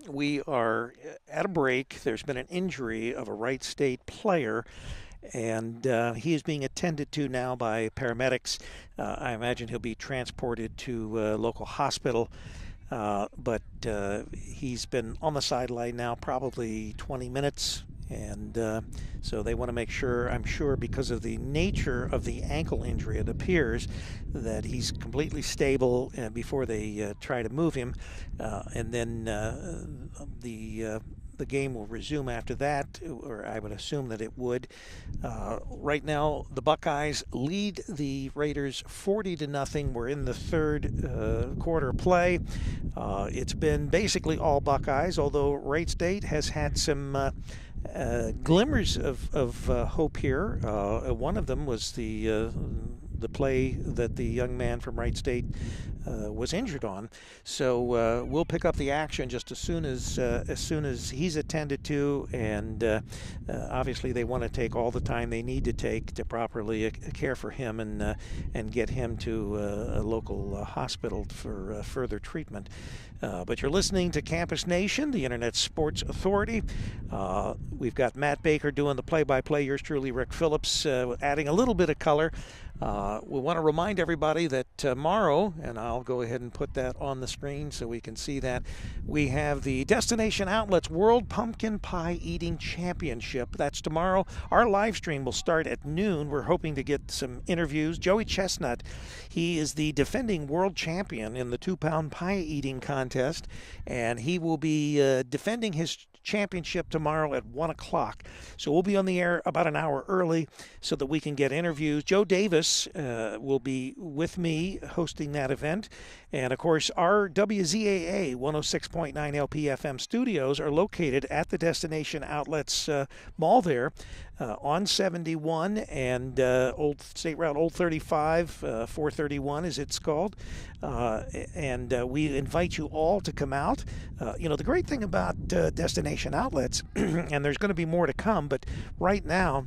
[SPEAKER 1] we are at a break. There's been an injury of a Wright State player, and he is being attended to now by paramedics. I imagine he'll be transported to a local hospital. But he's been on the sideline now probably 20 minutes, and so they want to make sure, I'm sure because of the nature of the ankle injury, it appears that he's completely stable before they try to move him, and then the game will resume after that, or I would assume that it would. Right now, the Buckeyes lead the Raiders 40-0. We're in the third quarter play. It's been basically all Buckeyes, although Wright State has had some glimmers of hope here. One of them was the play that the young man from Wright State was injured on. So we'll pick up the action just as soon as he's attended to, and obviously they want to take all the time they need to take to properly care for him and get him to a local hospital for further treatment. But you're listening to Campus Nation, the Internet Sports Authority. We've got Matt Baker doing the play-by-play. Yours truly, Rick Phillips, adding a little bit of color. We want to remind everybody that tomorrow, and I'll go ahead and put that on the screen so we can see that, we have the Destination Outlets World Pumpkin Pie Eating Championship. That's tomorrow. Our live stream will start at noon. We're hoping to get some interviews. Joey Chestnut, he is the defending world champion in the 2-pound pie eating contest, and he will be defending his championship tomorrow at 1 o'clock. So we'll be on the air about an hour early so that we can get interviews. Joe Davis will be with me hosting that event. And of course, our WZAA 106.9 LPFM studios are located at the Destination Outlets Mall there on 71 and Old State Route Old 35, 431 as it's called. And we invite you all to come out. The great thing about Destination Outlets, and there's going to be more to come, but right now,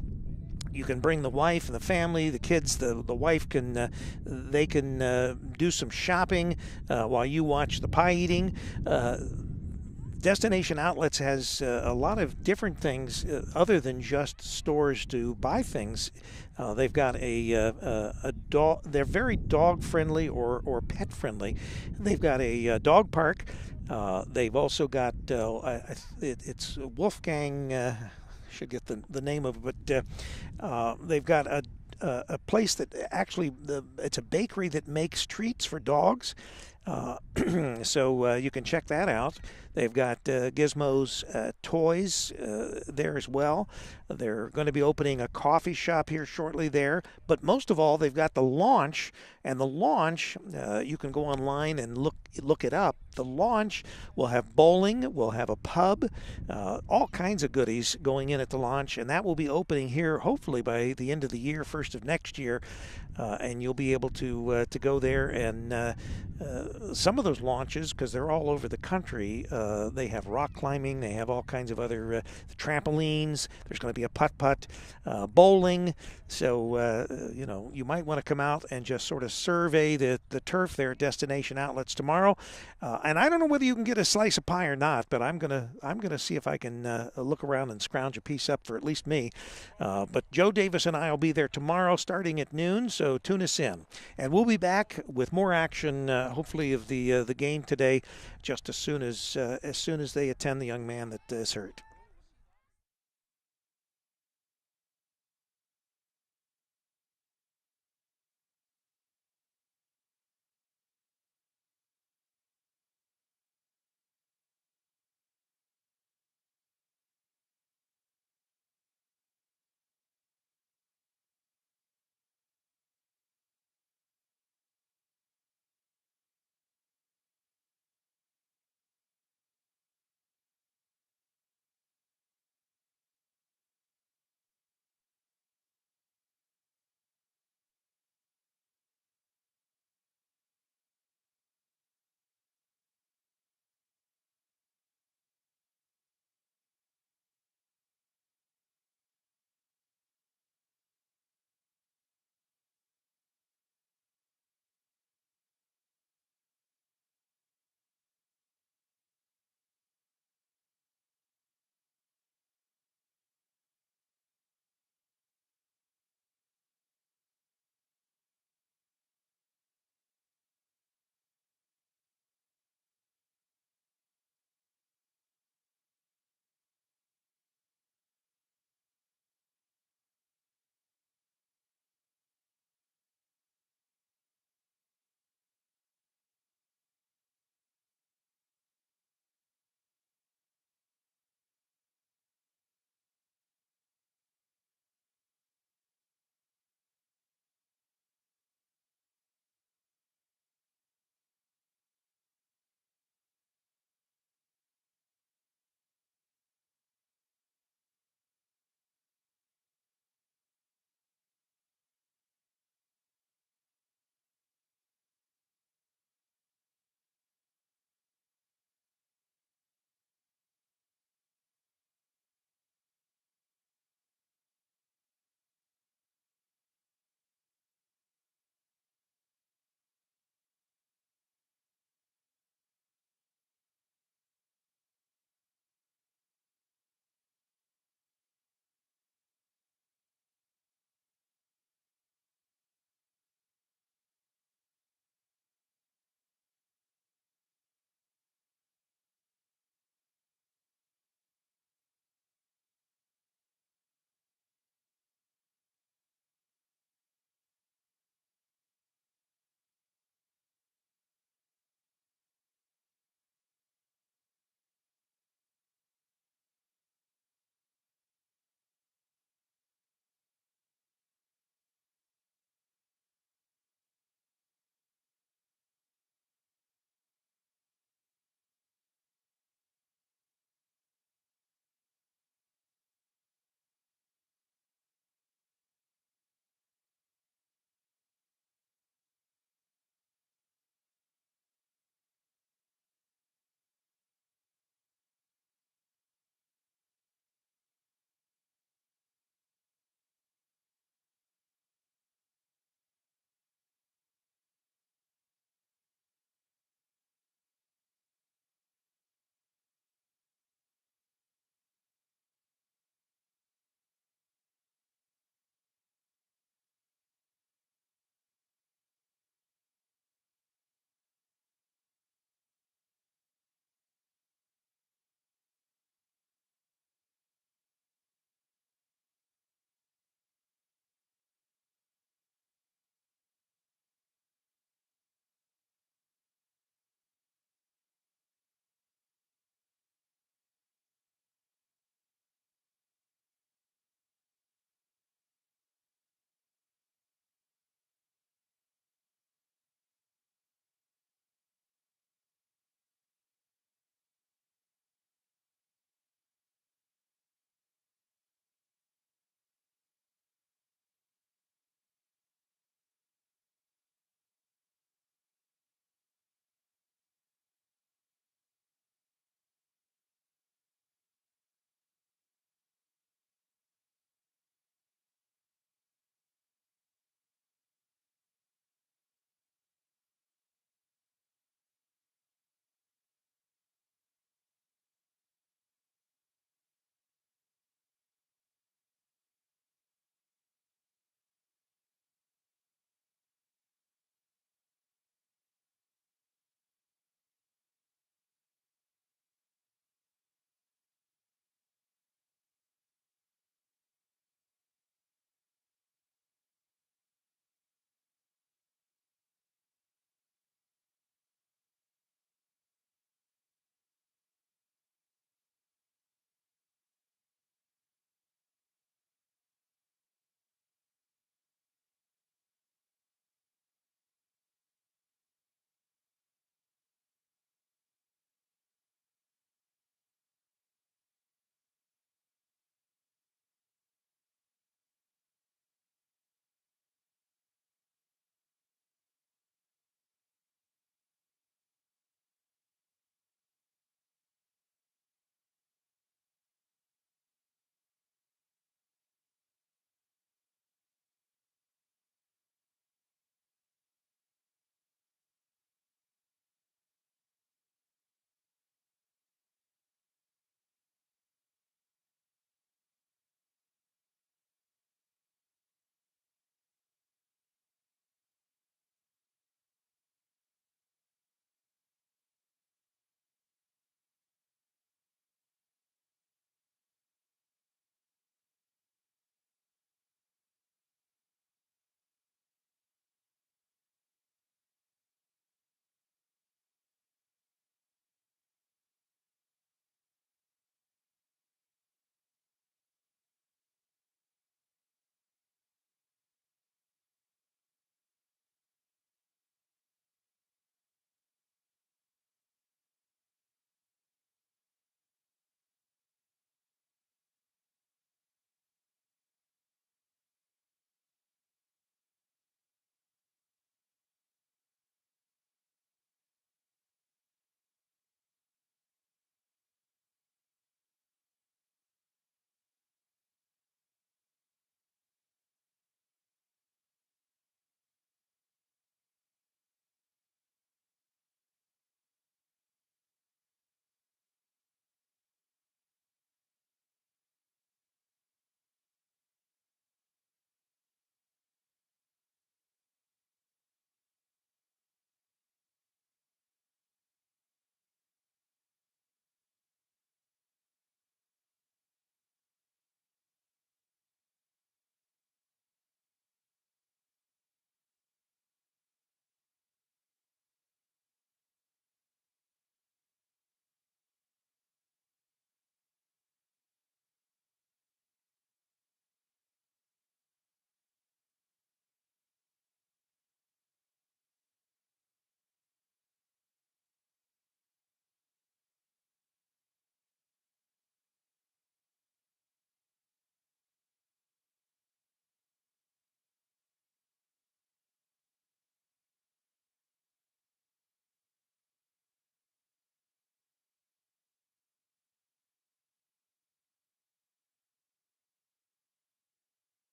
[SPEAKER 1] you can bring the wife and the family, the kids. The wife can they can do some shopping while you watch the pie eating. Destination Outlets has a lot of different things other than just stores to buy things. They've got a dog. They're very dog friendly or pet friendly. They've got a dog park. They've also got it's Wolfgang. Should get the name of it, but they've got a place that actually it's a bakery that makes treats for dogs. So you can check that out. They've got Gizmo's toys there as well. They're going to be opening a coffee shop here shortly there. But most of all, they've got the launch. And the launch, you can go online and look it up. The launch will have bowling, we'll have a pub, all kinds of goodies going in at the launch. And that will be opening here hopefully by the end of the year, first of next year. And you'll be able to go there, and some of those launches, because they're all over the country, they have rock climbing, they have all kinds of other trampolines. There's going to be a putt-putt, bowling. So you might want to come out and just sort of survey the turf there at Destination Outlets tomorrow. And I don't know whether you can get a slice of pie or not, but I'm gonna see if I can look around and scrounge a piece up for at least me. But Joe Davis and I will be there tomorrow, starting at noon. So tune us in, and we'll be back with more action, hopefully, of the game today, just as soon as they attend the young man that is hurt.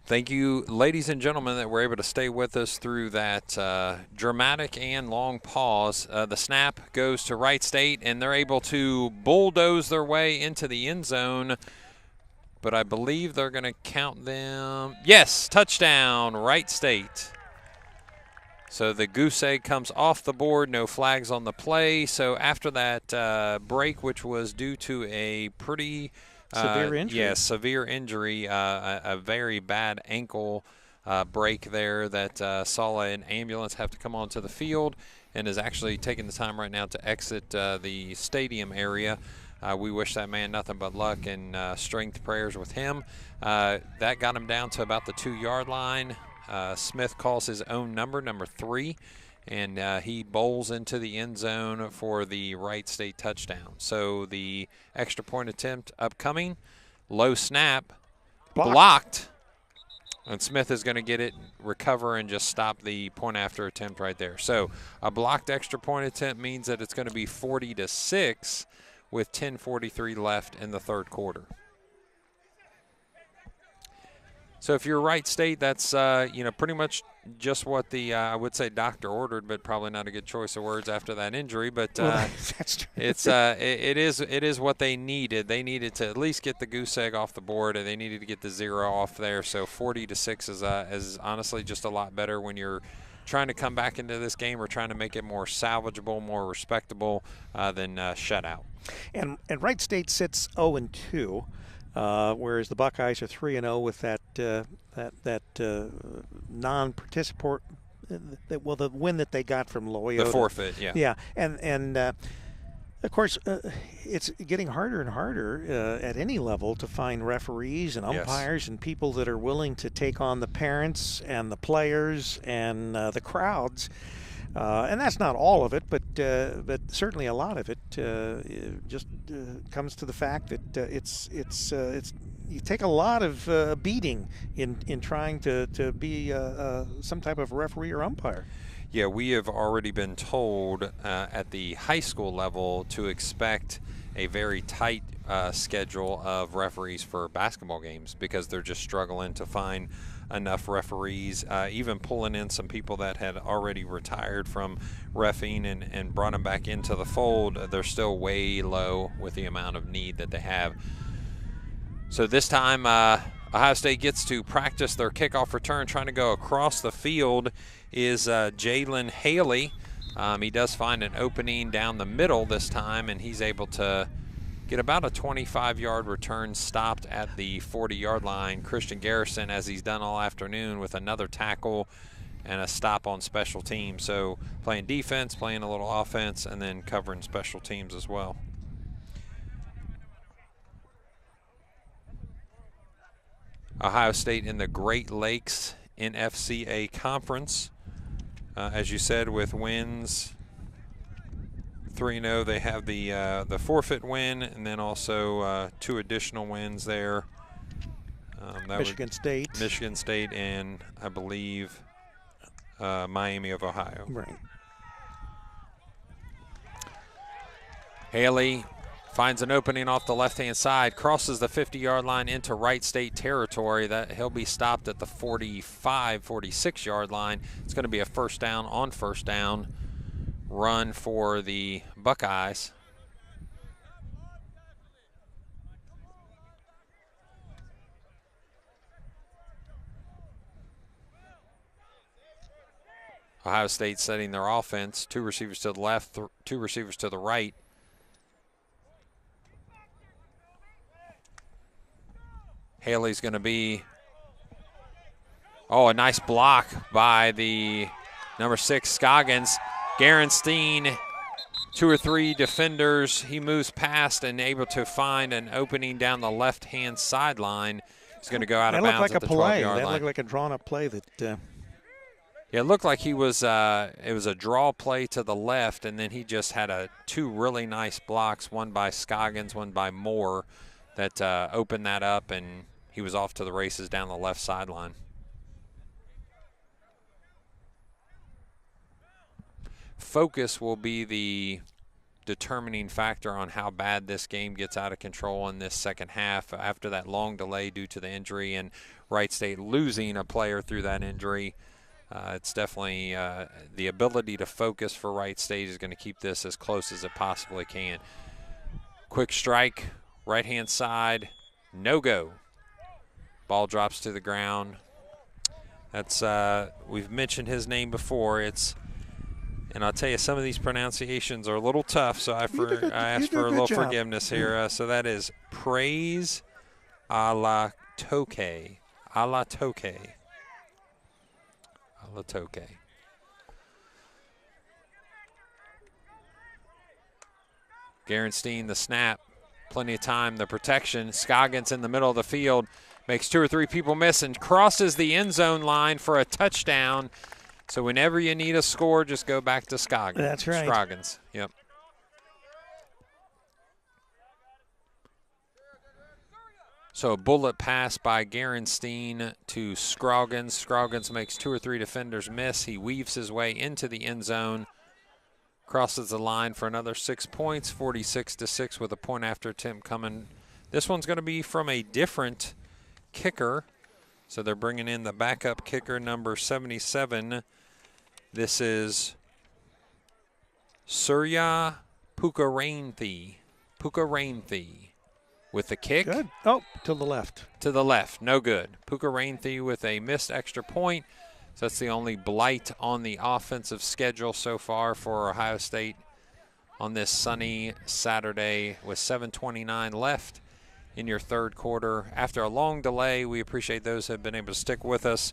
[SPEAKER 2] Thank you, ladies and gentlemen, that were able to stay with us through that dramatic and long pause. The snap goes to Wright State, and they're able to bulldoze their way into the end zone. But I believe they're going to count them. Yes, touchdown, Wright State. So the goose egg comes off the board, no flags on the play. So after that break, which was due to a pretty
[SPEAKER 1] severe injury.
[SPEAKER 2] Yes, severe injury, a very bad ankle break there that saw an ambulance have to come onto the field and is actually taking the time right now to exit the stadium area. We wish that man nothing but luck and strength prayers with him. That got him down to about the 2-yard line. Smith calls his own number 3, and he bowls into the end zone for the Wright State touchdown. So the extra point attempt upcoming, low snap, blocked, and Smith is going to get it, recover, and just stop the point after attempt right there. So a blocked extra point attempt means that it's going to be 40-6 with 10:43 left in the third quarter. So if you're Wright State, that's pretty much just what the I would say doctor ordered, but probably not a good choice of words after that injury. But
[SPEAKER 1] that's true.
[SPEAKER 2] It's it is what they needed. They needed to at least get the goose egg off the board, and they needed to get the 0 off there. So 40-6 is honestly just a lot better when you're trying to come back into this game or trying to make it more salvageable, more respectable than shutout. And
[SPEAKER 1] Wright State sits 0-2. Whereas the Buckeyes are 3-0 with that non-participant, the win that they got from Loyola.
[SPEAKER 2] The forfeit, yeah.
[SPEAKER 1] Yeah, and of course, it's getting harder and harder at any level to find referees and umpires and people that are willing to take on the parents and the players and the crowds. And that's not all of it, but certainly a lot of it just comes to the fact that it's you take a lot of beating in trying to be some type of referee or umpire.
[SPEAKER 2] Yeah, we have already been told at the high school level to expect a very tight schedule of referees for basketball games because they're just struggling to find enough referees, even pulling in some people that had already retired from reffing and brought them back into the fold. They're still way low with the amount of need that they have. So this time Ohio State gets to practice their kickoff return. Trying to go across the field is Jalen Haley. He does find an opening down the middle this time, and he's able to get about a 25-yard return stopped at the 40-yard line. Christian Garrison, as he's done all afternoon, with another tackle and a stop on special teams. So playing defense, playing a little offense, and then covering special teams as well. Ohio State in the Great Lakes NFCA Conference. As you said, with wins 3-0, they have the forfeit win, and then also 2 additional wins there.
[SPEAKER 1] Michigan State,
[SPEAKER 2] and I believe Miami of Ohio.
[SPEAKER 1] Right.
[SPEAKER 2] Haley finds an opening off the left-hand side, crosses the 50-yard line into Wright State territory. That he'll be stopped at the 45, 46-yard line. It's going to be a first down on first down run for the Buckeyes. Ohio State setting their offense. 2 receivers to the left, 2 receivers to the right. Haley's going to be, a nice block by the number 6 Scoggins. Garenstein, 2 or 3 defenders. He moves past and able to find an opening down the left-hand sideline. He's going to go out of bounds at the 12-yard line.
[SPEAKER 1] That looked like a drawn-up play.
[SPEAKER 2] Yeah, it looked like he was. It was a draw play to the left, and then he just had 2 really nice blocks, one by Scoggins, one by Moore, that opened that up, and he was off to the races down the left sideline. Focus will be the determining factor on how bad this game gets out of control in this second half after that long delay due to the injury and Wright State losing a player through that injury. It's definitely the ability to focus for Wright State is going to keep this as close as it possibly can. Quick strike, right-hand side, no go. Ball drops to the ground. That's we've mentioned his name before. And I'll tell you, some of these pronunciations are a little tough, so I ask for a little forgiveness here. So that is Praise a la Toque. A la Toque. A la Toque. Gerenstein, the snap. Plenty of time, the protection. Scoggins in the middle of the field. Makes 2 or 3 people miss and crosses the end zone line for a touchdown. So whenever you need a score, just go back to Scoggins.
[SPEAKER 1] That's right.
[SPEAKER 2] Scoggins, yep. So a bullet pass by Gerenstein to Scroggins. Scroggins makes 2 or 3 defenders miss. He weaves his way into the end zone. Crosses the line for another 6 points, 46-6 with a point after attempt coming. This one's going to be from a different kicker. So they're bringing in the backup kicker, number 77. This is Surya Pukaranthi. With the kick.
[SPEAKER 1] Good. Oh, to the left.
[SPEAKER 2] To the left. No good. Pukaranthi with a missed extra point. So that's the only blight on the offensive schedule so far for Ohio State on this sunny Saturday with 7:29 left in your third quarter. After a long delay, we appreciate those who have been able to stick with us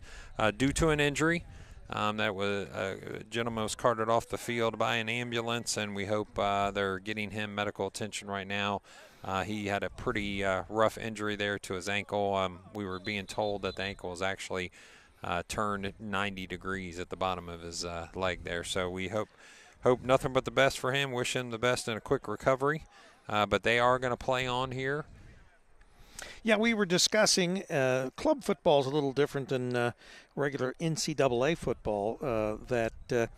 [SPEAKER 2] due to an injury. That was a gentleman was carted off the field by an ambulance, and we hope they're getting him medical attention right now. He had a pretty rough injury there to his ankle. We were being told that the ankle was actually turned 90 degrees at the bottom of his leg there. So we hope nothing but the best for him. Wish him the best in a quick recovery. But they are going to play on here.
[SPEAKER 1] Yeah, we were discussing club football is a little different than regular NCAA football, that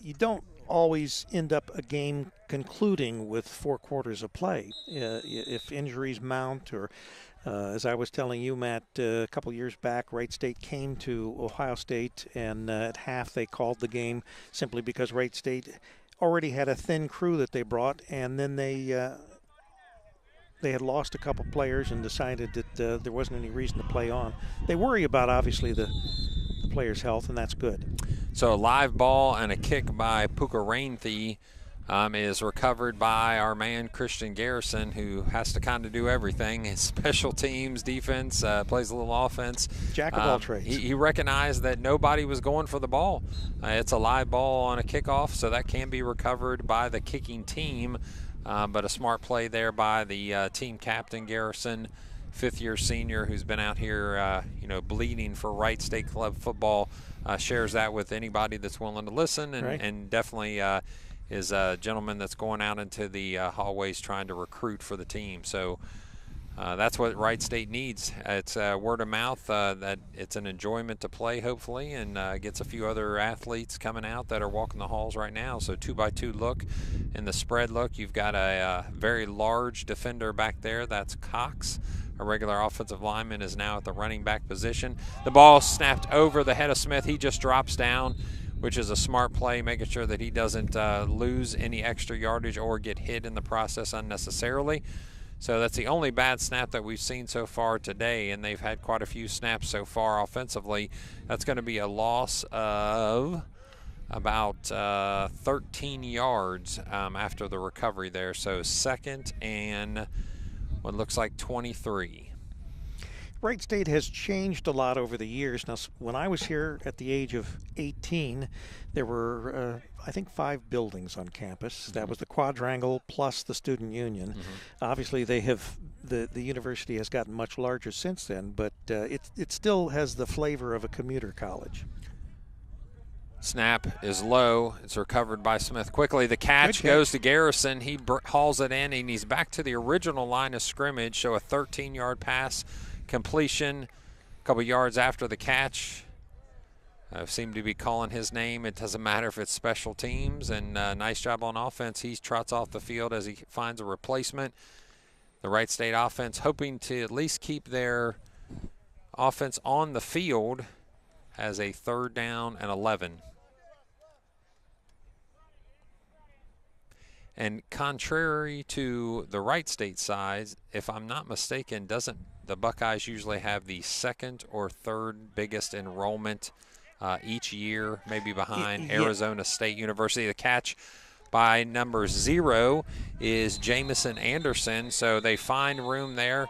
[SPEAKER 1] you don't always end up a game concluding with 4 quarters of play. If injuries mount or as I was telling you, Matt, a couple years back, Wright State came to Ohio State, and at half they called the game simply because Wright State already had a thin crew that they brought, and then they had lost a couple players and decided that there wasn't any reason to play on. They worry about, obviously, the players' health, and that's good.
[SPEAKER 2] So a live ball and a kick by Pukaranthi is recovered by our man Christian Garrison, who has to kind of do everything. His special teams, defense, plays a little offense.
[SPEAKER 1] Jack of all trades.
[SPEAKER 2] He recognized that nobody was going for the ball. It's a live ball on a kickoff, so that can be recovered by the kicking team. But a smart play there by the team captain, Garrison, fifth-year senior who's been out here, bleeding for Wright State Club football, shares that with anybody that's willing to listen, and definitely is a gentleman that's going out into the hallways trying to recruit for the team. So that's what Wright State needs. It's word of mouth that it's an enjoyment to play, hopefully, and gets a few other athletes coming out that are walking the halls right now. So 2x2 look. In the spread look, you've got a very large defender back there. That's Cox. A regular offensive lineman is now at the running back position. The ball snapped over the head of Smith. He just drops down, which is a smart play, making sure that he doesn't lose any extra yardage or get hit in the process unnecessarily. So that's the only bad snap that we've seen so far today, and they've had quite a few snaps so far offensively. That's going to be a loss of about 13 yards after the recovery there. So second and what looks like 23.
[SPEAKER 1] Wright State has changed a lot over the years. Now, when I was here at the age of 18, there were, I think, 5 buildings on campus. That was the quadrangle plus the student union. Obviously, they have the university has gotten much larger since then, but it still has the flavor of a commuter college.
[SPEAKER 2] Snap is low. It's recovered by Smith quickly. The catch goes to Garrison. He hauls it in, and he's back to the original line of scrimmage. So a 13-yard pass completion a couple yards after the catch. seem to be calling his name. It doesn't matter if it's special teams, and nice job on offense. He trots off the field as he finds a replacement. The Wright State offense hoping to at least keep their offense on the field as a 3rd down and 11. And contrary to the Wright State side, if I'm not mistaken, doesn't the Buckeyes usually have the 2nd or 3rd biggest enrollment each year, maybe behind Arizona State University? The catch by number 0 is Jamison Anderson, so they find room there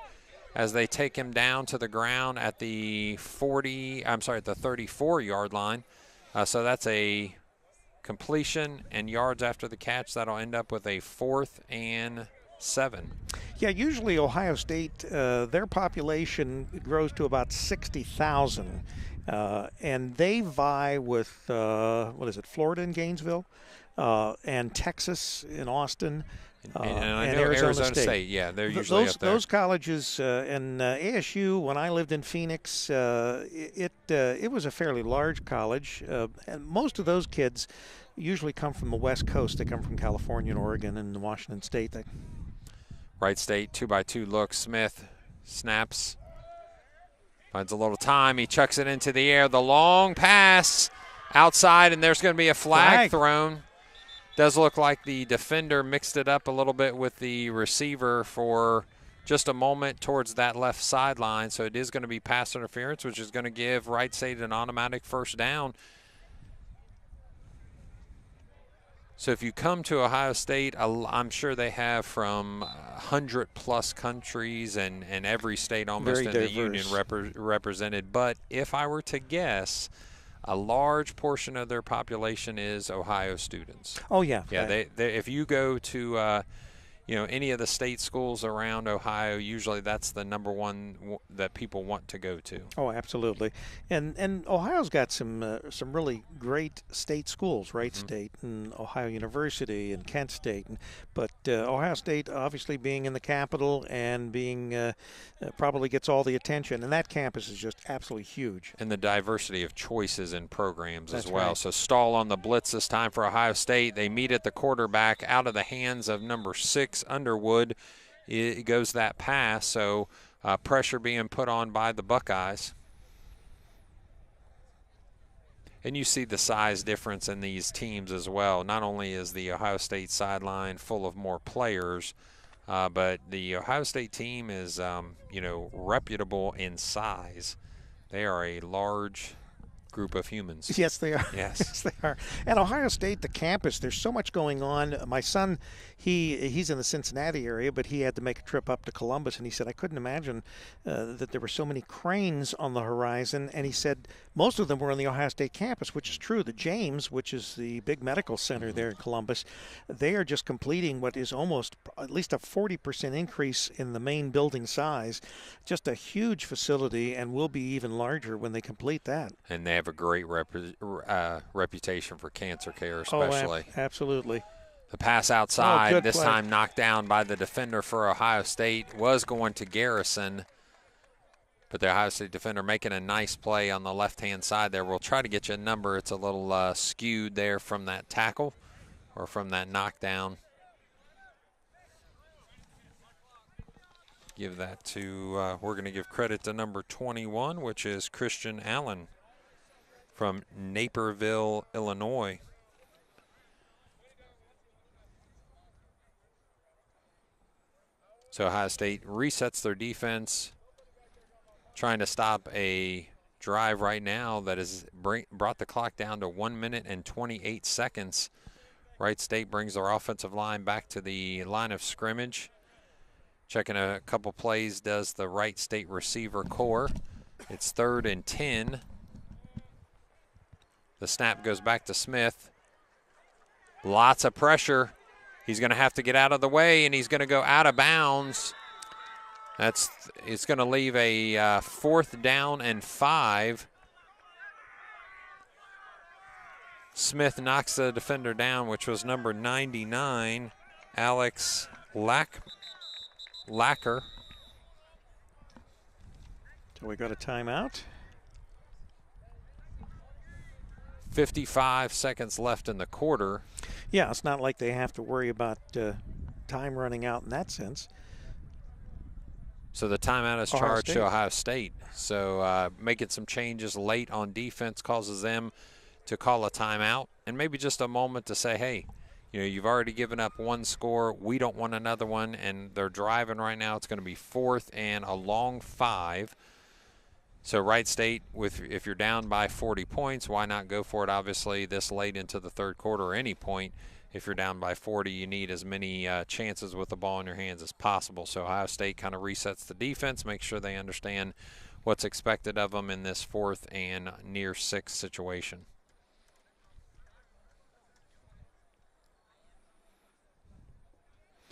[SPEAKER 2] as they take him down to the ground at the 34-yard line. So that's a completion and yards after the catch. That'll end up with a 4th and 7.
[SPEAKER 1] Yeah, usually Ohio State, their population grows to about 60,000. And they vie with, Florida in Gainesville, and Texas in Austin,
[SPEAKER 2] and I know Arizona State. Yeah, they're usually up there.
[SPEAKER 1] Those colleges, and ASU, when I lived in Phoenix, it was a fairly large college. And most of those kids usually come from the West Coast. They come from California and Oregon and Washington State.
[SPEAKER 2] Wright State, 2-by-2 look. Smith snaps. Finds a little time. He chucks it into the air. The long pass outside, and there's going to be a flag thrown. Does look like the defender mixed it up a little bit with the receiver for just a moment towards that left sideline. So it is going to be pass interference, which is going to give Wright State an automatic 1st down. So if you come to Ohio State, I'm sure they have from 100-plus countries and every state almost in the union represented. But if I were to guess, a large portion of their population is Ohio students.
[SPEAKER 1] Oh, yeah.
[SPEAKER 2] Yeah, if you go to any of the state schools around Ohio, usually that's the number one that people want to go to.
[SPEAKER 1] Oh, absolutely. And Ohio's got some really great state schools, Wright State and Ohio University and Kent State. But Ohio State obviously being in the capital and being probably gets all the attention. And that campus is just absolutely huge.
[SPEAKER 2] And the diversity of choices and programs
[SPEAKER 1] That's
[SPEAKER 2] as well.
[SPEAKER 1] Right.
[SPEAKER 2] So Stahl on the blitz this time for Ohio State. They meet at the quarterback out of the hands of number 6, Underwood. It goes that pass, so pressure being put on by the Buckeyes. And you see the size difference in these teams as well. Not only is the Ohio State sideline full of more players, but the Ohio State team is, reputable in size. They are a large group of humans.
[SPEAKER 1] Yes, they are.
[SPEAKER 2] Yes.
[SPEAKER 1] Yes, they are. And Ohio State, the campus, there's so much going on. My son, he's in the Cincinnati area, but he had to make a trip up to Columbus, and he said, I couldn't imagine that there were so many cranes on the horizon. And he said most of them were on the Ohio State campus, which is true. The James, which is the big medical center there in Columbus, they are just completing what is almost at least a 40% increase in the main building size. Just a huge facility, and will be even larger when they complete that.
[SPEAKER 2] And they have a great reputation for cancer care, especially.
[SPEAKER 1] Oh, absolutely.
[SPEAKER 2] The pass outside, this time knocked down by the defender for Ohio State, was going to Garrison. But the Ohio State defender making a nice play on the left-hand side there. We'll try to get you a number. It's a little skewed there from that tackle or from that knockdown. Give that to, we're going to give credit to number 21, which is Christian Allen from Naperville, Illinois. So Ohio State resets their defense, trying to stop a drive right now that has brought the clock down to 1 minute and 28 seconds. Wright State brings their offensive line back to the line of scrimmage. Checking a couple plays does the Wright State receiver core. It's 3rd and 10. The snap goes back to Smith. Lots of pressure. He's going to have to get out of the way, and he's going to go out of bounds. It's going to leave a 4th down and 5. Smith knocks the defender down, which was number 99, Alex Lacker.
[SPEAKER 1] So we got a timeout.
[SPEAKER 2] 55 seconds left in the quarter.
[SPEAKER 1] Yeah, it's not like they have to worry about time running out in that sense.
[SPEAKER 2] So the timeout is charged to Ohio State. So making some changes late on defense causes them to call a timeout, and maybe just a moment to say, hey, you know, you've already given up one score. We don't want another one, and they're driving right now. It's going to be 4th and a long 5. So Wright State, if you're down by 40 points, why not go for it? Obviously, this late into the third quarter or any point, if you're down by 40, you need as many chances with the ball in your hands as possible. So Ohio State kind of resets the defense, makes sure they understand what's expected of them in this 4th and near 6 situation.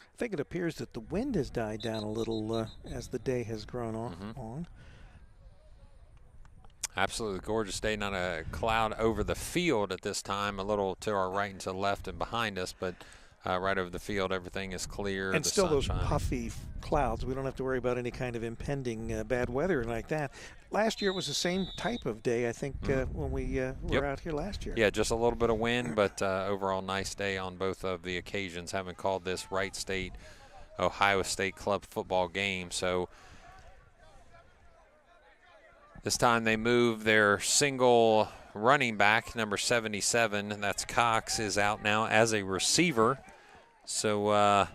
[SPEAKER 1] I think it appears that the wind has died down a little as the day has grown on.
[SPEAKER 2] Absolutely gorgeous day. Not a cloud over the field at this time. A little to our right and to the left and behind us, but right over the field, everything is clear.
[SPEAKER 1] And still those puffy clouds. We don't have to worry about any kind of impending bad weather like that. Last year it was the same type of day, I think, when we were out here last year.
[SPEAKER 2] Yeah, just a little bit of wind, but overall nice day on both of the occasions. Haven't called this Wright State, Ohio State club football game. So this time they move their single running back, number 77. That's Cox, is out now as a receiver. So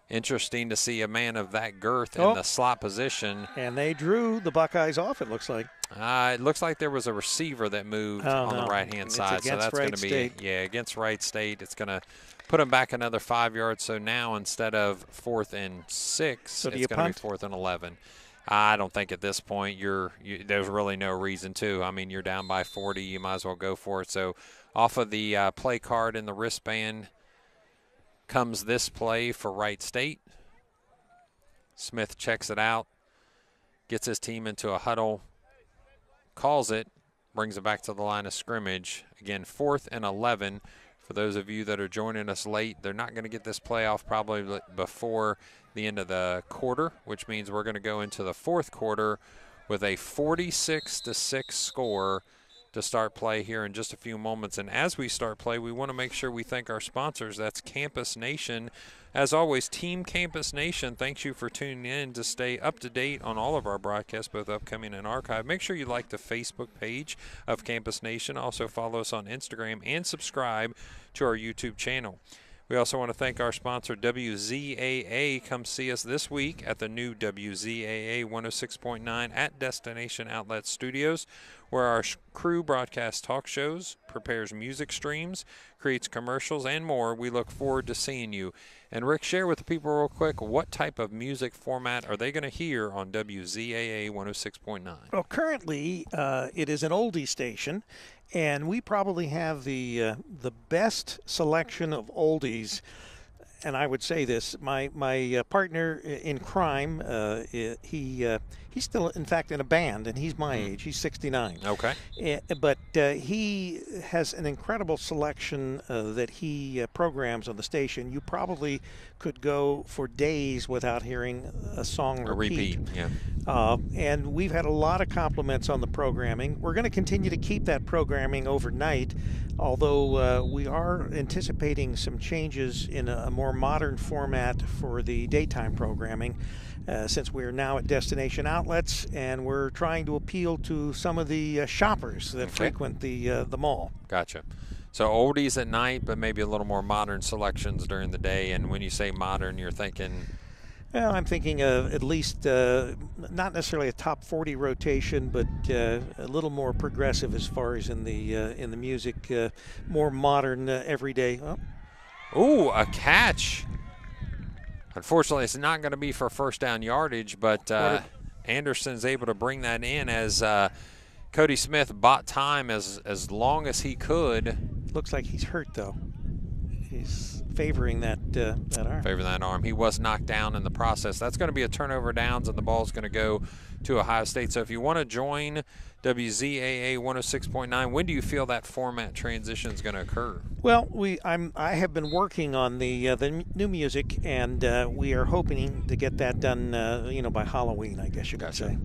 [SPEAKER 2] interesting to see a man of that girth in the slot position.
[SPEAKER 1] And they drew the Buckeyes off, it looks like.
[SPEAKER 2] It looks like there was a receiver that moved on the right-hand side. So that's going to be, against Wright State. It's going to put them back another 5 yards. So now instead of 4th and 6, it's going to be 4th and 11. I don't think at this point there's really no reason to. I mean, you're down by 40. You might as well go for it. So off of the play card in the wristband comes this play for Wright State. Smith checks it out, gets his team into a huddle, calls it, brings it back to the line of scrimmage. Again, 4th and 11. For those of you that are joining us late, they're not going to get this play off probably before the end of the quarter, which means we're going to go into the 4th quarter with a 46-6 score to start play here in just a few moments. And as we start play, we want to make sure we thank our sponsors. That's Campus Nation. As always, Team Campus Nation, thanks you for tuning in to stay up to date on all of our broadcasts, both upcoming and archive. Make sure you like the Facebook page of Campus Nation. Also follow us on Instagram and subscribe to our YouTube channel. We also want to thank our sponsor, WZAA. Come see us this week at the new WZAA 106.9 at Destination Outlet Studios, where our crew broadcasts talk shows, prepares music streams, creates commercials, and more. We look forward to seeing you. And Rick, share with the people real quick, what type of music format are they going to hear on WZAA 106.9?
[SPEAKER 1] Well, currently it is an oldie station, and we probably have the best selection of oldies. And I would say this: my partner in crime, he's still, in fact, in a band, and he's my age. He's 69.
[SPEAKER 2] Okay.
[SPEAKER 1] But he has an incredible selection that he programs on the station. You probably could go for days without hearing a song repeat.
[SPEAKER 2] Yeah.
[SPEAKER 1] And we've had a lot of compliments on the programming. We're going to continue to keep that programming overnight, although we are anticipating some changes in a more modern format for the daytime programming, since we're now at Destination Outlets and we're trying to appeal to some of the shoppers that frequent the mall.
[SPEAKER 2] Gotcha. So oldies at night, but maybe a little more modern selections during the day. And when you say modern, you're thinking?
[SPEAKER 1] Well, I'm thinking of at least not necessarily a top 40 rotation, but a little more progressive as far as in the music, more modern everyday.
[SPEAKER 2] Ooh, a catch. Unfortunately, it's not going to be for first down yardage, but Anderson's able to bring that in as Cody Smith bought time as long as he could.
[SPEAKER 1] Looks like he's hurt, though. He's favoring that arm.
[SPEAKER 2] Favoring that arm. He was knocked down in the process. That's going to be a turnover downs, and the ball's going to go to Ohio State. So if you want to join WZAA 106.9, when do you feel that format transition is going to occur?
[SPEAKER 1] Well, I have been working on the new music, and we are hoping to get that done, by Halloween, I guess you could say.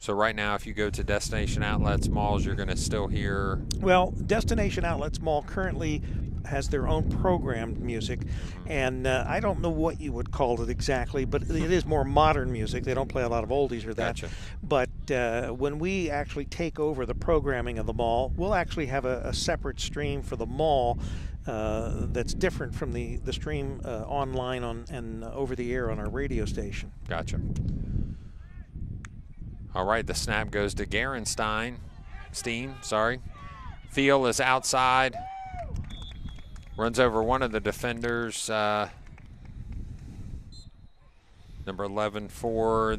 [SPEAKER 2] So right now, if you go to Destination Outlets malls, you're going to still hear.
[SPEAKER 1] Well, Destination Outlets Mall currently has their own programmed music, and I don't know what you would call it exactly, but it is more modern music. They don't play a lot of oldies or that.
[SPEAKER 2] Gotcha.
[SPEAKER 1] But when we actually take over the programming of the mall, we'll actually have a separate stream for the mall that's different from the stream online and over the air on our radio station.
[SPEAKER 2] Gotcha. All right, the snap goes to Steen, sorry. Thiel is outside. Runs over one of the defenders. Number 11 for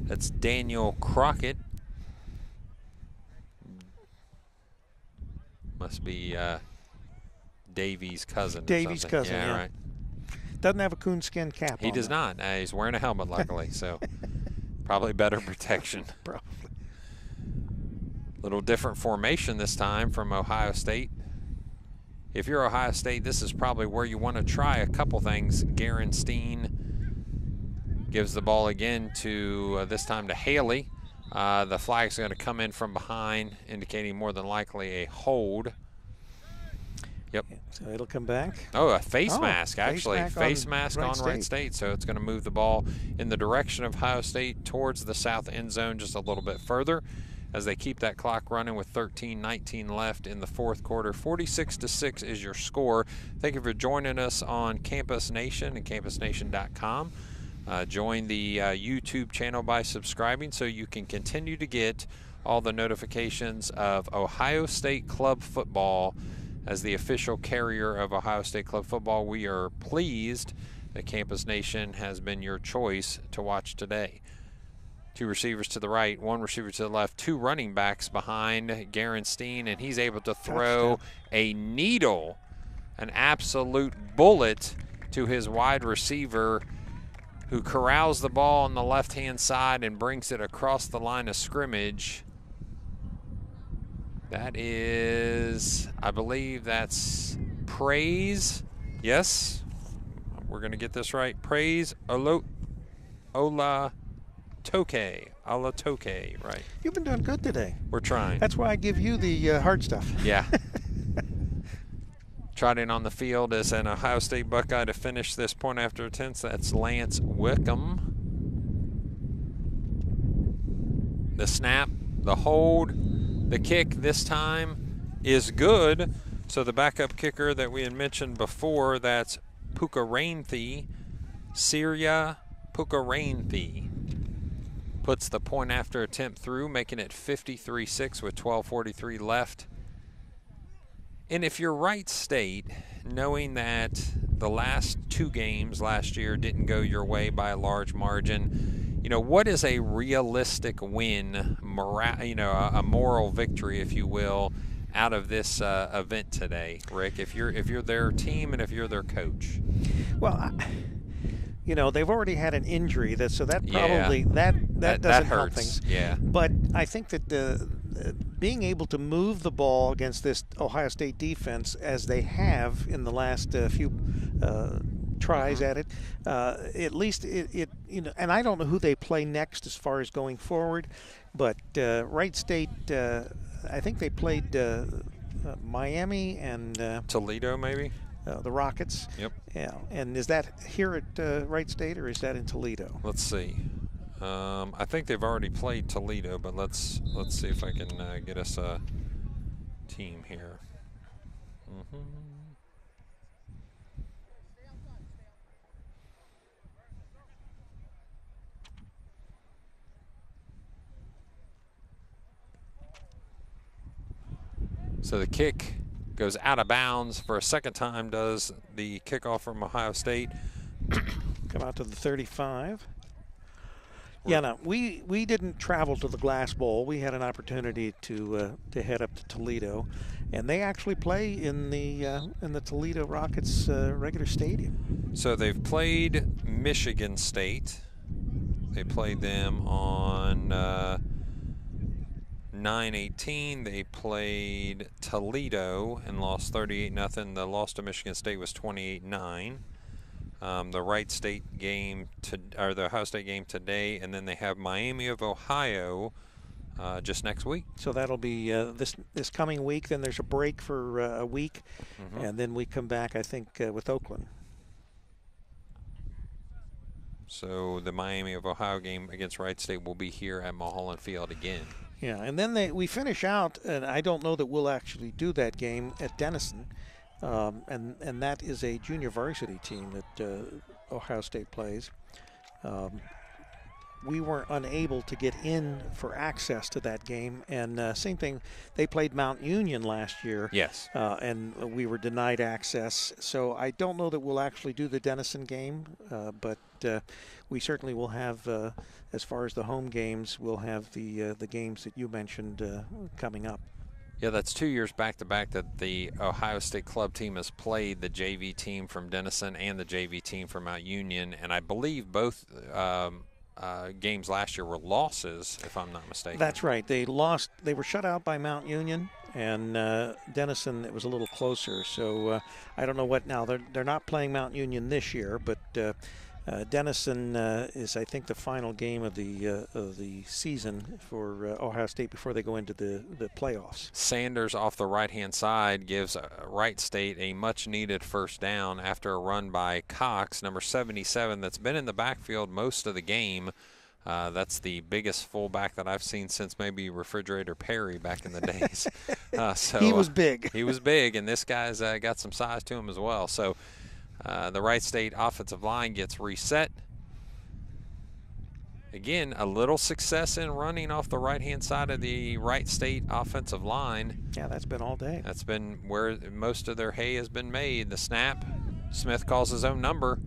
[SPEAKER 2] that's Daniel Crockett. Must be Davies' cousin.
[SPEAKER 1] Davies' cousin, yeah.
[SPEAKER 2] Right.
[SPEAKER 1] Doesn't have a coonskin cap on.
[SPEAKER 2] He does not. He's wearing a helmet, luckily, so probably better protection.
[SPEAKER 1] Probably.
[SPEAKER 2] Little different formation this time from Ohio State. If you're Ohio State, this is probably where you want to try a couple things. Steen gives the ball again to, this time to Haley. The flag's going to come in from behind, indicating more than likely a hold. Yep.
[SPEAKER 1] So it'll come back.
[SPEAKER 2] Oh, a face mask, actually.
[SPEAKER 1] Face
[SPEAKER 2] mask on Wright State. So it's going to move the ball in the direction of Ohio State towards the south end zone just a little bit further as they keep that clock running with 13:19 left in the fourth quarter. 46-6 is your score. Thank you for joining us on Campus Nation and campusnation.com. Join the YouTube channel by subscribing so you can continue to get all the notifications of Ohio State Club Football as the official carrier of Ohio State Club Football. We are pleased that Campus Nation has been your choice to watch today. 2 receivers to the right, 1 receiver to the left, 2 running backs behind Steen, and he's able to throw a needle, an absolute bullet to his wide receiver, who corrals the ball on the left-hand side and brings it across the line of scrimmage. That is, I believe that's Praise. Yes, we're going to get this right. Praise Olatoke, right.
[SPEAKER 1] You've been doing good today.
[SPEAKER 2] We're trying.
[SPEAKER 1] That's why I give you the hard stuff.
[SPEAKER 2] Yeah. Trotting on the field is an Ohio State Buckeye to finish this point after attempts. That's Lance Wickham. The snap, the hold, the kick this time is good. So the backup kicker that we had mentioned before, that's Pukaranthi, Syria Pukaranthi, puts the point after attempt through, making it 53-6 with 12:43 left. And if you're Wright State, knowing that the last 2 games last year didn't go your way by a large margin, you know, what is a realistic win, a moral victory, if you will, out of this event today, Rick? If you're their team and if you're their coach.
[SPEAKER 1] Well, they've already had an injury, so that probably that doesn't help things.
[SPEAKER 2] Yeah.
[SPEAKER 1] But I think that being able to move the ball against this Ohio State defense, as they have in the last few tries at it, at least and I don't know who they play next as far as going forward, but Wright State, I think they played Miami and
[SPEAKER 2] Toledo, maybe.
[SPEAKER 1] The Rockets.
[SPEAKER 2] Yep.
[SPEAKER 1] Yeah. And is that here at Wright State or is that in Toledo?
[SPEAKER 2] Let's see. I think they've already played Toledo, but let's see if I can get us a team here. So the kick goes out of bounds for a second time, does the kickoff from Ohio State.
[SPEAKER 1] Come out to the 35. Yeah, no, we didn't travel to the Glass Bowl. We had an opportunity to head up to Toledo, and they actually play in the Toledo Rockets regular stadium.
[SPEAKER 2] So they've played Michigan State. They played them on 9-18. They played Toledo and lost 38-0. The loss to Michigan State was 28-9. the Wright State game or the Ohio State game today, and then they have Miami of Ohio just next week.
[SPEAKER 1] So that'll be this coming week. Then there's a break for a week, and then we come back, I think, with Oakland.
[SPEAKER 2] So the Miami of Ohio game against Wright State will be here at Mulhollan Field again.
[SPEAKER 1] Yeah, and then we finish out, and I don't know that we'll actually do that game at Denison, and that is a junior varsity team that Ohio State plays. We were unable to get in for access to that game, and same thing, they played Mount Union last year.
[SPEAKER 2] Yes.
[SPEAKER 1] And we were denied access, so I don't know that we'll actually do the Denison game, but we certainly will have, as far as the home games, we'll have the games that you mentioned coming up.
[SPEAKER 2] Yeah, that's 2 years back-to-back that the Ohio State club team has played the JV team from Denison and the JV team from Mount Union, and I believe both games last year were losses, if I'm not mistaken.
[SPEAKER 1] That's right. They lost. They were shut out by Mount Union, and Denison, it was a little closer. So I don't know what now. They're not playing Mount Union this year, but Denison is, I think, the final game of the season for Ohio State before they go into the playoffs.
[SPEAKER 2] Sanders off the right-hand side gives Wright State a much-needed first down after a run by Cox, number 77, that's been in the backfield most of the game. That's the biggest fullback that I've seen since maybe Refrigerator Perry back in the days. So
[SPEAKER 1] he was big.
[SPEAKER 2] He was big, and this guy's got some size to him as well. So the Wright State offensive line gets reset. Again, a little success in running off the right-hand side of the Wright State offensive line.
[SPEAKER 1] Yeah, that's been all day.
[SPEAKER 2] That's been where most of their hay has been made. The snap, Smith calls his own number,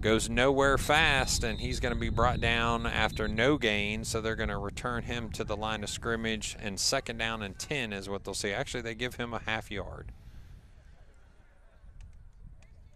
[SPEAKER 2] goes nowhere fast, and he's going to be brought down after no gain, so they're going to return him to the line of scrimmage, and 2nd down and 10 is what they'll see. Actually, they give him a half yard.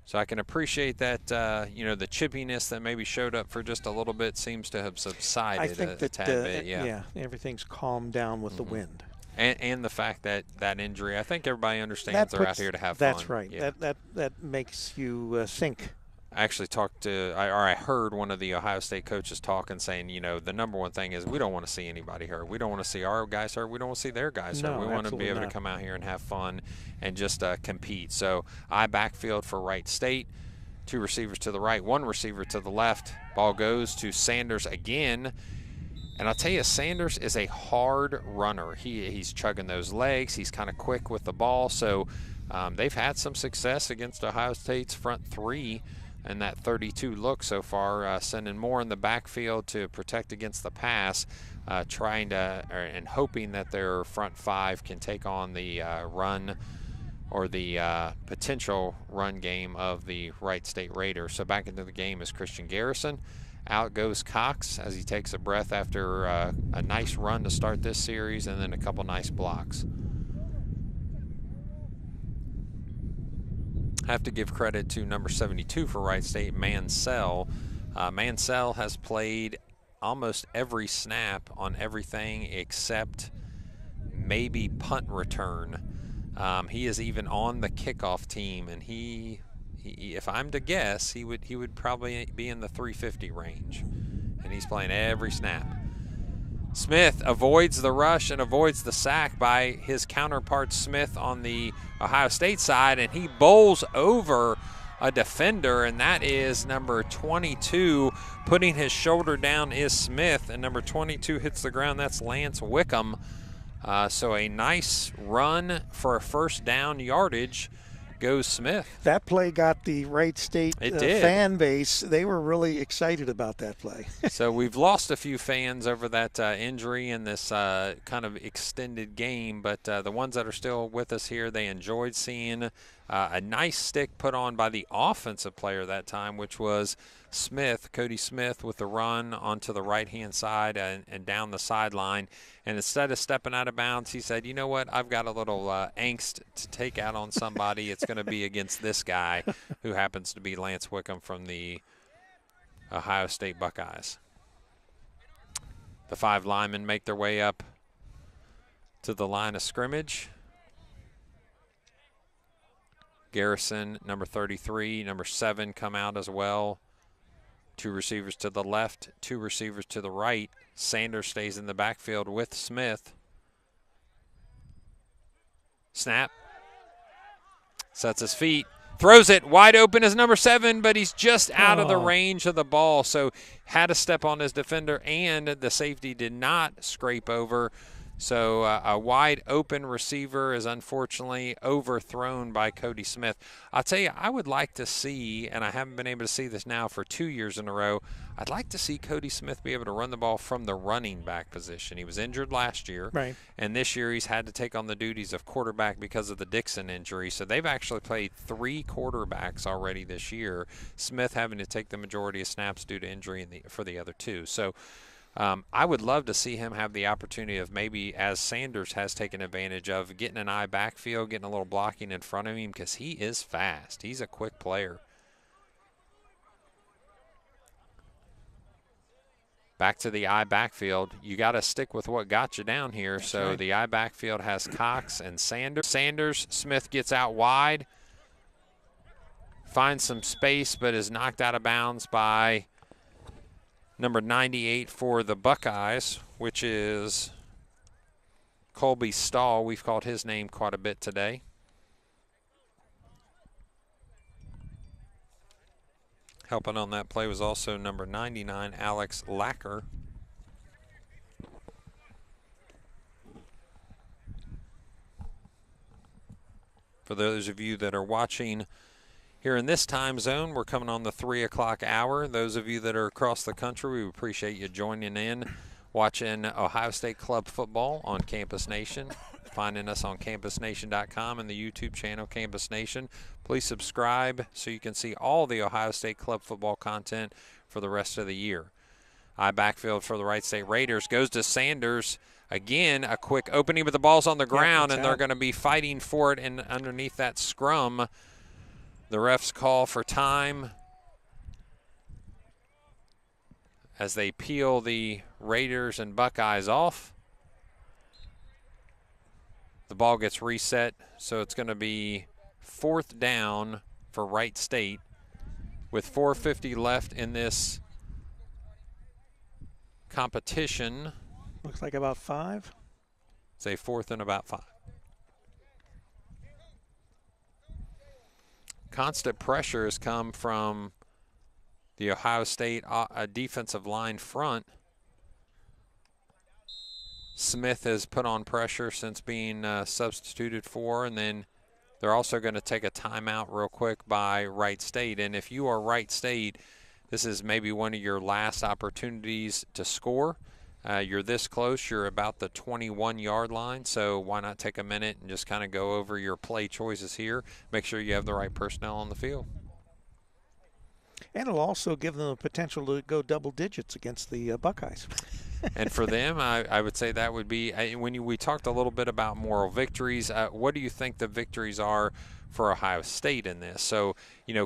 [SPEAKER 2] So I can appreciate that, the chippiness that maybe showed up for just a little bit seems to have subsided
[SPEAKER 1] I think
[SPEAKER 2] a tad bit.
[SPEAKER 1] Yeah, everything's calmed down with the wind.
[SPEAKER 2] And the fact that injury, I think everybody understands they're out here to have fun.
[SPEAKER 1] That's right. Yeah. That makes you think.
[SPEAKER 2] I actually I heard one of the Ohio State coaches talking, saying, the number one thing is we don't want to see anybody hurt. We don't want to see our guys hurt. We don't want to see their guys hurt. We want to be able to come out here and have fun and just compete. So I backfield for Wright State. 2 receivers to the right, 1 receiver to the left. Ball goes to Sanders again. And I'll tell you, Sanders is a hard runner. He's chugging those legs. He's kind of quick with the ball. So they've had some success against Ohio State's front 3 and that 32 look so far, sending more in the backfield to protect against the pass, and hoping that their front 5 can take on the run or the potential run game of the Wright State Raiders. So back into the game is Christian Garrison. Out goes Cox as he takes a breath after a nice run to start this series and then a couple nice blocks. I have to give credit to number 72 for Wright State, Mansell. Mansell has played almost every snap on everything except maybe punt return. He is even on the kickoff team, and he if I'm to guess, he would probably be in the 350 range, and he's playing every snap. Smith avoids the rush and avoids the sack by his counterpart Smith on the Ohio State side, and he bowls over a defender, and that is number 22. Putting his shoulder down is Smith, and number 22 hits the ground. That's Lance Wickham. So a nice run for a first down yardage goes Smith. That
[SPEAKER 1] play got the Wright State fan base. They were really excited about that play.
[SPEAKER 2] So we've lost a few fans over that injury in this kind of extended game, but the ones that are still with us here, they enjoyed seeing a nice stick put on by the offensive player that time, which was Smith, Cody Smith, with the run onto the right-hand side and down the sideline. And instead of stepping out of bounds, he said, you know what, I've got a little angst to take out on somebody. It's going to be against this guy who happens to be Lance Wickham from the Ohio State Buckeyes. The 5 linemen make their way up to the line of scrimmage. Garrison, number 33, number 7 come out as well. 2 receivers to the left, 2 receivers to the right. Sanders stays in the backfield with Smith. Snap. Sets his feet. Throws it wide open as number 7, but he's just out of the range of the ball. So had to step on his defender, and the safety did not scrape over. So a wide open receiver is unfortunately overthrown by Cody Smith. I'll tell you, I would like to see, and I haven't been able to see this now for 2 years in a row, I'd like to see Cody Smith be able to run the ball from the running back position. He was injured last year,
[SPEAKER 1] right,
[SPEAKER 2] and this year he's had to take on the duties of quarterback because of the Dixon injury. So they've actually played 3 quarterbacks already this year, Smith having to take the majority of snaps due to injury for the other 2. So I would love to see him have the opportunity of maybe, as Sanders has taken advantage of, getting an eye backfield, getting a little blocking in front of him, because he is fast. He's a quick player. Back to the I backfield. You got to stick with what got you down here. That's so right. The I backfield has Cox and Sanders. Smith gets out wide, finds some space, but is knocked out of bounds by number 98 for the Buckeyes, which is Colby Stahl. We've called his name quite a bit today. Helping on that play was also number 99, Alex Lacker. For those of you that are watching here in this time zone, we're coming on the 3 o'clock hour. Those of you that are across the country, we appreciate you joining in, watching Ohio State Club football on Campus Nation, finding us on campusnation.com and the YouTube channel Campus Nation. Please subscribe so you can see all the Ohio State Club football content for the rest of the year. I backfield for the Wright State Raiders goes to Sanders. Again, a quick opening, but the ball's on the ground, and they're going to be fighting for it and underneath that scrum. The refs call for time as they peel the Raiders and Buckeyes off. The ball gets reset, so it's going to be 4th down for Wright State with 4:50 left in this competition.
[SPEAKER 1] Looks like about 5.
[SPEAKER 2] Say 4th and about 5. Constant pressure has come from the Ohio State defensive line front. Smith has put on pressure since being substituted for, and then they're also going to take a timeout real quick by Wright State. And if you are Wright State, this is maybe one of your last opportunities to score. You're this close. You're about the 21-yard line, so why not take a minute and just kind of go over your play choices here. Make sure you have the right personnel on the field.
[SPEAKER 1] And it'll also give them the potential to go double digits against the Buckeyes.
[SPEAKER 2] And for them, I would say that would be, we talked a little bit about moral victories. What do you think the victories are for Ohio State in this? So,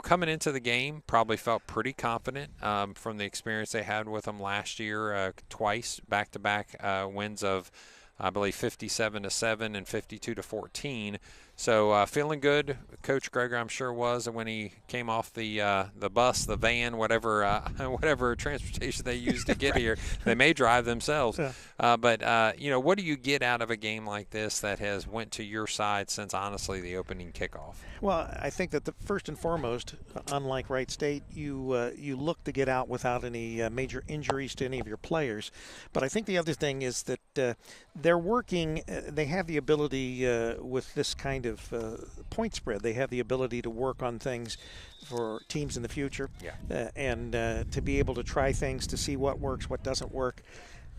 [SPEAKER 2] coming into the game, probably felt pretty confident from the experience they had with them last year, twice, back-to-back wins of, I believe, 57-7 and 52-14. So feeling good. Coach Greger, I'm sure, was when he came off the bus, the van, whatever transportation they used to get here. They may drive themselves. Yeah. But what do you get out of a game like this that has went to your side since, honestly, the opening kickoff?
[SPEAKER 1] Well, I think that first and foremost, unlike Wright State, you look to get out without any major injuries to any of your players. But I think the other thing is that they're working. They have the ability with this kind of point spread. They have the ability to work on things for teams in the future, and to be able to try things to see what works, what doesn't work.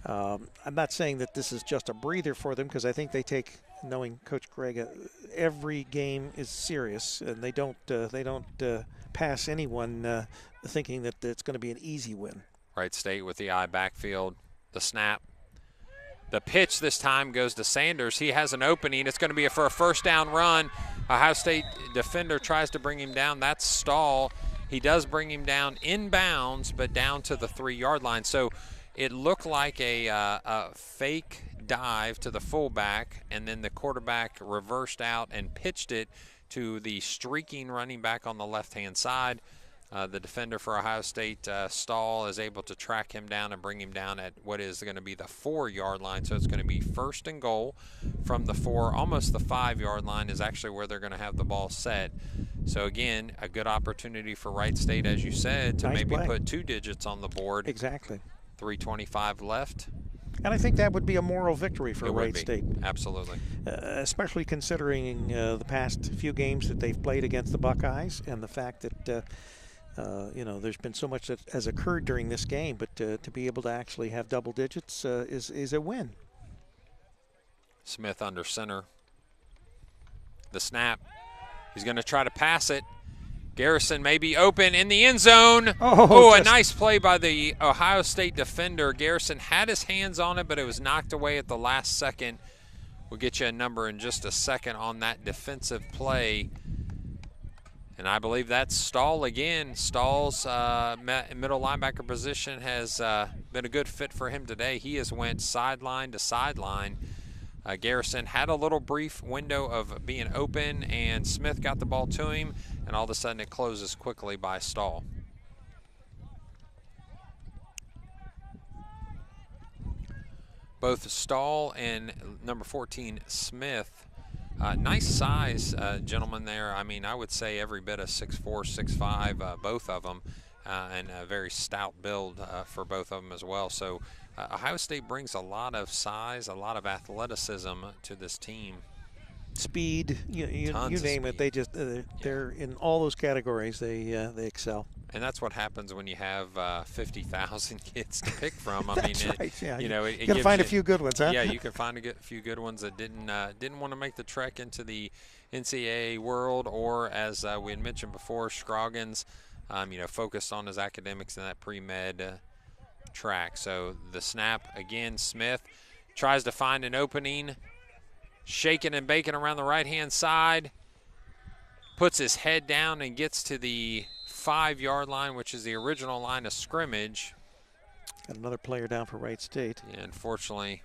[SPEAKER 1] I'm not saying that this is just a breather for them, because I think they take, knowing Coach Greg, every game is serious, and they don't pass anyone thinking that it's going to be an easy win.
[SPEAKER 2] Wright State with the I backfield, the snap. The pitch this time goes to Sanders. He has an opening. It's going to be for a first down run. Ohio State defender tries to bring him down. That's Stahl. He does bring him down in bounds, but down to the 3-yard line. So it looked like a fake dive to the fullback, and then the quarterback reversed out and pitched it to the streaking running back on the left-hand side. The defender for Ohio State, Stahl, is able to track him down and bring him down at what is going to be the 4-yard line. So it's going to be 1st and goal from the 4. Almost the 5-yard line is actually where they're going to have the ball set. So, again, a good opportunity for Wright State, as you said, to maybe put 2 digits on the board.
[SPEAKER 1] Exactly.
[SPEAKER 2] 3:25 left.
[SPEAKER 1] And I think that would be a moral victory for Wright State.
[SPEAKER 2] Absolutely.
[SPEAKER 1] Especially considering the past few games that they've played against the Buckeyes and the fact that there's been so much that has occurred during this game, but to be able to actually have double digits is a win.
[SPEAKER 2] Smith under center. The snap. He's going to try to pass it. Garrison may be open in the end zone. A nice play by the Ohio State defender. Garrison had his hands on it, but it was knocked away at the last second. We'll get you a number in just a second on that defensive play. And I believe that's Stahl again. Stahl's middle linebacker position has been a good fit for him today. He has went sideline to sideline. Garrison had a little brief window of being open, and Smith got the ball to him, and all of a sudden it closes quickly by Stahl. Both Stahl and number 14, Smith, nice size gentlemen there. I mean, I would say every bit of 6'4", 6'5", both of them, and a very stout build for both of them as well. So Ohio State brings a lot of size, a lot of athleticism to this team.
[SPEAKER 1] Speed, you name it. They just they're in all those categories. They excel.
[SPEAKER 2] And that's what happens when you have 50,000 kids to pick from. I
[SPEAKER 1] That's
[SPEAKER 2] mean,
[SPEAKER 1] right. Yeah,
[SPEAKER 2] you
[SPEAKER 1] can find a few good ones, huh?
[SPEAKER 2] Yeah, you can find a few good ones that didn't want to make the trek into the NCAA world, or as we had mentioned before, Scroggins, focused on his academics in that pre-med track. So the snap again. Smith tries to find an opening, shaking and baking around the right-hand side, puts his head down and gets to the 5-yard line, which is the original line of scrimmage.
[SPEAKER 1] Got another player down for Wright State.
[SPEAKER 2] Yeah, unfortunately.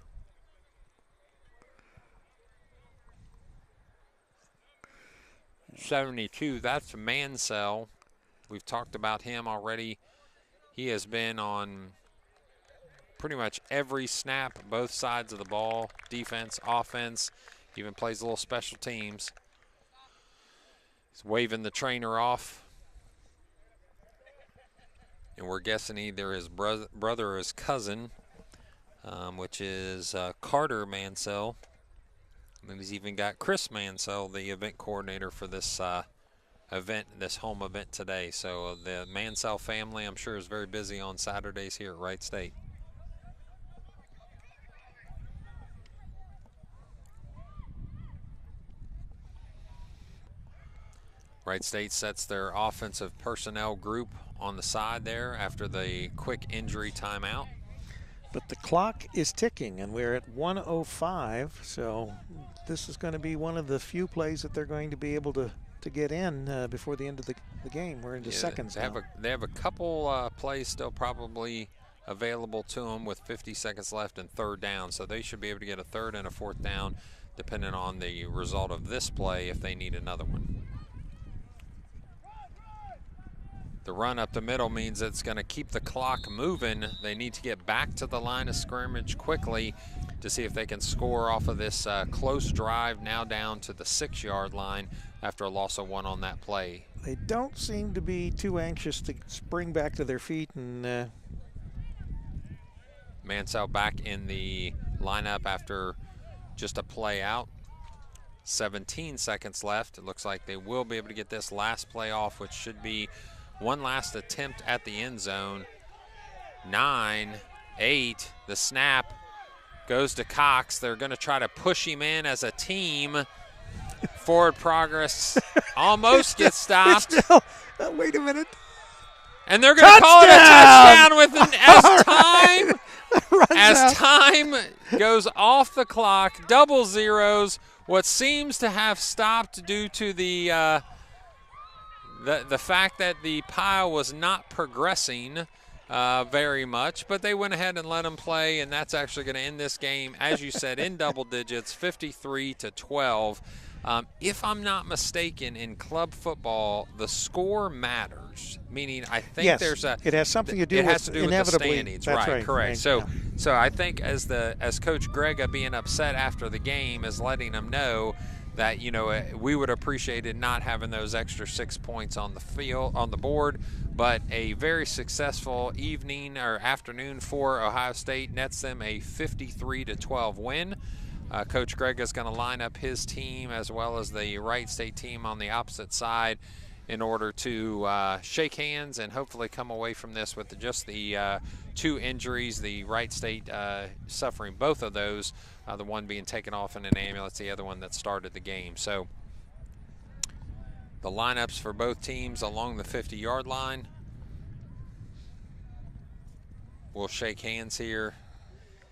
[SPEAKER 2] '72, that's Mansell. We've talked about him already. He has been on pretty much every snap, both sides of the ball, defense, offense, even plays a little special teams. He's waving the trainer off. And we're guessing either his brother or his cousin, which is Carter Mansell. And then he's even got Chris Mansell, the event coordinator for this event, this home event today. So the Mansell family, I'm sure, is very busy on Saturdays here at Wright State. Wright State sets their offensive personnel group on the side there after the quick injury timeout.
[SPEAKER 1] But the clock is ticking, and we're at 1:05, so this is going to be one of the few plays that they're going to be able to get in before the end of the game. We're into seconds now.
[SPEAKER 2] They have a couple plays still probably available to them with 50 seconds left and 3rd down, so they should be able to get a 3rd and a 4th down depending on the result of this play if they need another one. The run up the middle means it's going to keep the clock moving. They need to get back to the line of scrimmage quickly to see if they can score off of this close drive, now down to the 6-yard line after a loss of 1 on that play.
[SPEAKER 1] They don't seem to be too anxious to spring back to their feet. And
[SPEAKER 2] Mansell back in the lineup after just a play out. 17 seconds left. It looks like they will be able to get this last play off, which should be one last attempt at the end zone. 9, 8, the snap goes to Cox. They're going to try to push him in as a team. Forward progress almost gets stopped.
[SPEAKER 1] Wait a minute.
[SPEAKER 2] And they're going to call it a touchdown as time goes off the clock, double zeros. What seems to have stopped due to the fact that the pile was not progressing. very much, but they went ahead and let them play, and that's actually going to end this game, as you said, in double digits, 53-12. If I'm not mistaken, in club football, the score matters. Meaning, I think
[SPEAKER 1] yes,
[SPEAKER 2] there's a
[SPEAKER 1] it has something to do
[SPEAKER 2] it
[SPEAKER 1] with
[SPEAKER 2] has to do
[SPEAKER 1] inevitably.
[SPEAKER 2] with the standings,
[SPEAKER 1] That's
[SPEAKER 2] right? Correct.
[SPEAKER 1] Right,
[SPEAKER 2] So,
[SPEAKER 1] yeah.
[SPEAKER 2] so I think as Coach Grega being upset after the game is letting them know that we would appreciate it not having those extra 6 points on the field on the board, but a very successful evening or afternoon for Ohio State nets them a 53-12 win. Coach Greg is going to line up his team as well as the Wright State team on the opposite side in order to shake hands and hopefully come away from this with just the 2 injuries. The Wright State suffering both of those, the one being taken off in an ambulance, the other one that started the game. So the lineups for both teams along the 50-yard line. We'll shake hands here.